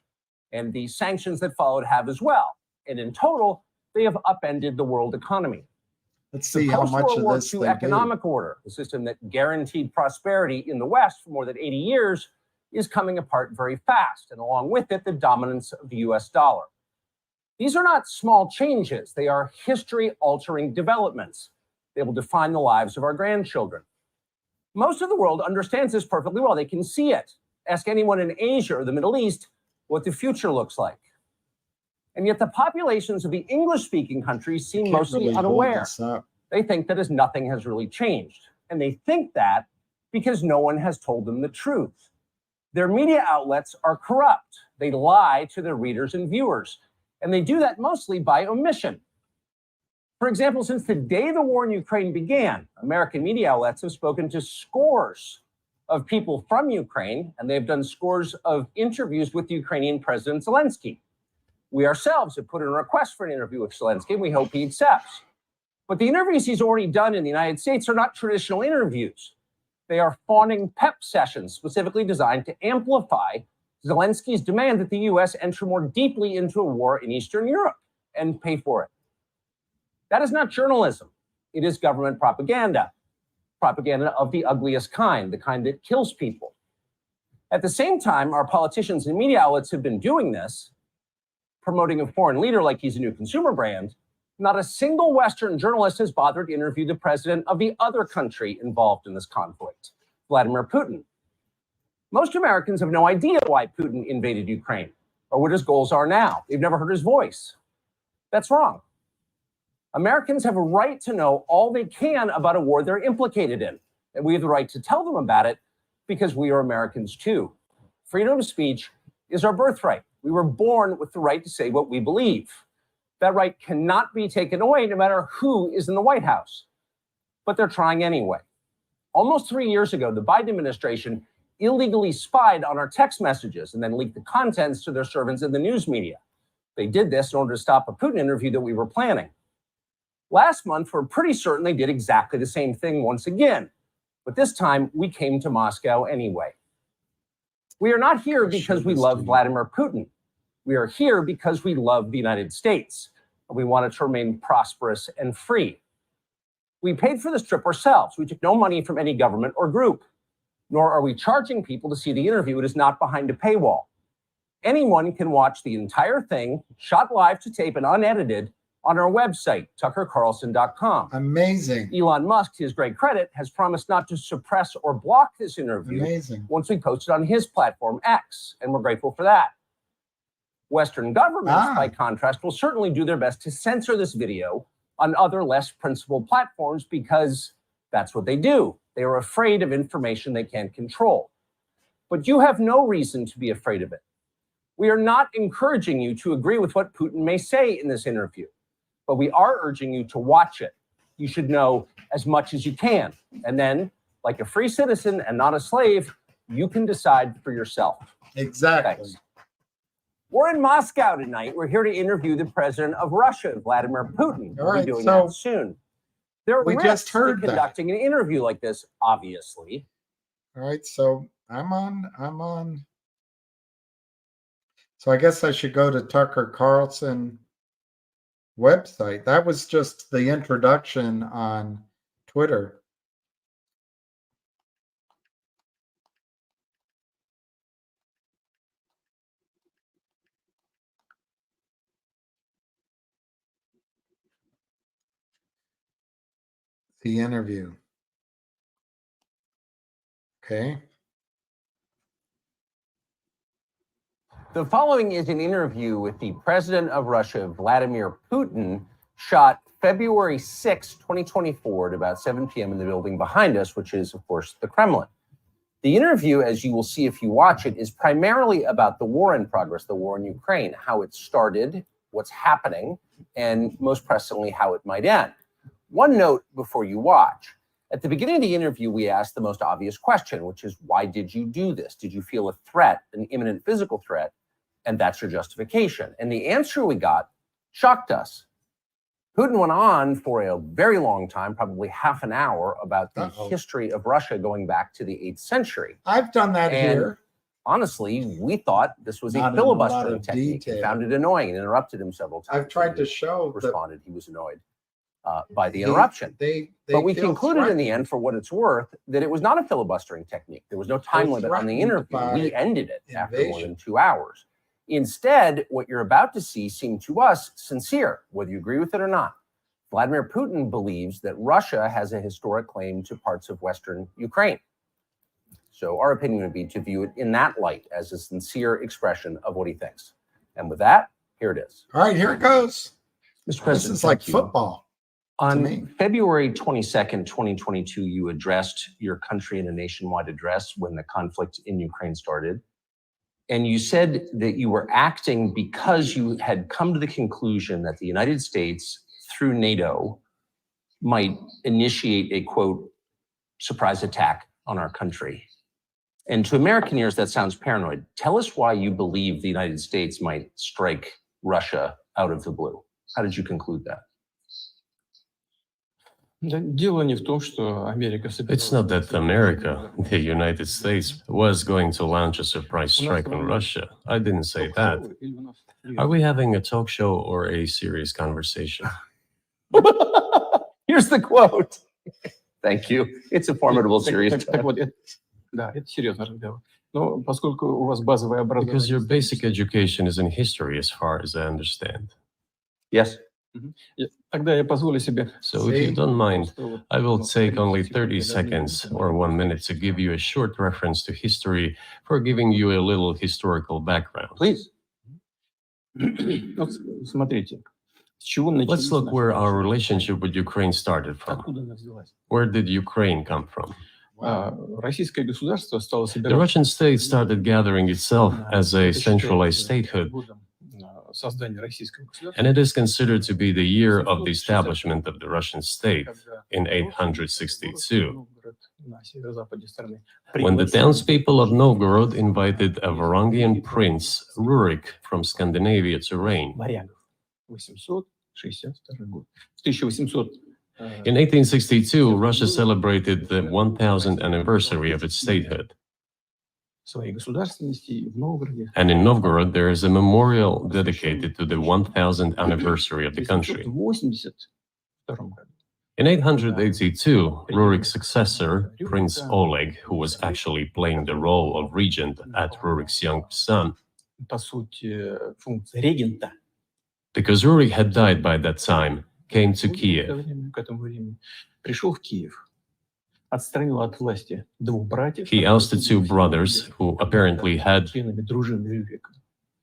And the sanctions that followed have as well. And in total, they have upended the world economy. Let's The see how much post-World of War this II they do. economic order, the system that guaranteed prosperity in the West for more than 80 years, is coming apart very fast, and along with it, the dominance of the US dollar. These are not small changes. They are history-altering developments. They will define the lives of our grandchildren. Most of the world understands this perfectly well. They can see it. Ask anyone in Asia or the Middle East what the future looks like. And yet the populations of the English-speaking countries seem Can't mostly really hold unaware. this up. They think that as nothing has really changed. And they think that because no one has told them the truth. Their media outlets are corrupt. They lie to their readers and viewers. And they do that mostly by omission. For example, since the day the war in Ukraine began, American media outlets have spoken to scores of people from Ukraine, and they've done scores of interviews with Ukrainian President Zelensky. We ourselves have put in a request for an interview with Zelensky, and we hope he accepts. But the interviews he's already done in the United States are not traditional interviews. They are fawning pep sessions specifically designed to amplify Zelensky's demand that the U.S. enter more deeply into a war in Eastern Europe and pay for it. That is not journalism. It is government propaganda, propaganda of the ugliest kind, the kind that kills people. At the same time, our politicians and media outlets have been doing this, promoting a foreign leader like he's a new consumer brand. Not a single Western journalist has bothered to interview the president of the other country involved in this conflict, Vladimir Putin. Most Americans have no idea why Putin invaded Ukraine or what his goals are now. They've never heard his voice. That's wrong. Americans have a right to know all they can about a war they're implicated in, and we have the right to tell them about it because we are Americans too. Freedom of speech is our birthright. We were born with the right to say what we believe. That right cannot be taken away no matter who is in the White House. But they're trying anyway. Almost 3 years ago, the Biden administration illegally spied on our text messages and then leaked the contents to their servants in the news media. They did this in order to stop a Putin interview that we were planning. Last month, we're pretty certain they did exactly the same thing once again. But this time, we came to Moscow anyway. We are not here because we love Vladimir Putin. We are here because we love the United States, and we want it to remain prosperous and free. We paid for this trip ourselves. We took no money from any government or group, nor are we charging people to see the interview. It is not behind a paywall. Anyone can watch the entire thing, shot live to tape and unedited, on our website, tuckercarlson.com. Amazing. Elon Musk, to his great credit, has promised not to suppress or block this interview once we post it on his platform, X, and we're grateful for that. Western governments, by contrast, will certainly do their best to censor this video on other less principled platforms because that's what they do. They are afraid of information they can't control. But you have no reason to be afraid of it. We are not encouraging you to agree with what Putin may say in this interview, but we are urging you to watch it. You should know as much as you can. And then, like a free citizen and not a slave, you can decide for yourself. Exactly. Thanks. We're in Moscow tonight. We're here to interview the president of Russia, Vladimir Putin. We'll be doing that soon. There are risks to conducting an interview like this, obviously. All right, so I'm on. So I guess I should go to Tucker Carlson website. That was just the introduction on Twitter. The interview. Okay. The following is an interview with the president of Russia, Vladimir Putin, shot February 6, 2024 at about 7 p.m. in the building behind us, which is, of course, the Kremlin. The interview, as you will see if you watch it, is primarily about the war in progress, the war in Ukraine, how it started, what's happening, and most pressingly, how it might end. One note before you watch. At the beginning of the interview, we asked the most obvious question, which is, why did you do this? Did you feel a threat, an imminent physical threat? And that's your justification. And the answer we got shocked us. Putin went on for a very long time, probably half an hour, about the history of Russia going back to the 8th century. I've done that And here. honestly, we thought this was Not a in a lot filibustering of technique. He detail. found it annoying and interrupted him several times. I've tried When to he show that responded, he was annoyed by the interruption. they But we feel concluded in the threatened. end, for what it's worth, that it was not a filibustering technique. There was no time They're limit on the threatened interview. by We ended it after more invasion. than 2 hours. Instead, what you're about to see seemed to us sincere, whether you agree with it or not. Vladimir Putin believes that Russia has a historic claim to parts of Western Ukraine. So our opinion would be to view it in that light as a sincere expression of what he thinks. And with that, here it is. All right, here it goes. Mr. This President, is like thank you. football. On me. February 22nd, 2022, you addressed your country in a nationwide address when the conflict in Ukraine started. And you said that you were acting because you had come to the conclusion that the United States, through NATO, might initiate a, quote, surprise attack on our country. And to American ears, that sounds paranoid. Tell us why you believe the United States might strike Russia out of the blue. How did you conclude that? It's not that America, the United States, was going to launch a surprise strike on Russia. I didn't say that. Are we having a talk show or a serious conversation? Here's the quote. Thank you. It's a formidable series. Because your basic education is in history, as far as I understand. Yes. So if you don't mind, I will take only 30 seconds or 1 minute to give you a short reference to history for giving you a little historical background. Please. Let's look where our relationship with Ukraine started from. Where did Ukraine come from? The Russian state started gathering itself as a centralized statehood, and it is considered to be the year of the establishment of the Russian state in 862, when the townspeople of Novgorod invited a Varangian prince, Rurik, from Scandinavia to reign. In 1862, Russia celebrated the 1000th anniversary of its statehood. And in Novgorod, there is a memorial dedicated to the 1000th anniversary of the country. In 882, Rurik's successor, Prince Oleg, who was actually playing the role of regent at Rurik's young son, because Rurik had died by that time, came to Kiev. He ousted two brothers who apparently had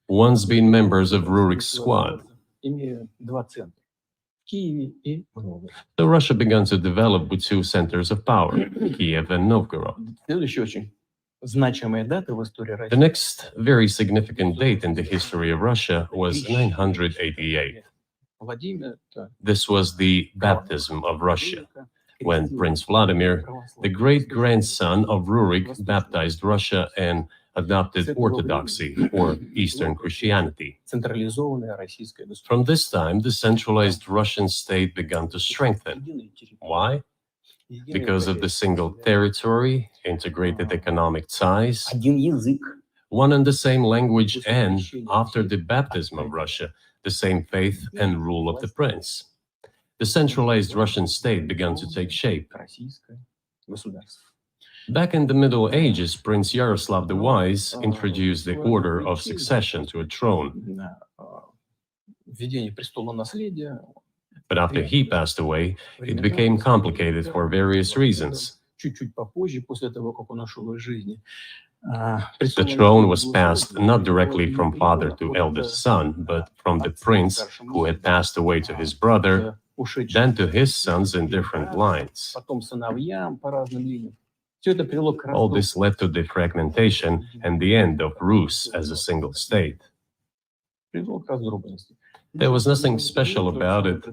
once been members of Rurik's squad. So Russia began to develop with two centers of power, Kiev and Novgorod. The next very significant date in the history of Russia was 988. This was the baptism of Russia, when Prince Vladimir, the great-grandson of Rurik, baptized Russia and adopted Orthodoxy, or Eastern Christianity. From this time, the centralized Russian state began to strengthen. Why? Because of the single territory, integrated economic ties, one and the same language, and, after the baptism of Russia, the same faith and rule of the prince. The centralized Russian state began to take shape. Back in the Middle Ages, Prince Yaroslav the Wise introduced the order of succession to a throne. But after he passed away, it became complicated for various reasons. The throne was passed not directly from father to eldest son, but from the prince who had passed away to his brother, then to his sons in different lines. All this led to the fragmentation and the end of Rus as a single state. There was nothing special about it.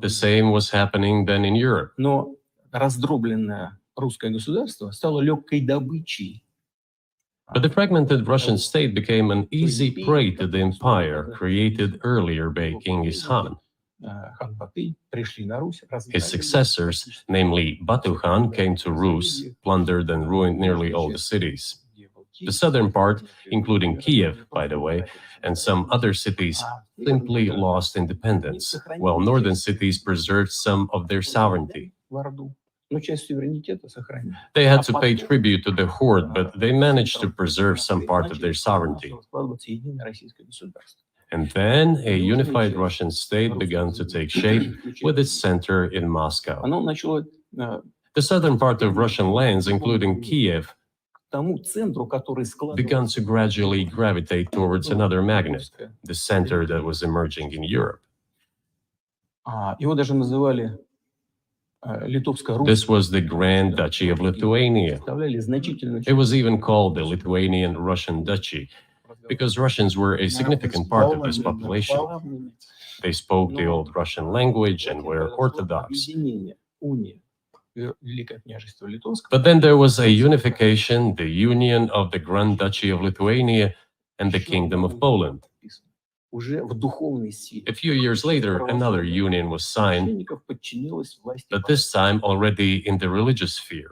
The same was happening then in Europe. Но раздробленное русское государство стало легкой добычей. But the fragmented Russian state became an easy prey to the empire created earlier by Genghis Khan. His successors, namely Batu Khan, came to Rus, plundered and ruined nearly all the cities. The southern part, including Kiev, by the way, and some other cities, simply lost independence, while northern cities preserved some of their sovereignty. They had to pay tribute to the horde, but they managed to preserve some part of their sovereignty. And then a unified Russian state began to take shape with its center in Moscow. The southern part of Russian lands, including Kiev, began to gradually gravitate towards another magnet, the center that was emerging in Europe. This was the Grand Duchy of Lithuania. It was even called the Lithuanian Russian Duchy, because Russians were a significant part of this population. They spoke the old Russian language and were Orthodox. But then there was a unification, the union of the Grand Duchy of Lithuania and the Kingdom of Poland. A few years later, another union was signed, but this time already in the religious sphere.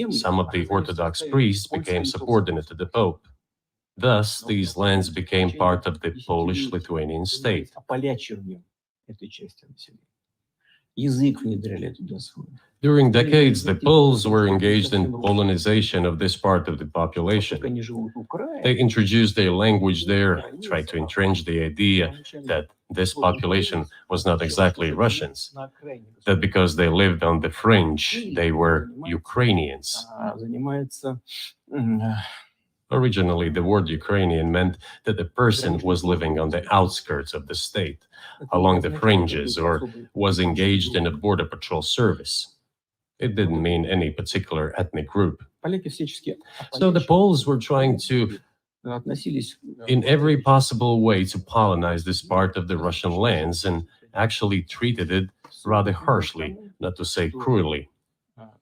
Some of the Orthodox priests became subordinate to the Pope. Thus, these lands became part of the Polish-Lithuanian state. During decades, the Poles were engaged in Polonization of this part of the population. They introduced their language there, tried to entrench the idea that this population was not exactly Russians, that because they lived on the fringe, they were Ukrainians. Originally, the word Ukrainian meant that a person was living on the outskirts of the state, along the fringes, or was engaged in a border patrol service. It didn't mean any particular ethnic group. So the Poles were trying to, in every possible way, to colonize this part of the Russian lands and actually treated it rather harshly, not to say cruelly.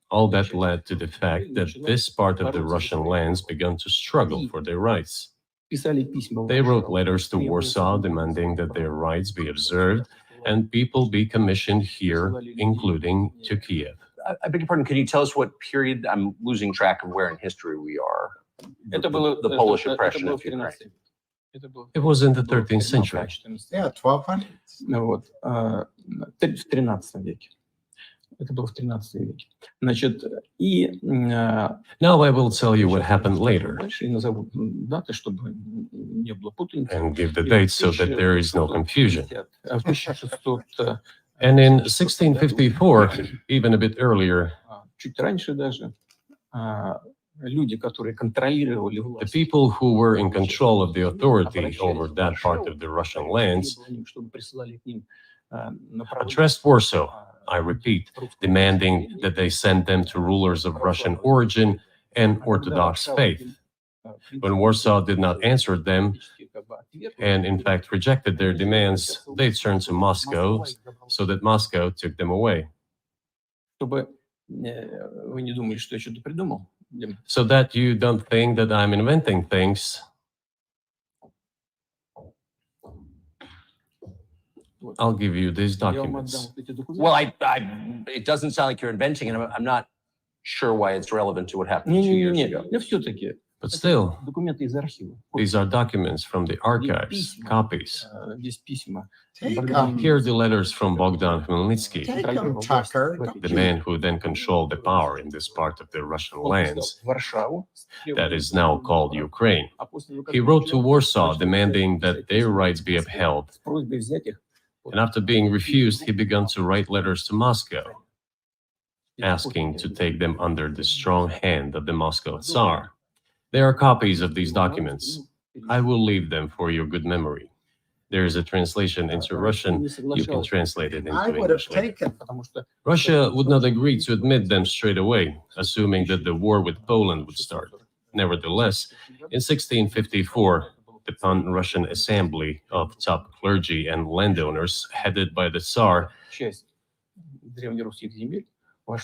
All that led to the fact that this part of the Russian lands began to struggle for their rights. They wrote letters to Warsaw demanding that their rights be observed and people be commissioned here, including to Kiev. I beg your pardon, can you tell us what period? I'm losing track of where in history we are. The Polish oppression of Ukraine. It was in the 13th century. Yeah, 1200. В 13 веке. Это было в 13 веке. Значит, и Now I will tell you what happened later дальше и назову даты, чтобы не было путаницы. and give the dates so that there is no confusion. В 1600, And in 1654, even a bit earlier, чуть раньше даже, люди, которые контролировали the власть, people who were in control of the authority over that part of the Russian lands чтобы присылали к ним addressed Warsaw, I repeat, demanding that they send them to rulers of Russian origin and Orthodox faith. When Warsaw did not answer them, and in fact rejected their demands, they turned to Moscow, so that Moscow took them away. чтобы вы не думали, что я что-то придумал. So that you don't think that I'm inventing things, I'll give you these documents. Well, it doesn't sound like you're inventing it. I'm not sure why it's relevant to what happened 2 years ago. Но все-таки But still, документы из архива. these are documents from the archives, copies. Здесь письма. Take 'em. Here are the letters from Bogdan Khmelnytsky, Take 'em, Tucker. the man who then controlled the power in this part of the Russian lands Варшаву. that is now called Ukraine. He wrote to Warsaw demanding that their rights be upheld, С просьбой взять их. and after being refused, he began to write letters to Moscow, asking to take them under the strong hand of the Moscow Tsar. There are copies of these documents. I will leave them for your good memory. There is a translation into Russian. You can translate it I into would have English later. taken. Russia would not agree to admit them straight away, assuming that the war with Poland would start. Nevertheless, in 1654, the Pan-Russian Assembly of top clergy and landowners, headed by the Tsar,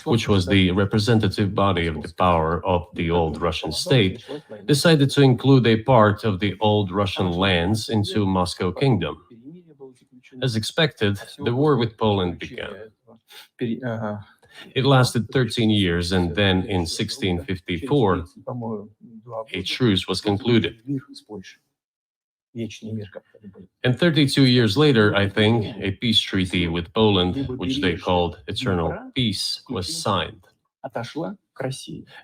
which was the representative body of the power of the old Russian state, decided to include a part of the old Russian lands into Moscow Kingdom. As expected, the war with Poland began. It lasted 13 years, and then in 1654, a truce was concluded. And 32 years later, I think, a peace treaty with Poland, which they called Eternal Peace, was signed.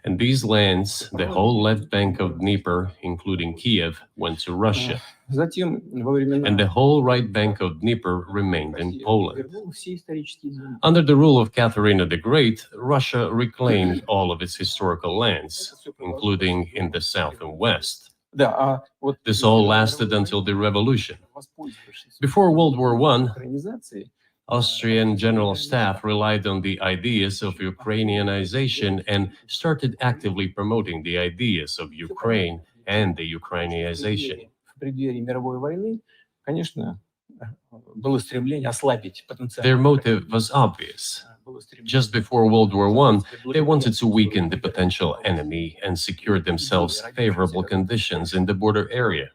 And these lands, the whole left bank of Dnieper, including Kiev, went to Russia. And the whole right bank of Dnieper remained in Poland. Under the rule of Catherine the Great, Russia reclaimed all of its historical lands, including in the south and west. This all lasted until the revolution. Before World War I, Austrian General Staff relied on the ideas of Ukrainianization and started actively promoting the ideas of Ukraine and the Ukrainianization. Their motive was obvious. Just before World War I, they wanted to weaken the potential enemy and secure themselves favorable conditions in the border area.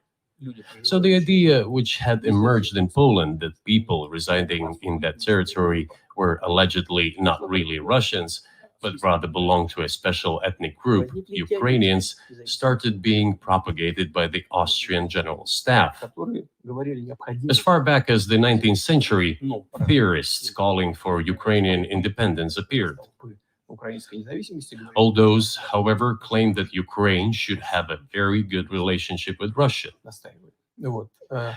So the idea which had emerged in Poland that people residing in that territory were allegedly not really Russians, but rather belonged to a special ethnic group, Ukrainians, started being propagated by the Austrian General Staff. As far back as the 19th century, theorists calling for Ukrainian independence appeared. All those, however, claimed that Ukraine should have a very good relationship with Russia.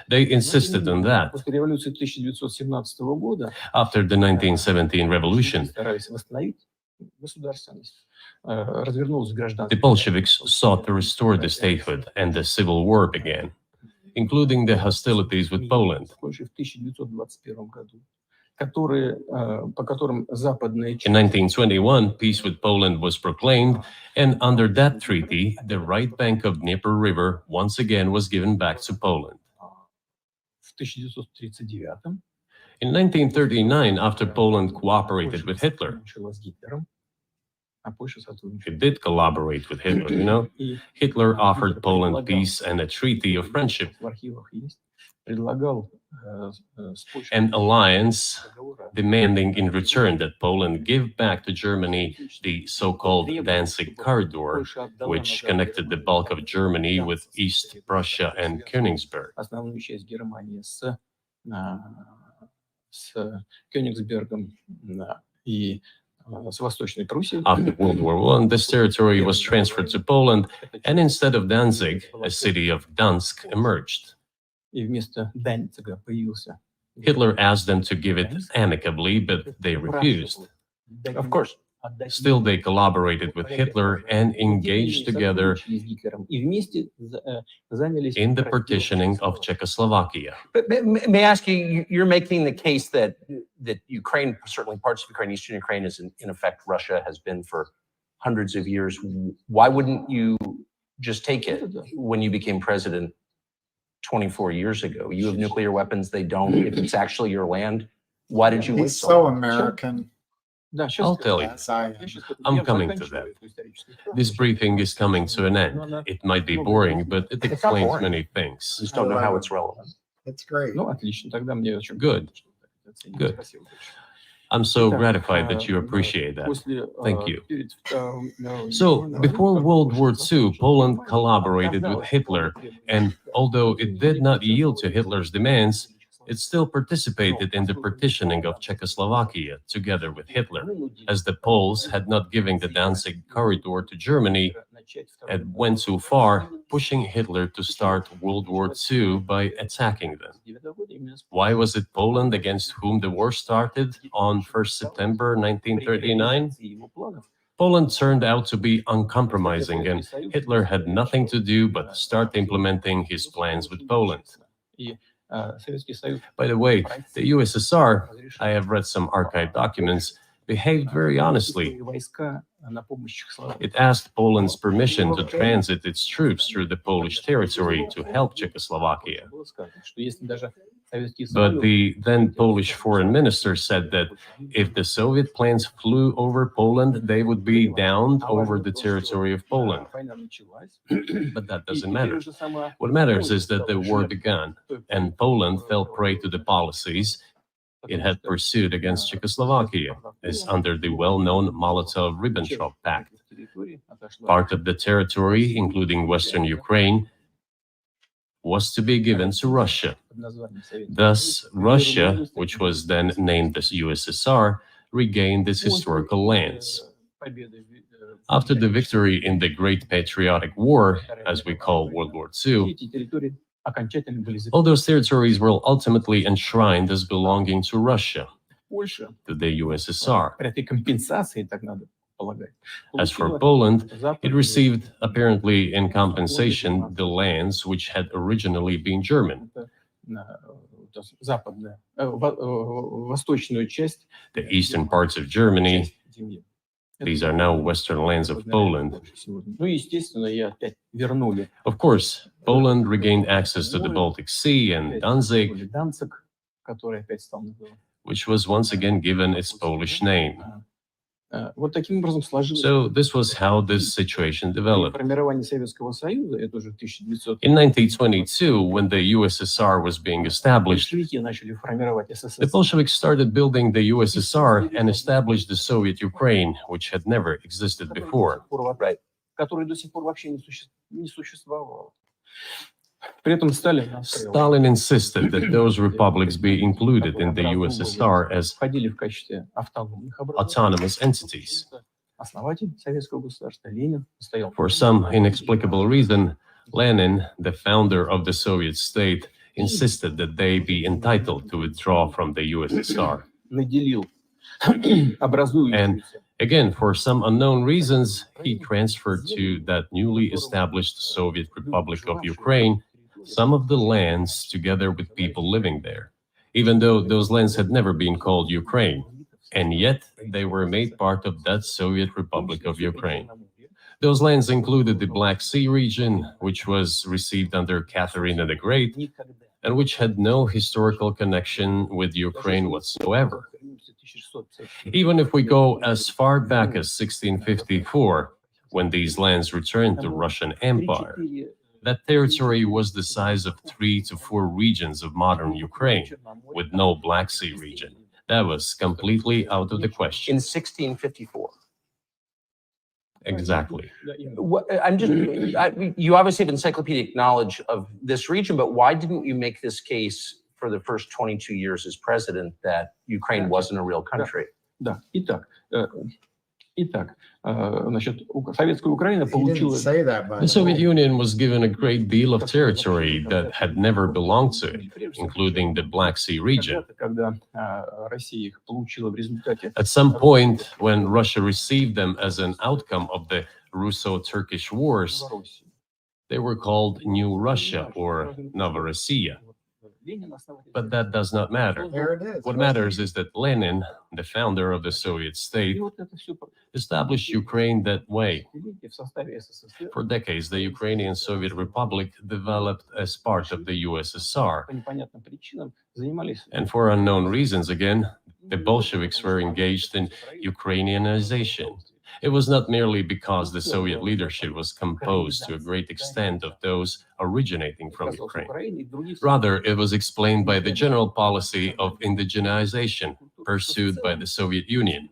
They insisted on that. After the 1917 revolution, the Bolsheviks sought to restore the statehood, and the civil war began, including the hostilities with Poland. In 1921, peace with Poland was proclaimed, and under that treaty, the right bank of Dnieper River once again was given back to Poland. In 1939, after Poland cooperated with Hitler, it did collaborate with Hitler, you know? Hitler offered Poland peace and a treaty of friendship. An alliance demanding in return that Poland give back to Germany the so-called Danzig corridor, which connected the bulk of Germany with East Prussia and Königsberg. After World War I, this territory was transferred to Poland, and instead of Danzig, a city of Gdansk emerged. Hitler asked them to give it amicably, but they refused. Of course. Still, they collaborated with Hitler and engaged together in the partitioning of Czechoslovakia. But may I ask you, you're making the case that Ukraine, certainly parts of Ukraine, Eastern Ukraine, is in effect Russia has been for hundreds of years. Why wouldn't you just take it when you became president 24 years ago? You have nuclear weapons, they don't. If it's actually your land, why did you wait He's so so long? American. I'll tell you. Yes, I am. I'm coming to that. This briefing is coming to an end. It might be boring, but it It's not explains boring. many I things. just don't know how it's relevant. It's great. Good. Good. I'm so gratified that you appreciate that. Thank you. So, before World War II, Poland collaborated with Hitler, and although it did not yield to Hitler's demands, it still participated in the partitioning of Czechoslovakia together with Hitler, as the Poles had not given the Danzig corridor to Germany and went too far, pushing Hitler to start World War II by attacking them. Why was it Poland against whom the war started on 1st September 1939? Poland turned out to be uncompromising, and Hitler had nothing to do but start implementing his plans with Poland. By the way, the USSR, I have read some archived documents, behaved very honestly. It asked Poland's permission to transit its troops through the Polish territory to help Czechoslovakia. But the then Polish foreign minister said that if the Soviet planes flew over Poland, they would be downed over the territory of Poland. But that doesn't matter. What matters is that the war began, and Poland fell prey to the policies it had pursued against Czechoslovakia, as under the well-known Molotov-Ribbentrop Pact. Part of the territory, including Western Ukraine, was to be given to Russia. Thus, Russia, which was then named the USSR, regained its historical lands. After the victory in the Great Patriotic War, as we call World War II, all those territories were ultimately enshrined as belonging to Russia, to the USSR. As for Poland, it received, apparently in compensation, the lands which had originally been German. The eastern parts of Germany, these are now western lands of Poland. Of course, Poland regained access to the Baltic Sea and Danzig, which was once again given its Polish name. So this was how this situation developed. In 1922, when the USSR was being established, the Bolsheviks started building the USSR and established the Soviet Ukraine, which had never existed before. Right. Stalin insisted that those republics be included in the USSR as autonomous entities. For some inexplicable reason, Lenin, the founder of the Soviet state, insisted that they be entitled to withdraw from the USSR. And again, for some unknown reasons, he transferred to that newly established Soviet Republic of Ukraine some of the lands together with people living there, even though those lands had never been called Ukraine, and yet they were made part of that Soviet Republic of Ukraine. Those lands included the Black Sea region, which was received under Catherine the Great, and which had no historical connection with Ukraine whatsoever. Even if we go as far back as 1654, when these lands returned to Russian Empire, that territory was the size of 3 to 4 regions of modern Ukraine, with no Black Sea region. That was completely out of the question. In 1654. Exactly. You obviously have encyclopedic knowledge of this region, but why didn't you make this case for the first 22 years as president that Ukraine wasn't a real country? The Soviet Union was given a great deal of territory that had never belonged to it, including the Black Sea region. At some point, when Russia received them as an outcome of the Russo-Turkish Wars, they were called New Russia or Novorossiya. But that does not matter. There it is. What matters is that Lenin, the founder of the Soviet state, established Ukraine that way. For decades, the Ukrainian Soviet Republic developed as part of the USSR. And for unknown reasons, again, the Bolsheviks were engaged in Ukrainianization. It was not merely because the Soviet leadership was composed to a great extent of those originating from Ukraine. Rather, it was explained by the general policy of indigenization pursued by the Soviet Union.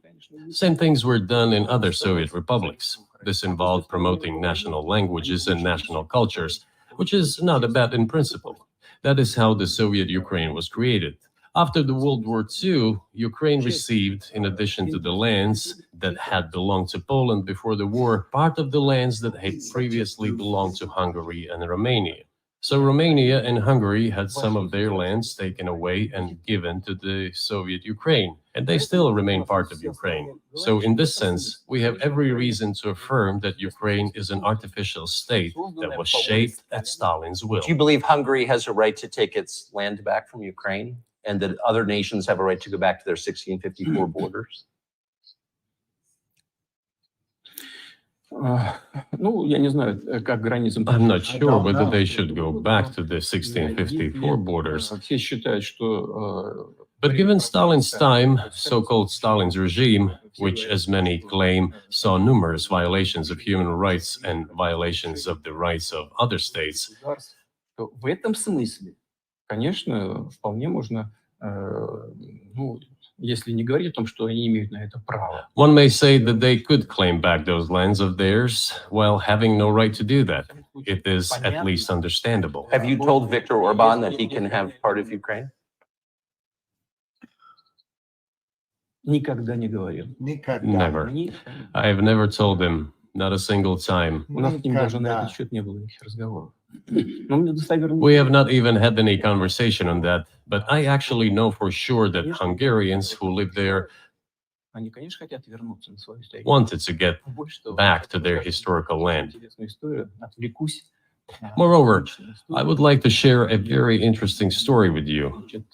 Same things were done in other Soviet republics. This involved promoting national languages and national cultures, which is not a bad in principle. That is how the Soviet Ukraine was created. After the World War II, Ukraine received, in addition to the lands that had belonged to Poland before the war, part of the lands that had previously belonged to Hungary and Romania. So Romania and Hungary had some of their lands taken away and given to the Soviet Ukraine, and they still remain part of Ukraine. So in this sense, we have every reason to affirm that Ukraine is an artificial state that was shaped at Stalin's will. Do you believe Hungary has a right to take its land back from Ukraine and that other nations have a right to go back to their 1654 borders? Ну, я не знаю, как границы. I'm not sure whether they should go back to the 1654 borders. Все считают, что But given Stalin's time, so-called Stalin's regime, which, as many claim, saw numerous violations of human rights and violations of the rights of other states, то в этом смысле, конечно, вполне можно, ну, если не говорить о том, что они имеют на это право. one may say that they could claim back those lands of theirs while having no right to do that. It is at least understandable. Have you told Viktor Orban that he can have part of Ukraine? Никогда не говорил. Never. I have never told him, not a single time. У нас с ним даже на этот счет не было никаких разговоров. Но мне достоверно... We have not even had any conversation on that, but I actually know for sure that Hungarians who live there Они, конечно, хотят вернуться на свою историю. wanted to get Больше того, back to their historical land. интересную историю, отвлекусь. Moreover, I would like to share a very interesting story with you. Значит,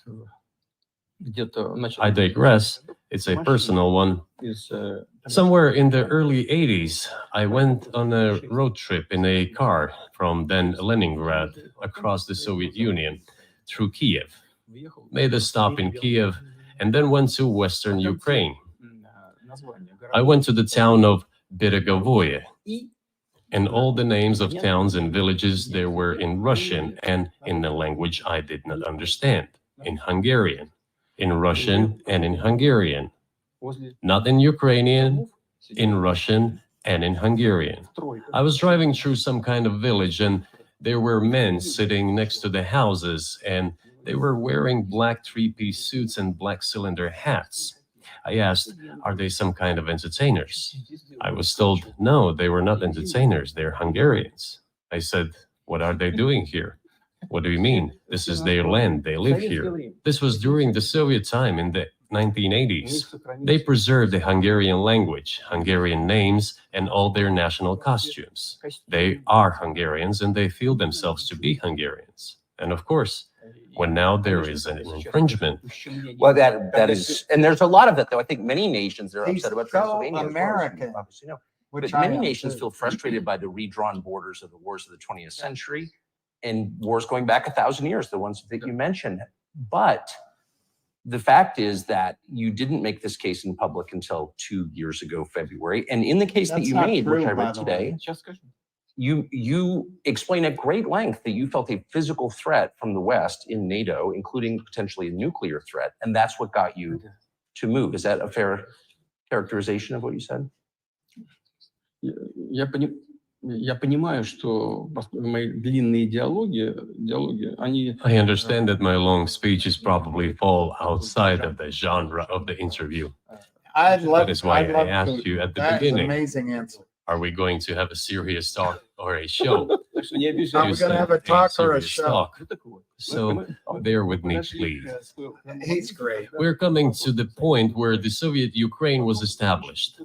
где-то I digress, it's a personal one. Somewhere in the early 80s, I went on a road trip in a car from then Leningrad across the Soviet Union through Kiev, made a stop in Kiev, and then went to Western Ukraine. I went to the town of Beregovoye, and all the names of towns and villages there were in Russian and in a language I did not understand, in Hungarian, in Russian and in Hungarian, not in Ukrainian, in Russian and in Hungarian. I was driving through some kind of village, and there were men sitting next to the houses, and they were wearing black three-piece suits and black cylinder hats. I asked, are they some kind of entertainers? I was told, no, they were not entertainers, they're Hungarians. I said, what are they doing here? What do you mean? This is their land, they live here. This was during the Soviet time in the 1980s. They preserved the Hungarian language, Hungarian names, and all their national costumes. They are Hungarians and they feel themselves to be Hungarians. And of course, when now there is an infringement. Well, that is, and there's a lot of it, though. I think many nations are upset about Transylvania. as well, as you American, obviously know. which But many I am nations too. feel frustrated by the redrawn borders of the wars of the 20th century and wars going back 1,000 years, the ones that you mentioned. But the fact is that you didn't make this case in public until 2 years ago, February. And in the case that That's you not made, which true, I by read the today, way. Сейчас скажу. you explain at great length that you felt a physical threat from the West in NATO, including potentially a nuclear threat, and that's what got you to move. Is that a fair characterization of what you said? Я понимаю, что мои длинные диалоги, они... I understand that my long speeches probably fall outside of the genre of the interview. That is why I asked you at the beginning. Amazing answer. Are we going to have a serious talk or a show? Так что не Are we обижаюсь. gonna have a talk or a serious show? talk. Ну, так вот. So bear with me, please. He's great. We're coming to the point where the Soviet Ukraine was established.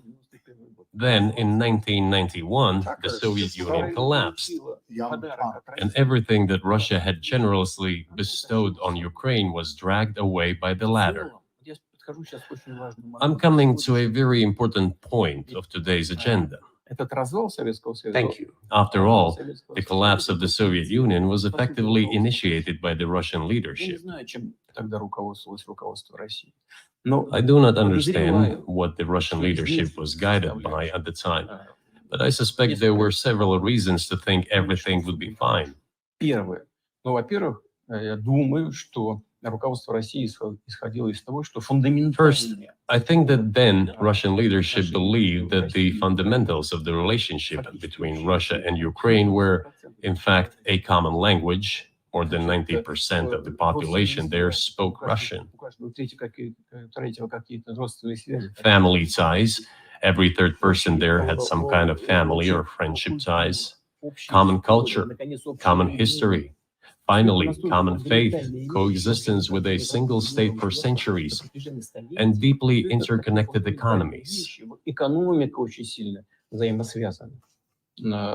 Then in 1991, the Soviet Union collapsed, Young punk. and everything that Russia had generously bestowed on Ukraine was dragged away by the latter. Я подскажу сейчас очень важный момент. I'm coming to a very important point of today's agenda. Этот развал Советского Союза. Thank you. After all, the collapse of the Soviet Union was effectively initiated by the Russian Я не leadership. знаю, чем тогда руководствовалось руководство России. Но I do not understand what the Russian leadership was guided by at the time, but I suspect there were several reasons to think everything would be fine. первое. Ну, во-первых, я думаю, что руководство России исходило из того, что фундаментальные... I think that then Russian leadership believed that the fundamentals of the relationship between Russia and Ukraine were, in fact, a common language. More than 90% of the population there spoke Russian. Третьего какие-то родственные связи. Family ties. Every third person there had some kind of family or friendship ties. Common culture, common history. Finally, common faith, coexistence with a single state for centuries, and deeply interconnected economies. Экономика очень сильно взаимосвязана.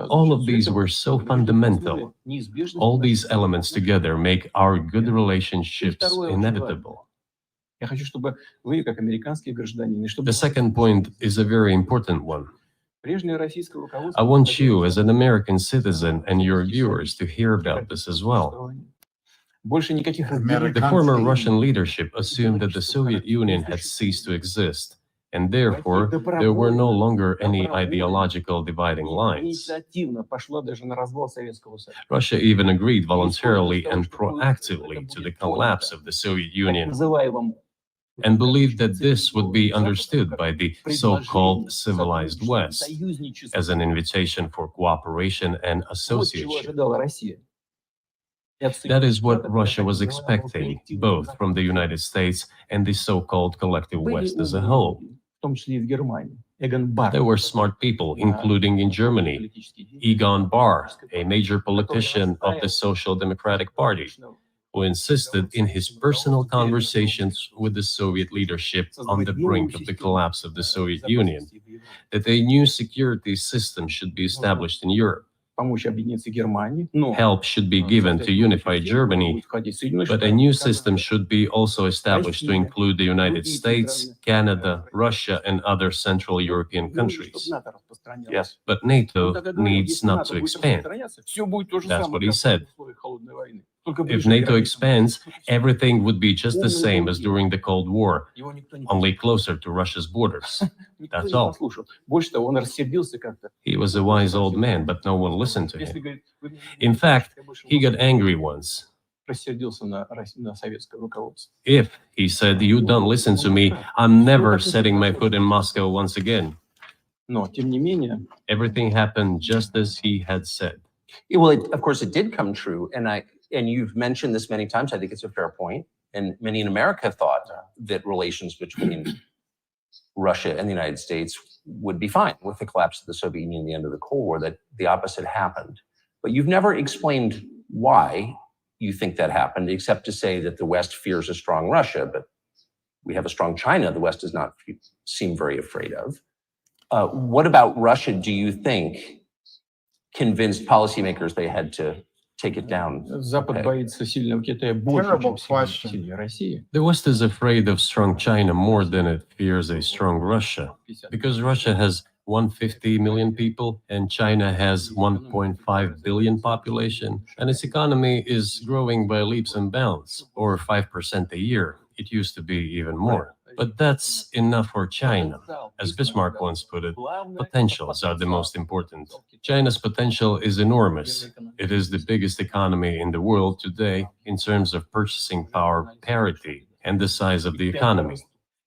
All of these were so fundamental. All these elements together make our good relationships inevitable. Я хочу, чтобы вы, как американские граждане, чтобы The second point is a very important one. прежнее российское руководство... I want you, as an American citizen, and your viewers to hear about this as well. Больше никаких The former Russian leadership assumed that the Soviet Union had ceased to exist, and therefore there were no longer any ideological dividing lines. Инициативно пошла даже на развал Советского Союза. Russia even agreed voluntarily and proactively to the collapse of the Soviet Union, Называемом and believed that this would be understood by the so-called civilized West as an invitation for cooperation and вот чего association. ожидала Россия. That is what Russia was expecting, both from the United States and the so-called collective West as a whole. В том числе и в Германии. Эгон Барр. There were smart people, including in Germany, Egon Bahr, a major politician of the Social Democratic Party, who insisted in his personal conversations with the Soviet leadership on the brink of the collapse of the Soviet Union that a new security system should be established in Europe. Помочь объединиться Германии, но Help should be given to unify Germany, but a new system should be also established to include the United States, Canada, Russia, and other Central European countries. Yes. But NATO needs not to expand. That's what he said. If NATO expands, everything would be just the same as during the Cold War, only closer to Russia's borders. That's all. Больше того, он рассердился как-то. He was a wise old man, but no one listened to him. In fact, he got angry once. Рассердился на советское руководство. If, he said, you don't listen to me, I'm never setting my foot in Moscow once again. Но, tем не менее, Everything happened just as he had said. Well, of course, it did come true, and you've mentioned this many times. I think it's a fair point, and many in America thought that relations between Russia and the United States would be fine with the collapse of the Soviet Union and the end of the Cold War, that the opposite happened. But you've never explained why you think that happened, except to say that the West fears a strong Russia, but we have a strong China the West does not seem very afraid of. What about Russia, do you think, convinced policymakers they had to take it down? Запад боится сильного Китая больше, Terrible чем question. сильной России. The West is afraid of strong China more than it fears a strong Russia, because Russia has 150 million people and China has 1.5 billion population, and its economy is growing by leaps and bounds, or 5% a year. It used to be even more. But that's enough for China. As Bismarck once put it, potentials are the most important. China's potential is enormous. It is the biggest economy in the world today in terms of purchasing power parity and the size of the economy.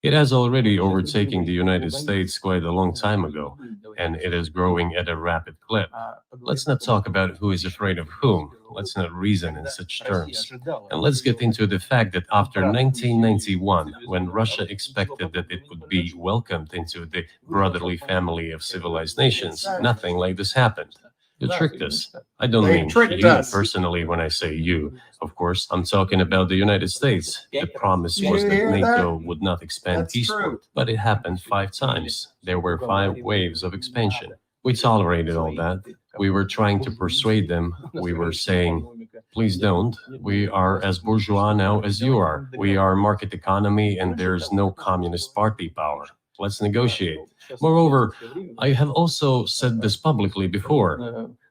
It has already overtaken the United States quite a long time ago, and it is growing at a rapid clip. Let's not talk about who is afraid of whom. Let's not reason in such terms. And let's get into the fact that after 1991, when Russia expected that it would be welcomed into the brotherly family of civilized nations, nothing like this happened. You tricked us. I don't They mean tricked you us. personally when I say you. Of course, I'm talking about the United States. The promise Did was you that hear NATO would not expand That's eastward, true. but it happened 5 times. There were 5 waves of expansion. We tolerated all that. We were trying to persuade them. We were saying, please don't. We are as bourgeois now as you are. We are market economy and there's no communist party power. Let's negotiate. Moreover, I have also said this publicly before.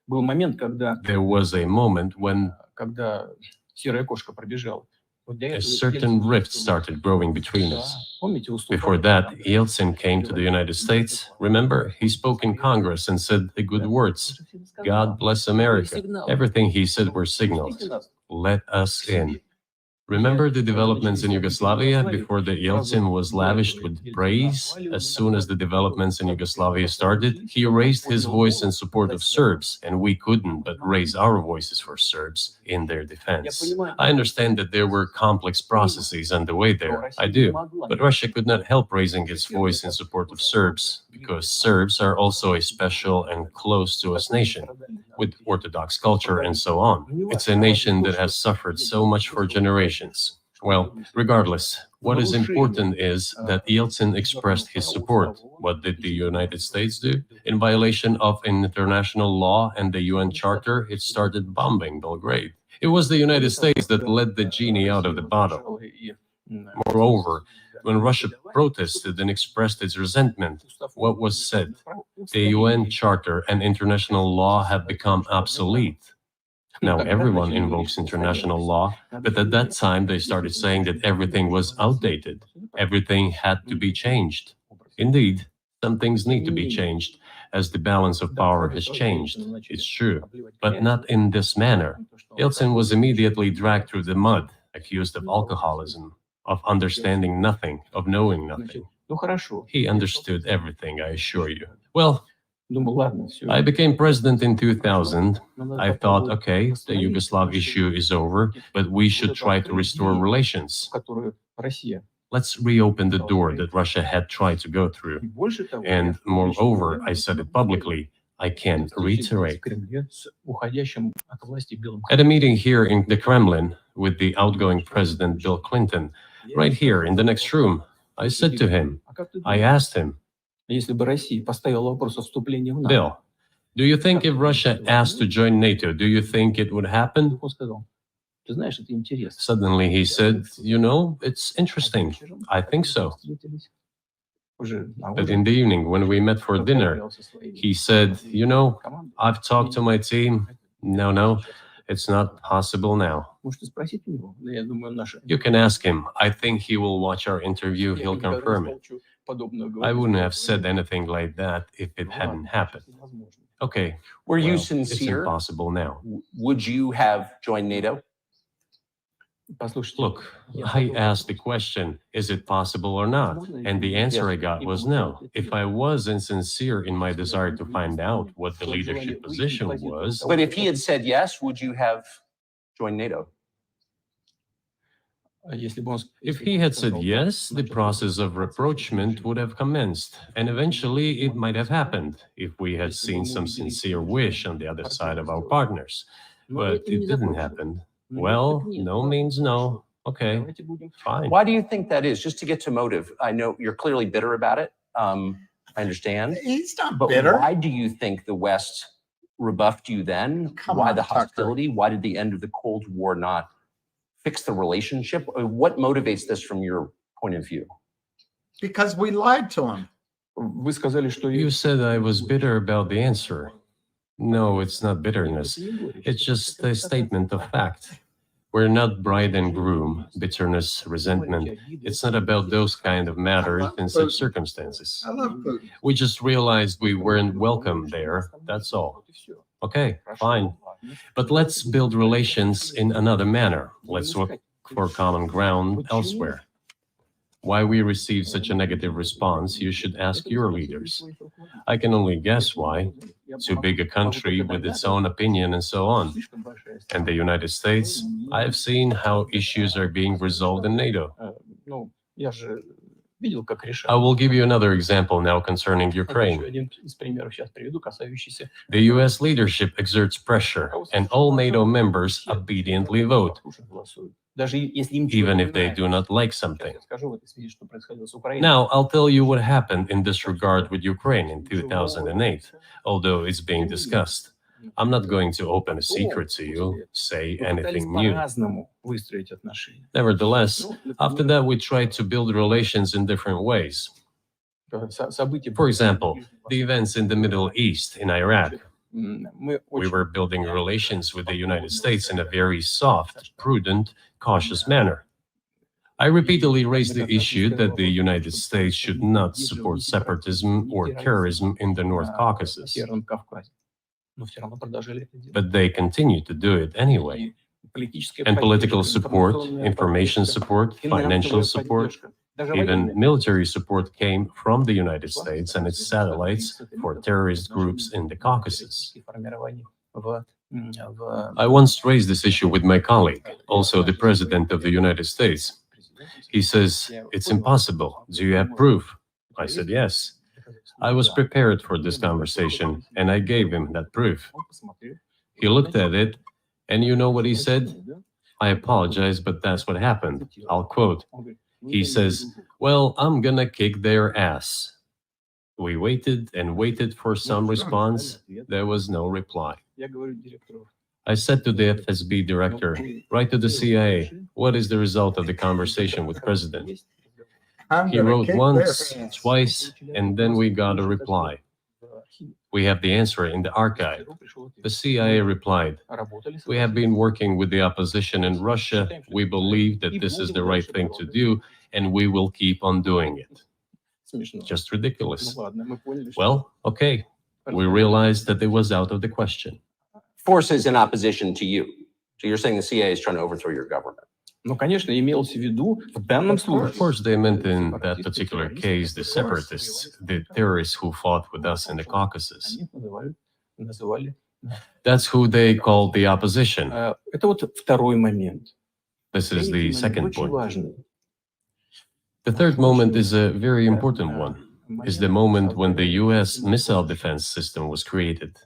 Был момент, когда There was a moment when серая кошка пробежала. a certain rift started growing between us. Помните, уступал? Before that, Yeltsin came to the United States. Remember, he spoke in Congress and said the good words. God bless America. Everything he said were signals. Let us in. Remember the developments in Yugoslavia before the Yeltsin was lavished with praise? As soon as the developments in Yugoslavia started, he raised his voice in support of Serbs, and we couldn't but raise our voices for Serbs in their defense. I understand that there were complex processes underway there. I do. But Russia could not help raising its voice in support of Serbs, because Serbs are also a special and close to us nation. with Orthodox culture and so on. It's a nation that has suffered so much for generations. Well, regardless, what is important is that Yeltsin expressed his support. What did the United States do? In violation of international law and the UN Charter, it started bombing Belgrade. It was the United States that let the genie out of the bottle. Moreover, when Russia protested and expressed its resentment, what was said? The UN Charter and international law have become obsolete. Now everyone invokes international law, but at that time they started saying that everything was outdated. Everything had to be changed. Indeed, some things need to be changed, as the balance of power has changed. It's true, but not in this manner. Yeltsin was immediately dragged through the mud, accused of alcoholism, of understanding nothing, of knowing nothing. He understood everything, I assure you. Well, I became president in 2000. I thought, okay, the Yugoslav issue is over, but we should try to restore relations. Let's reopen the door that Russia had tried to go through. And moreover, I said it publicly, I can reiterate. At a meeting here in the Kremlin with the outgoing President Bill Clinton, right here in the next room, I said to him, I asked him, Bill, do you think if Russia asked to join NATO, do you think it would happen? Suddenly he said, you know, it's interesting. I think so. But in the evening, when we met for dinner, he said, you know, I've talked to my team. No, it's not possible now. You can ask him. I think he will watch our interview. He'll confirm it. I wouldn't have said anything like that if it hadn't happened. Okay. Were you well, sincere? It's impossible now. Would you have joined NATO? Look, I asked the question, is it possible or not? And the answer I got was no. If I was insincere in my desire to find out what the leadership position was... But if he had said yes, would you have joined NATO? If he had said yes, the process of rapprochement would have commenced, and eventually it might have happened if we had seen some sincere wish on the other side of our partners. But it didn't happen. Well, no means no. Okay, fine. Why do you think that is? Just to get to motive. I know you're clearly bitter about it. I understand. He's not But bitter. why do you think the West rebuffed you then? Come Why on, the Tucker. hostility? Why did the end of the Cold War not fix the relationship? What motivates this from your point of view? Because we lied to him. You said I was bitter about the answer. No, it's not bitterness. It's just a statement of fact. We're not bride and groom, bitterness, resentment. It's not about those kind of matters in such circumstances. I love Putin. We just realized we weren't welcome there, that's all. Okay, fine. But let's build relations in another manner. Let's look for common ground elsewhere. Why we received such a negative response, you should ask your leaders. I can only guess why. Too big a country with its own opinion and so on. And the United States, I have seen how issues are being resolved in NATO. I will give you another example now concerning Ukraine. The US leadership exerts pressure, and all NATO members obediently vote, even if they do not like something. Now, I'll tell you what happened in this regard with Ukraine in 2008, although it's being discussed. I'm not going to open a secret to you, say anything new. Nevertheless, after that, we tried to build relations in different ways. For example, the events in the Middle East, in Iraq. We were building relations with the United States in a very soft, prudent, cautious manner. I repeatedly raised the issue that the United States should not support separatism or terrorism in the North Caucasus. But they continue to do it anyway. And political support, information support, financial support, even military support came from the United States and its satellites for terrorist groups in the Caucasus. I once raised this issue with my colleague, also the President of the United States. He says, it's impossible. Do you have proof? I said, yes. I was prepared for this conversation, and I gave him that proof. He looked at it, and you know what he said? I apologize, but that's what happened. I'll quote. He says, well, I'm gonna kick their ass. We waited and waited for some response. There was no reply. I said to the FSB director, write to the CIA, what is the result of the conversation with President? He wrote once, twice, and then we got a reply. We have the answer in the archive. The CIA replied, we have been working with the opposition in Russia. We believe that this is the right thing to do, and we will keep on doing it. Just ridiculous. Well, okay. We realized that it was out of the question. Forces in opposition to you. So you're saying the CIA is trying to overthrow your government. Ну, конечно, имелось в виду в данном Of случае. course, they meant in that particular case the separatists, the terrorists who fought with us in the Caucasus. Они называли. That's who they called the opposition. Это вот второй момент. This is the Третий second момент очень point. важный. The third moment is a very important one, is the moment when the US missile defense system was created,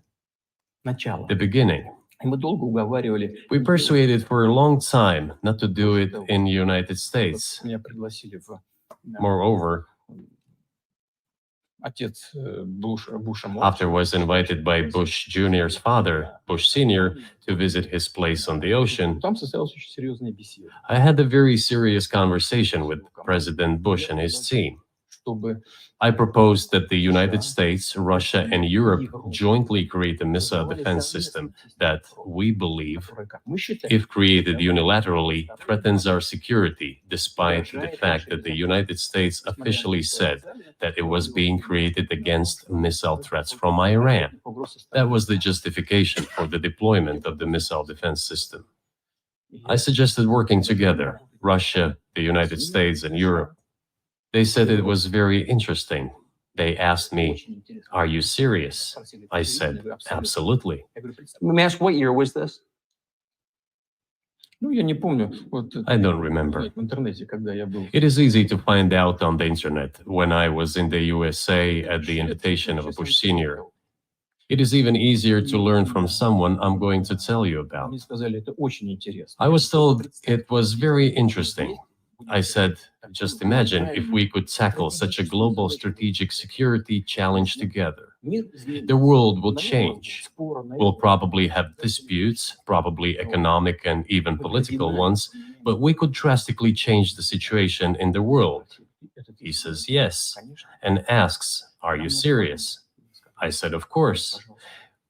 Начало. the beginning. И мы долго уговаривали. We persuaded for a long time not to do it in the United States. Меня пригласили в Moreover, отец Буша afterwards invited by Bush Jr.'s father, Bush Sr., to visit his place on the ocean, Там состоялась очень серьезная беседа, I had a very serious conversation with President Bush and his team. чтобы I proposed that the United States, Russia, and Europe jointly create a missile defense system that we believe, которая, как мы считаем, if created unilaterally, threatens our security, despite the fact that the United States officially said that it was being created against missile threats from Iran. That was the justification for the deployment of the missile defense system. I suggested working together, Russia, the United States, and Europe. They said it was very interesting. They asked me, are you serious? I said, absolutely. Let me ask, what year was this? Ну, я не помню. Вот, I don't remember. в интернете, когда я был. It is easy to find out on the internet when I was in the USA at the invitation of Bush Sr. It is even easier to learn from someone I'm going to tell you about. Мне сказали, это очень интересно. I was told it was very interesting. I said, just imagine if we could tackle such a global strategic security challenge together. The world will change. We'll probably have disputes, probably economic and even political ones, but we could drastically change the situation in the world. He says yes, and asks, are you serious? I said, of course.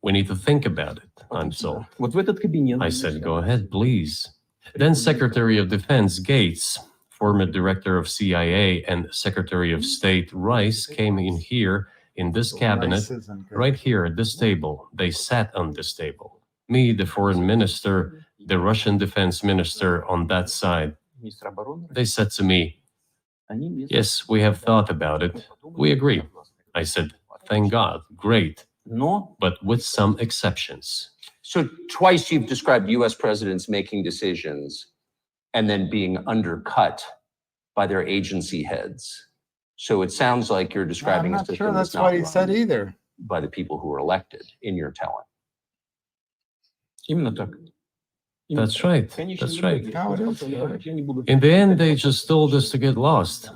We need to think about it, I'm told. Вот в этот кабинет. I said, go ahead, please. Then Secretary of Defense Gates, former director of CIA, and Secretary of State Rice came in here in this cabinet, right here at this table. They sat on this table. Me, the foreign minister, the Russian defense minister on that side. Министр обороны. They said to me, Они мне- yes, we have thought about it. We agree. I said, thank God, great, Но but with some exceptions. So twice you've described US presidents making decisions and then being undercut by their agency heads. So it sounds like you're I'm describing a not system sure that's that's not what he run said either. by the people who were elected in your telling. именно так. Именно That's так. right. Конечно, That's не right. буду. How it is. Я не буду. In the end, they just told us to get lost.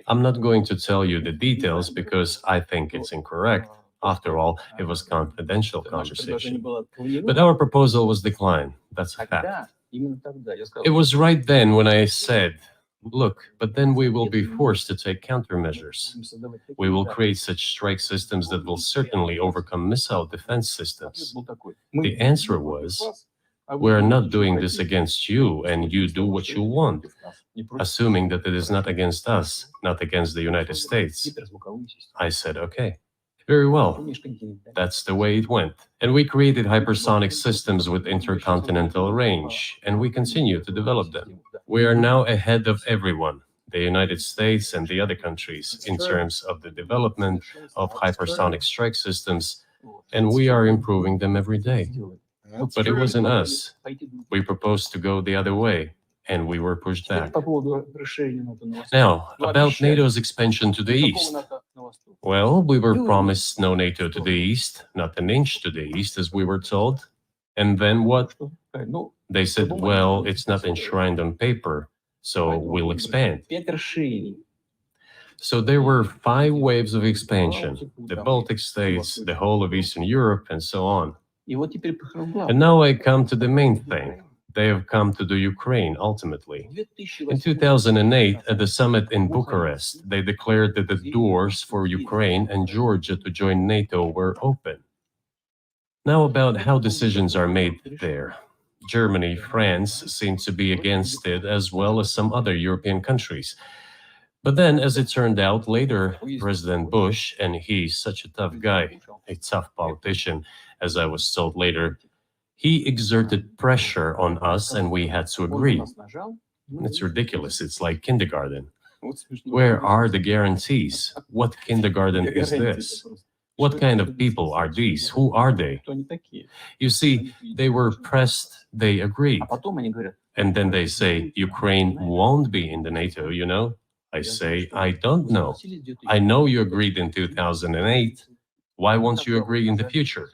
I'm not going to tell you the details because I think it's incorrect. After all, it was confidential Наше предложение conversation. было отклонено. But our proposal was declined. That's a fact. Тогда, именно тогда я сказал, It was right then when I said, look, but then we will be forced to take countermeasures. будем создавать такие We will удары. create such strike systems that will certainly overcome missile defense systems. Ответ был такой. Мы The answer was, вас, а вы we are not будете doing против. this against you and you do what you want, Не против. assuming that it is not against us, not against the United States. Гиперзвуковые системы. I said, okay, very well. Межконтинентальные. That's the way it went. And we created hypersonic systems with intercontinental range, and we continue to develop them. We are now ahead of everyone, the United States and the other countries, in terms of the development of hypersonic strike systems, and we are improving them every day. That's But it true. wasn't us. We proposed to go the other way, and we were pushed back. По поводу расширения НАТО на восток. Now, about NATO's expansion to the Какого east. НАТО на восток? Well, we were promised no NATO to the east, not an inch to the east, as we were told. And then what? Ну, They said, well, it's not enshrined on paper, so we'll expand. 5 расширений. So there were 5 waves of expansion, the Baltic states, the whole of Eastern Europe, and so on. И вот теперь прихожу к главному. And now I come to the main thing. They have come to the Ukraine ultimately. In 2008, at the summit in Bucharest, they declared that the doors for Ukraine and Georgia to join NATO were open. Now about how decisions are made there. Germany, France seem to be against it, as well as some other European countries. But then, as it turned out later, President Bush, and he's such a tough guy, a tough politician, as I was told later, he exerted pressure on us and we had to agree. It's ridiculous. It's like kindergarten. Where are the guarantees? What kindergarten is this? What kind of people are these? Who are they? You see, they were pressed, they agreed. And then they say, Ukraine won't be in the NATO, you know? I say, I don't know. I know you agreed in 2008. Why won't you agree in the future?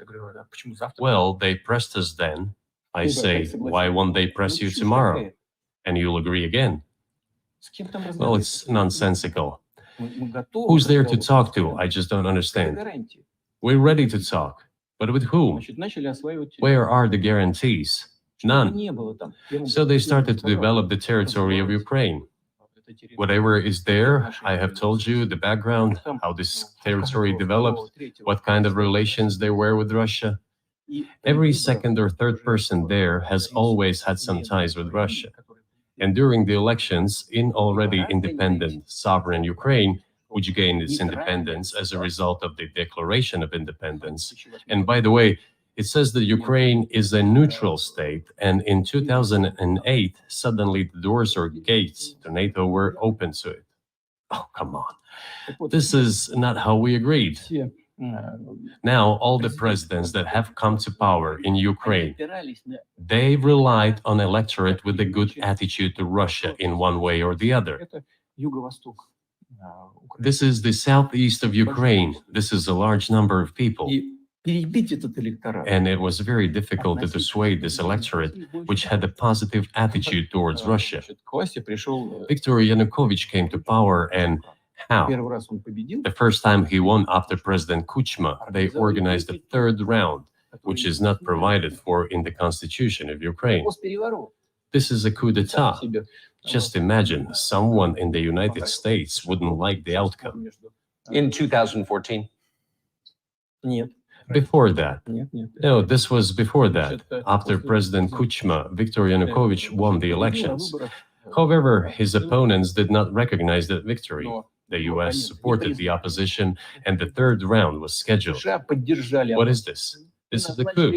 Well, they pressed us then. I say, why won't they press you tomorrow? And you'll agree again. Well, it's nonsensical. Who's there to talk to? I just don't understand. We're ready to talk. But with whom? Where are the guarantees? None. So they started to develop the territory of Ukraine. Whatever is there, I have told you the background, how this territory developed, what kind of relations there were with Russia. Every second or third person there has always had some ties with Russia. And during the elections in already independent, sovereign Ukraine, which gained its independence as a result of the Declaration of Independence. And by the way, it says that Ukraine is a neutral state, and in 2008, suddenly the doors or gates to NATO were open to it. Oh, come on. This is not how we agreed. Now, all the presidents that have come to power in Ukraine, they relied on electorate with a good attitude to Russia in one way or the other. This is the southeast of Ukraine. This is a large number of people. And it was very difficult to dissuade this electorate, which had a positive attitude towards Russia. Viktor Yanukovych came to power, and how? The first time he won after President Kuchma, they organized a third round, which is not provided for in the constitution of Ukraine. This is a coup d'etat. Just imagine, someone in the United States wouldn't like the outcome. In 2014? Before that. No, this was before that. After President Kuchma, Viktor Yanukovych won the elections. However, his opponents did not recognize that victory. The US supported the opposition, and the third round was scheduled. What is this? This is the coup.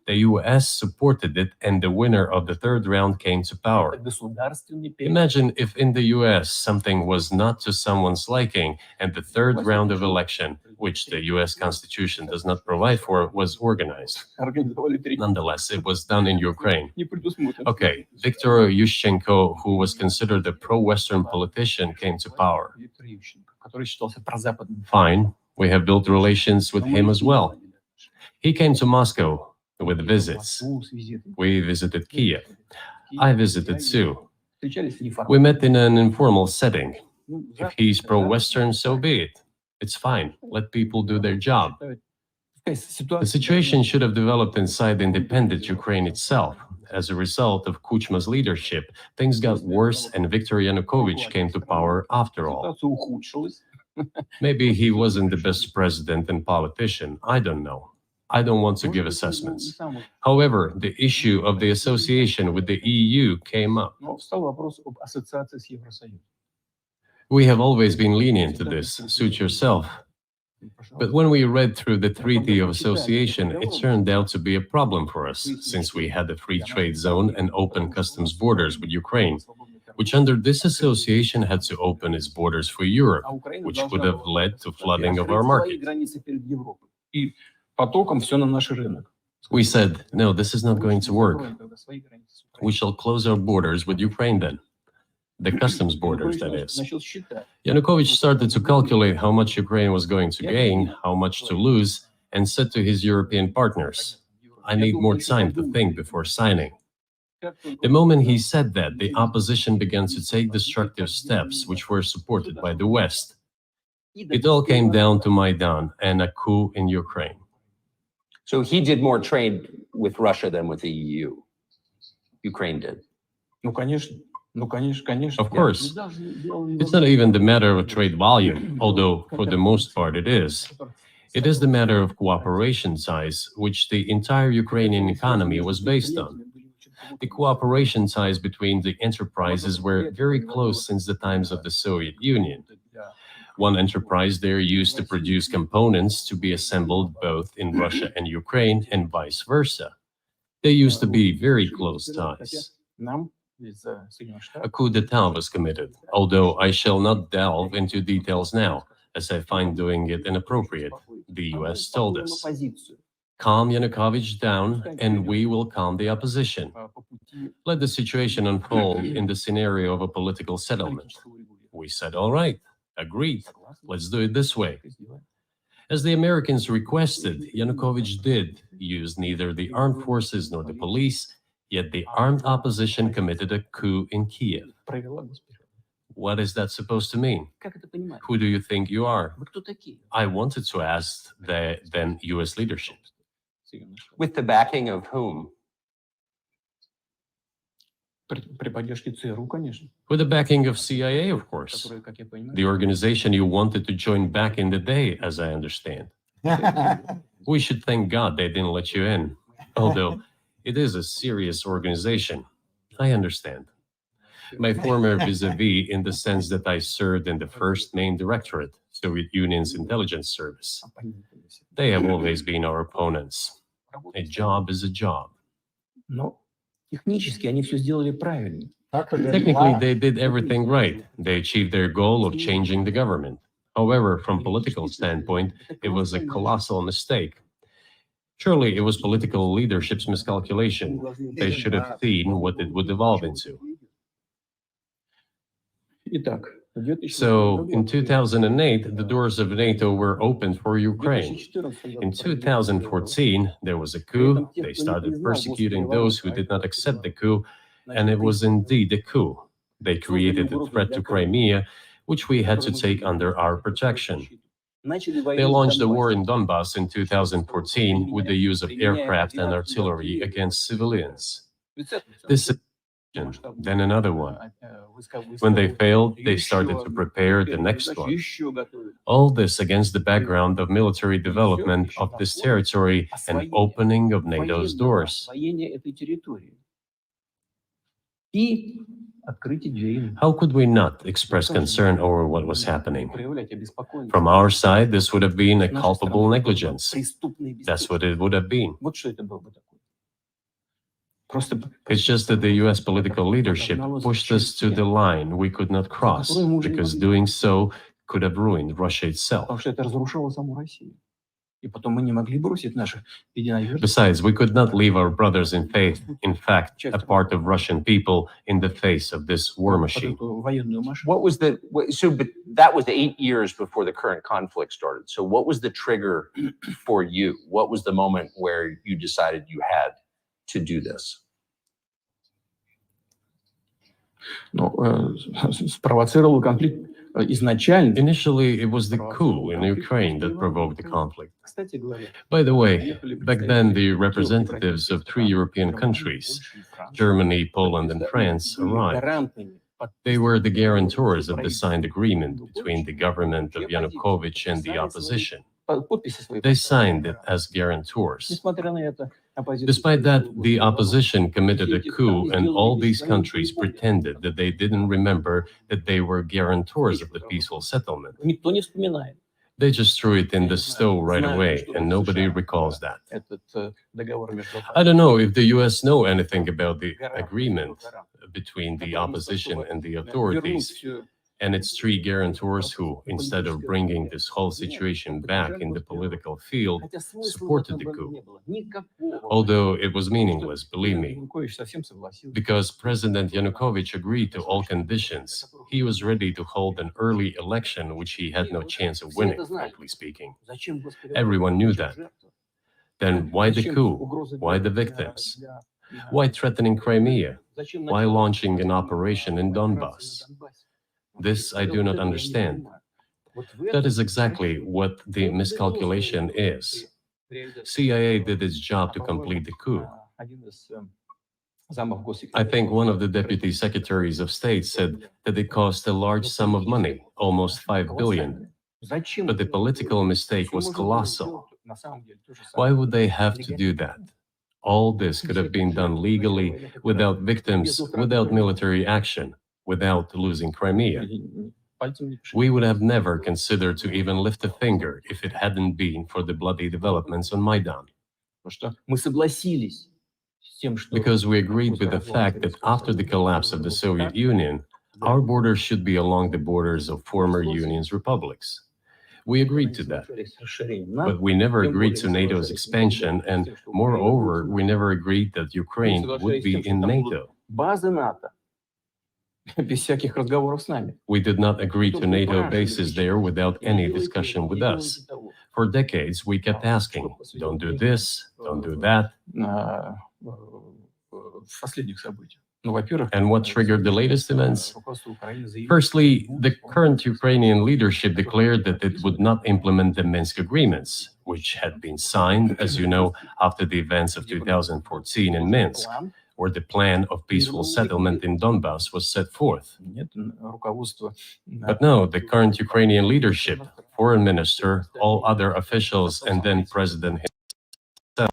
The US supported it, and the winner of the third round came to power. Imagine if in the US something was not to someone's liking, and the third round of election, which the US Constitution does not provide for, was organized. Nonetheless, it was done in Ukraine. Okay, Viktor Yushchenko, who was considered a pro-Western politician, came to power. Fine, we have built relations with him as well. He came to Moscow with visits. We visited Kiev. I visited too. We met in an informal setting. If he's pro-Western, so be it. It's fine. Let people do their job. The situation should have developed inside independent Ukraine itself. As a result of Kuchma's leadership, things got worse and Viktor Yanukovych came to power after all. Maybe he wasn't the best president and politician. I don't know. I don't want to give assessments. However, the issue of the association with the EU came up. We have always been lenient to this. Suit yourself. But when we read through the Treaty of Association, it turned out to be a problem for us, since we had a free trade zone and open customs borders with Ukraine, which under this association had to open its borders for Europe, which would have led to flooding of our market. We said, no, this is not going to work. We shall close our borders with Ukraine then. The customs borders, that is. Yanukovych started to calculate how much Ukraine was going to gain, how much to lose, and said to his European partners, I need more time to think before signing. The moment he said that, the opposition began to take destructive steps which were supported by the West. It all came down to Maidan and a coup in Ukraine. So he did more trade with Russia than with the EU. Ukraine did. Ну, конечно. Ну, конечно, конечно. Of course. It's not even the matter of trade volume, although for the most part it is. It is the matter of cooperation ties, which the entire Ukrainian economy was based on. The cooperation ties between the enterprises were very close since the times of the Soviet Union. One enterprise there used to produce components to be assembled both in Russia and Ukraine and vice versa. They used to be very close ties. Нам из Соединенных A Штатов coup d'etat was committed, although I shall not delve into details now, as I find doing it inappropriate, the US told us. позицию Calm Yanukovych down, and we will calm the opposition. по пути Let the situation unfold in the scenario of a political settlement. политического регулирования. We said, all right, agreed, Согласны? let's do it this way. Так и сделаем. As the Americans requested, Yanukovych did use neither the armed forces nor the police, yet the armed opposition committed a coup in Kiev. Провела госпиталь. What is that supposed to mean? Как это понимать? Who do you think you are? Вы кто такие? I wanted to ask the then US leadership. Соединенные Штаты. With the backing of whom? При поддержке ЦРУ, конечно, With the backing of CIA, of course. которые, как я понимаю, The organization you wanted to join back in the day, as I understand. We should thank God they didn't let you in. Although it is a serious organization. I understand. My former vis-a-vis in the sense that I served in the first main directorate, Soviet Union's intelligence service. оппонентами все. They have always been our opponents. A job is a job. Но технически они все сделали правильно. Technically, they did everything right. They achieved their goal of changing the government. However, from political standpoint, it was a colossal mistake. Surely it was political leadership's miscalculation. They should have seen what it would evolve into. Итак, в 2014 So, in году 2008, the doors of NATO were opened for Ukraine. In 2014, there was a coup. They started persecuting those who did not accept the coup, and it was indeed a coup. They created a threat to Crimea, which we had to take under our protection. They launched a war in Donbass in 2014 with the use of aircraft and artillery against civilians. This then another one. When they failed, they started to prepare the next one. All this against the background of military development of this territory and opening of NATO's doors. И открытие дверей. How could we not express concern over what was happening? Проявлять обеспокоенность. From our side, this would have been a С нашей culpable стороны, negligence. преступное That's what бездействие. it would have been. Вот что это было бы такое. Просто It's just that the US political leadership pushed us to the line we could not cross, because doing so could have ruined Russia itself. потому что это разрушало саму Россию. И потом мы не могли бросить наших единоверцев. Besides, we could not leave our brothers in faith, in fact, a part of Russian people, in the face of this war под machine. эту военную машину. What was the but that was 8 years before the current conflict started. So what was the trigger for you? What was the moment where you decided you had to do this? Но спровоцировал конфликт изначально. Initially, it was the coup in Ukraine that provoked the conflict. Кстати говоря, By the way, back then the representatives of 3 European countries, Germany, Poland, and France, arrived. гарантами They were the guarantors of the signed agreement between the government of Yanukovych and the opposition. подписи свои. They signed it as guarantors. Несмотря на это, оппозиция. Despite that, the opposition committed a coup, and all these countries pretended that they didn't remember that they were guarantors of the peaceful settlement. Никто не вспоминает They just threw it in the stove right away, and nobody recalls that. этот договор между. I don't know if the US know anything about the agreement between the opposition and the Вернуть authorities всё. and its 3 guarantors who, instead of bringing this whole situation back in the political field, Хотя смысла в supported этом the coup. не было. Никакого. Although it was meaningless, believe me. Янукович совсем согласился. Because President Yanukovych agreed to all conditions, he was ready to hold an early election which he had no chance of winning, frankly speaking. Зачем госпиталь? Everyone knew that. Then why the coup? Why the victims? Why threatening Crimea? Why launching an operation in Donbass? This I do not understand. That is exactly what the miscalculation is. CIA did its job to complete the coup. I think one of the deputy secretaries of state said that it cost a large sum of money, almost 5 billion. But the political mistake was colossal. Why would they have to do that? All this could have been done legally, without victims, without military action, without losing Crimea. We would have never considered to even lift a finger if it hadn't been for the bloody developments on Maidan. Because we agreed with the fact that after the collapse of the Soviet Union, our borders should be along the borders of former Union's republics. We agreed to that. But we never agreed to NATO's expansion, and moreover, we never agreed that Ukraine would be in NATO. We did not agree to NATO bases there without any discussion with us. For decades, we kept asking, don't do this, don't do that. And what triggered the latest events? Firstly, the current Ukrainian leadership declared that it would not implement the Minsk agreements, which had been signed, as you know, after the events of 2014 in Minsk, where the plan of peaceful settlement in Donbass was set forth. But no, the current Ukrainian leadership, foreign minister, all other officials, and then President himself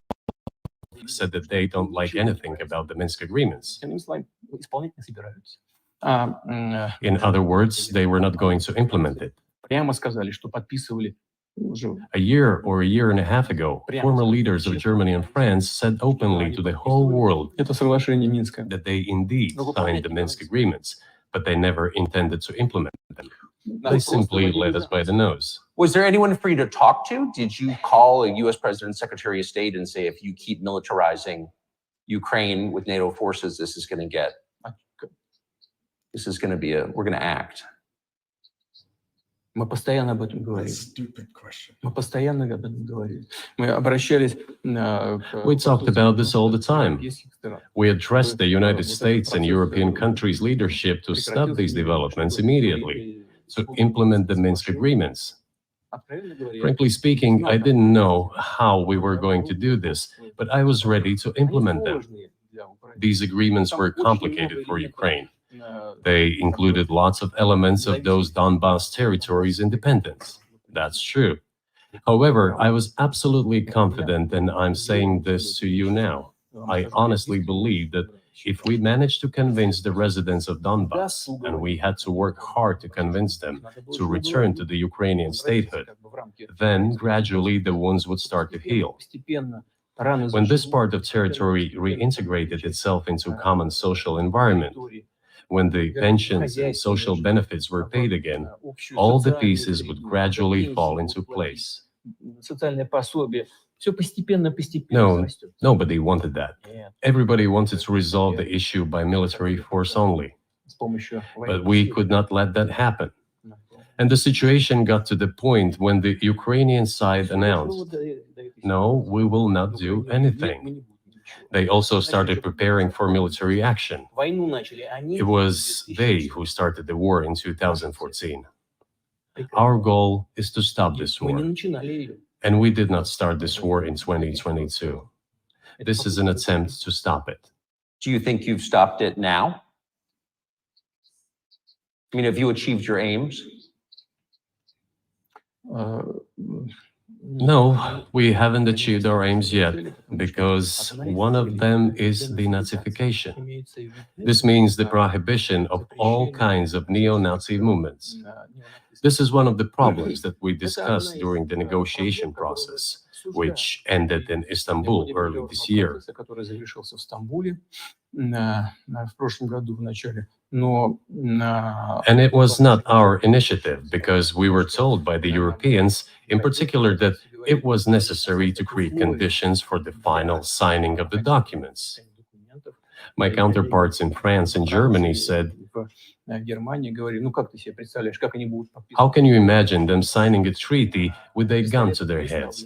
said that they don't like anything about the Minsk agreements. In other words, they were not going to implement it. A year or a year and a half ago, former leaders of Germany and France said openly to the whole world that they indeed signed the Minsk agreements, but they never intended to implement them. They simply led us by the nose. Was there anyone for you to talk to? Did you call a U.S. President, Secretary of State, and say, if you keep militarizing Ukraine with NATO forces, this is going to be we're going to act? Мы постоянно об этом говорим. Stupid question. Мы постоянно об этом говорим. Мы обращались We talked about this all the time. We addressed the United States and European countries' leadership to stop these developments immediately, to implement the Minsk agreements. Frankly speaking, I didn't know how we were going to do this, but I was ready to implement them. These agreements were complicated for Ukraine. They included lots of elements of those Donbass territories' independence. That's true. However, I was absolutely confident, and I'm saying this to you now. I honestly believe that if we managed to convince the residents of Donbass, and we had to work hard to convince them to return to the Ukrainian statehood, then gradually the wounds would start to heal. When this part of territory reintegrated itself into a common social environment, when the pensions and social benefits were paid again, all the pieces would gradually fall into place. No, nobody wanted that. Everybody wanted to resolve the issue by military force only. But we could not let that happen. And the situation got to the point when the Ukrainian side announced, no, we will not do anything. They also started preparing for military action. It was they who started the war in 2014. Our goal is to stop this war. And we did not start this war in 2022. This is an attempt to stop it. Do you think you've stopped it now? I mean, have you achieved your aims? No, we haven't achieved our aims yet, because one of them is denazification. This means the prohibition of all kinds of neo-Nazi movements. This is one of the problems that we discussed during the negotiation process, which ended in Istanbul early this year. And it was not our initiative, because we were told by the Europeans, in particular, that it was necessary to create conditions for the final signing of the documents. My counterparts in France and Germany said, how can you imagine them signing a treaty with a gun to their heads?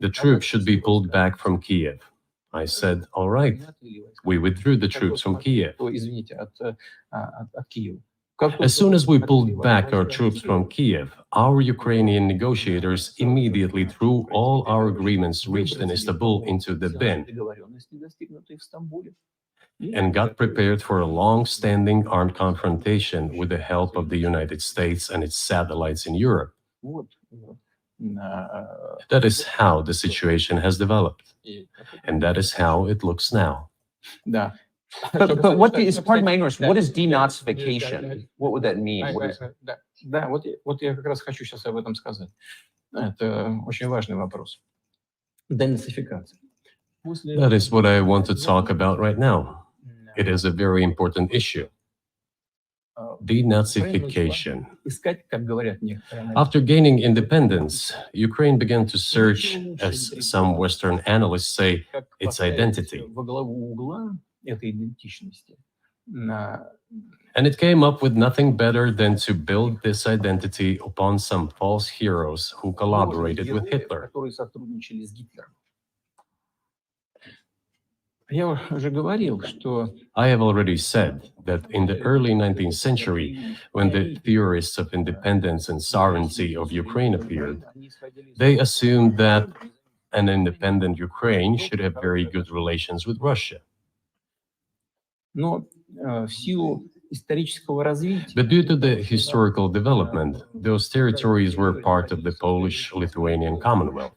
the troops should be pulled back from Kiev. I said, all right. We withdrew the troops from Kiev. As soon as we pulled back our troops from Kiev, our Ukrainian negotiators immediately threw all our agreements reached in Istanbul into the bin and got prepared for a long-standing armed confrontation with the help of the United States and its satellites in Europe. That is how the situation has developed, and that is how it looks now. But what is, pardon my ignorance, what is denazification? What would that mean? What is... Да, вот я как раз хочу сейчас об этом сказать. Это очень важный вопрос. Денацификация. That is what I want to talk about right now. It is a very important issue. Denazification. Искать, как говорят некоторые. After gaining independence, Ukraine began to search, as some Western analysts say, its identity. Во главу угла этой идентичности. And it came up with nothing better than to build this identity upon some false heroes who collaborated with Hitler. Которые сотрудничали с Гитлером. Я уже говорил, что I have already said that in the early 19th century, when the theorists of independence and sovereignty of Ukraine appeared, they assumed that an independent Ukraine should have very good relations with Russia. но в силу исторического развития But due to the historical development, those territories were part of the Polish-Lithuanian Commonwealth,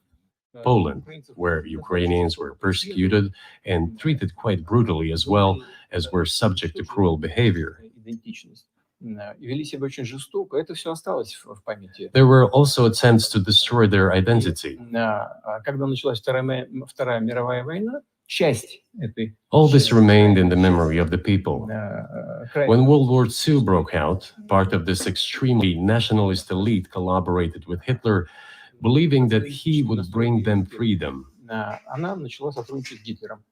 Poland, where Ukrainians were persecuted and treated quite brutally, as well as were subject to cruel behavior. идентичность. И вели себя очень жестоко. Это все осталось в памяти. There were also attempts to destroy their identity. Когда началась Вторая мировая война, часть этой... All this remained in the memory of the people. When World War II broke out, part of this extremely nationalist elite collaborated with Hitler, believing that he would bring them freedom. Она начала сотрудничать с Гитлером,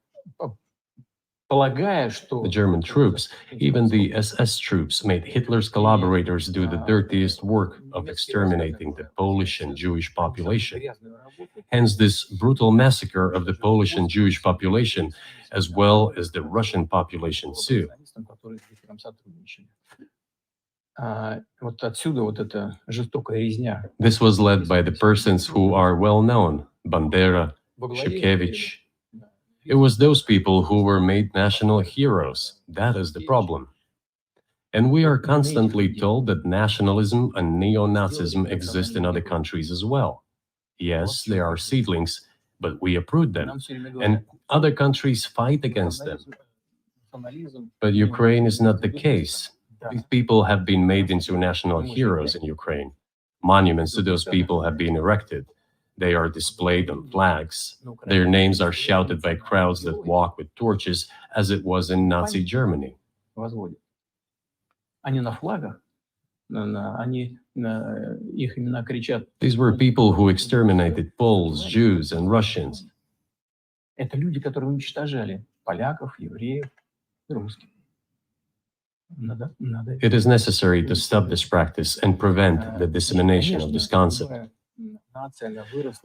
полагая, что... The German troops, even the SS troops, made Hitler's collaborators do the dirtiest work of exterminating the Polish and Jewish population. Hence this brutal massacre of the Polish and Jewish population, as well as the Russian population too. Вот отсюда вот эта жестокая резня. This was led by the persons who are well known, Bandera, Shukevich. It was those people who were made national heroes. That is the problem. And we are constantly told that nationalism and neo-Nazism exist in other countries as well. Yes, they are seedlings, but we uproot them, and other countries fight against them. But Ukraine is not the case. These people have been made into national heroes in Ukraine. Monuments to those people have been erected. They are displayed on flags. Their names are shouted by crowds that walk with torches, as it was in Nazi Germany. Они на флагах, они их имена кричат. These were people who exterminated Poles, Jews, and Russians. Это люди, которые уничтожали поляков, евреев, русских. It is necessary to stop this practice and prevent the dissemination of this concept.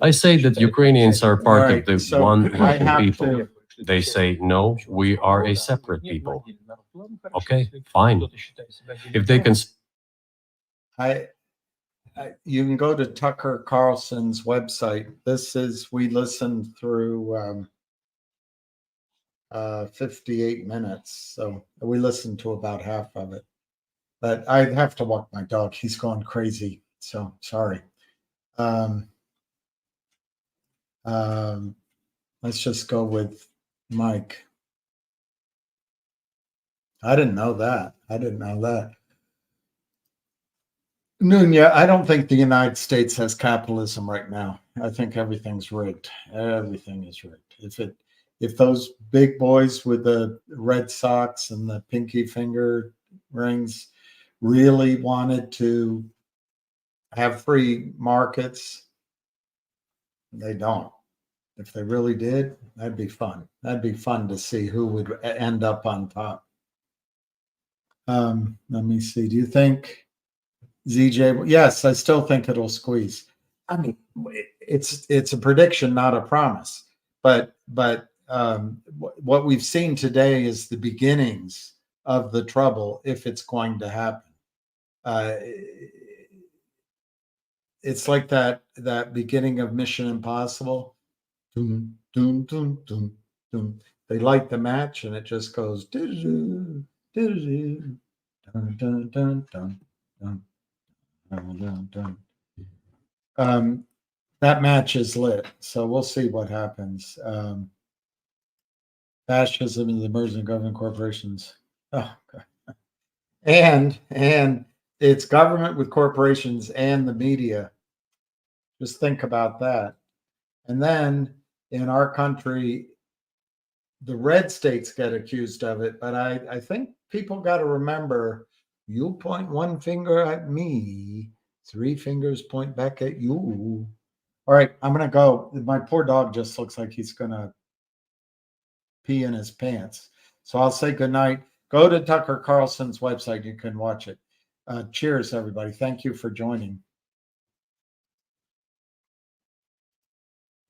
I say that Ukrainians are part of the one Russian people. They say, no, we are a separate people. Okay, fine. If they can... You can go to Tucker Carlson's website. We listened through 58 minutes. So we listened to about half of it. But I have to walk my dog. He's going crazy. So sorry. Let's just go with Mike. I didn't know that. Nunya, I don't think the United States has capitalism right now. I think everything's rigged. Everything is rigged. If those big boys with the red socks and the pinky finger rings really wanted to have free markets, they don't. If they really did, that'd be fun. That'd be fun to see who would end up on top. Let me see. Do you think ZJ? Yes, I still think it'll squeeze. I mean, it's a prediction, not a promise. But what we've seen today is the beginnings of the trouble, if it's going to happen. It's like that beginning of Mission Impossible. Doom, doom, doom, doom, doom. They light the match and it just goes doo-doo, doo-doo, dun, dun, dun, dun, dun, dun, dun, dun. That match is lit, so we'll see what happens. Fascism and the emerging government corporations. Oh, God. And it's government with corporations and the media. Just think about that. And then in our country, the red states get accused of it, but I think people got to remember, you point one finger at me, 3 fingers point back at you. All right, I'm going to go. My poor dog just looks like he's going to pee in his pants. So I'll say goodnight. Go to Tucker Carlson's website. You can watch it. Cheers, everybody. Thank you for joining.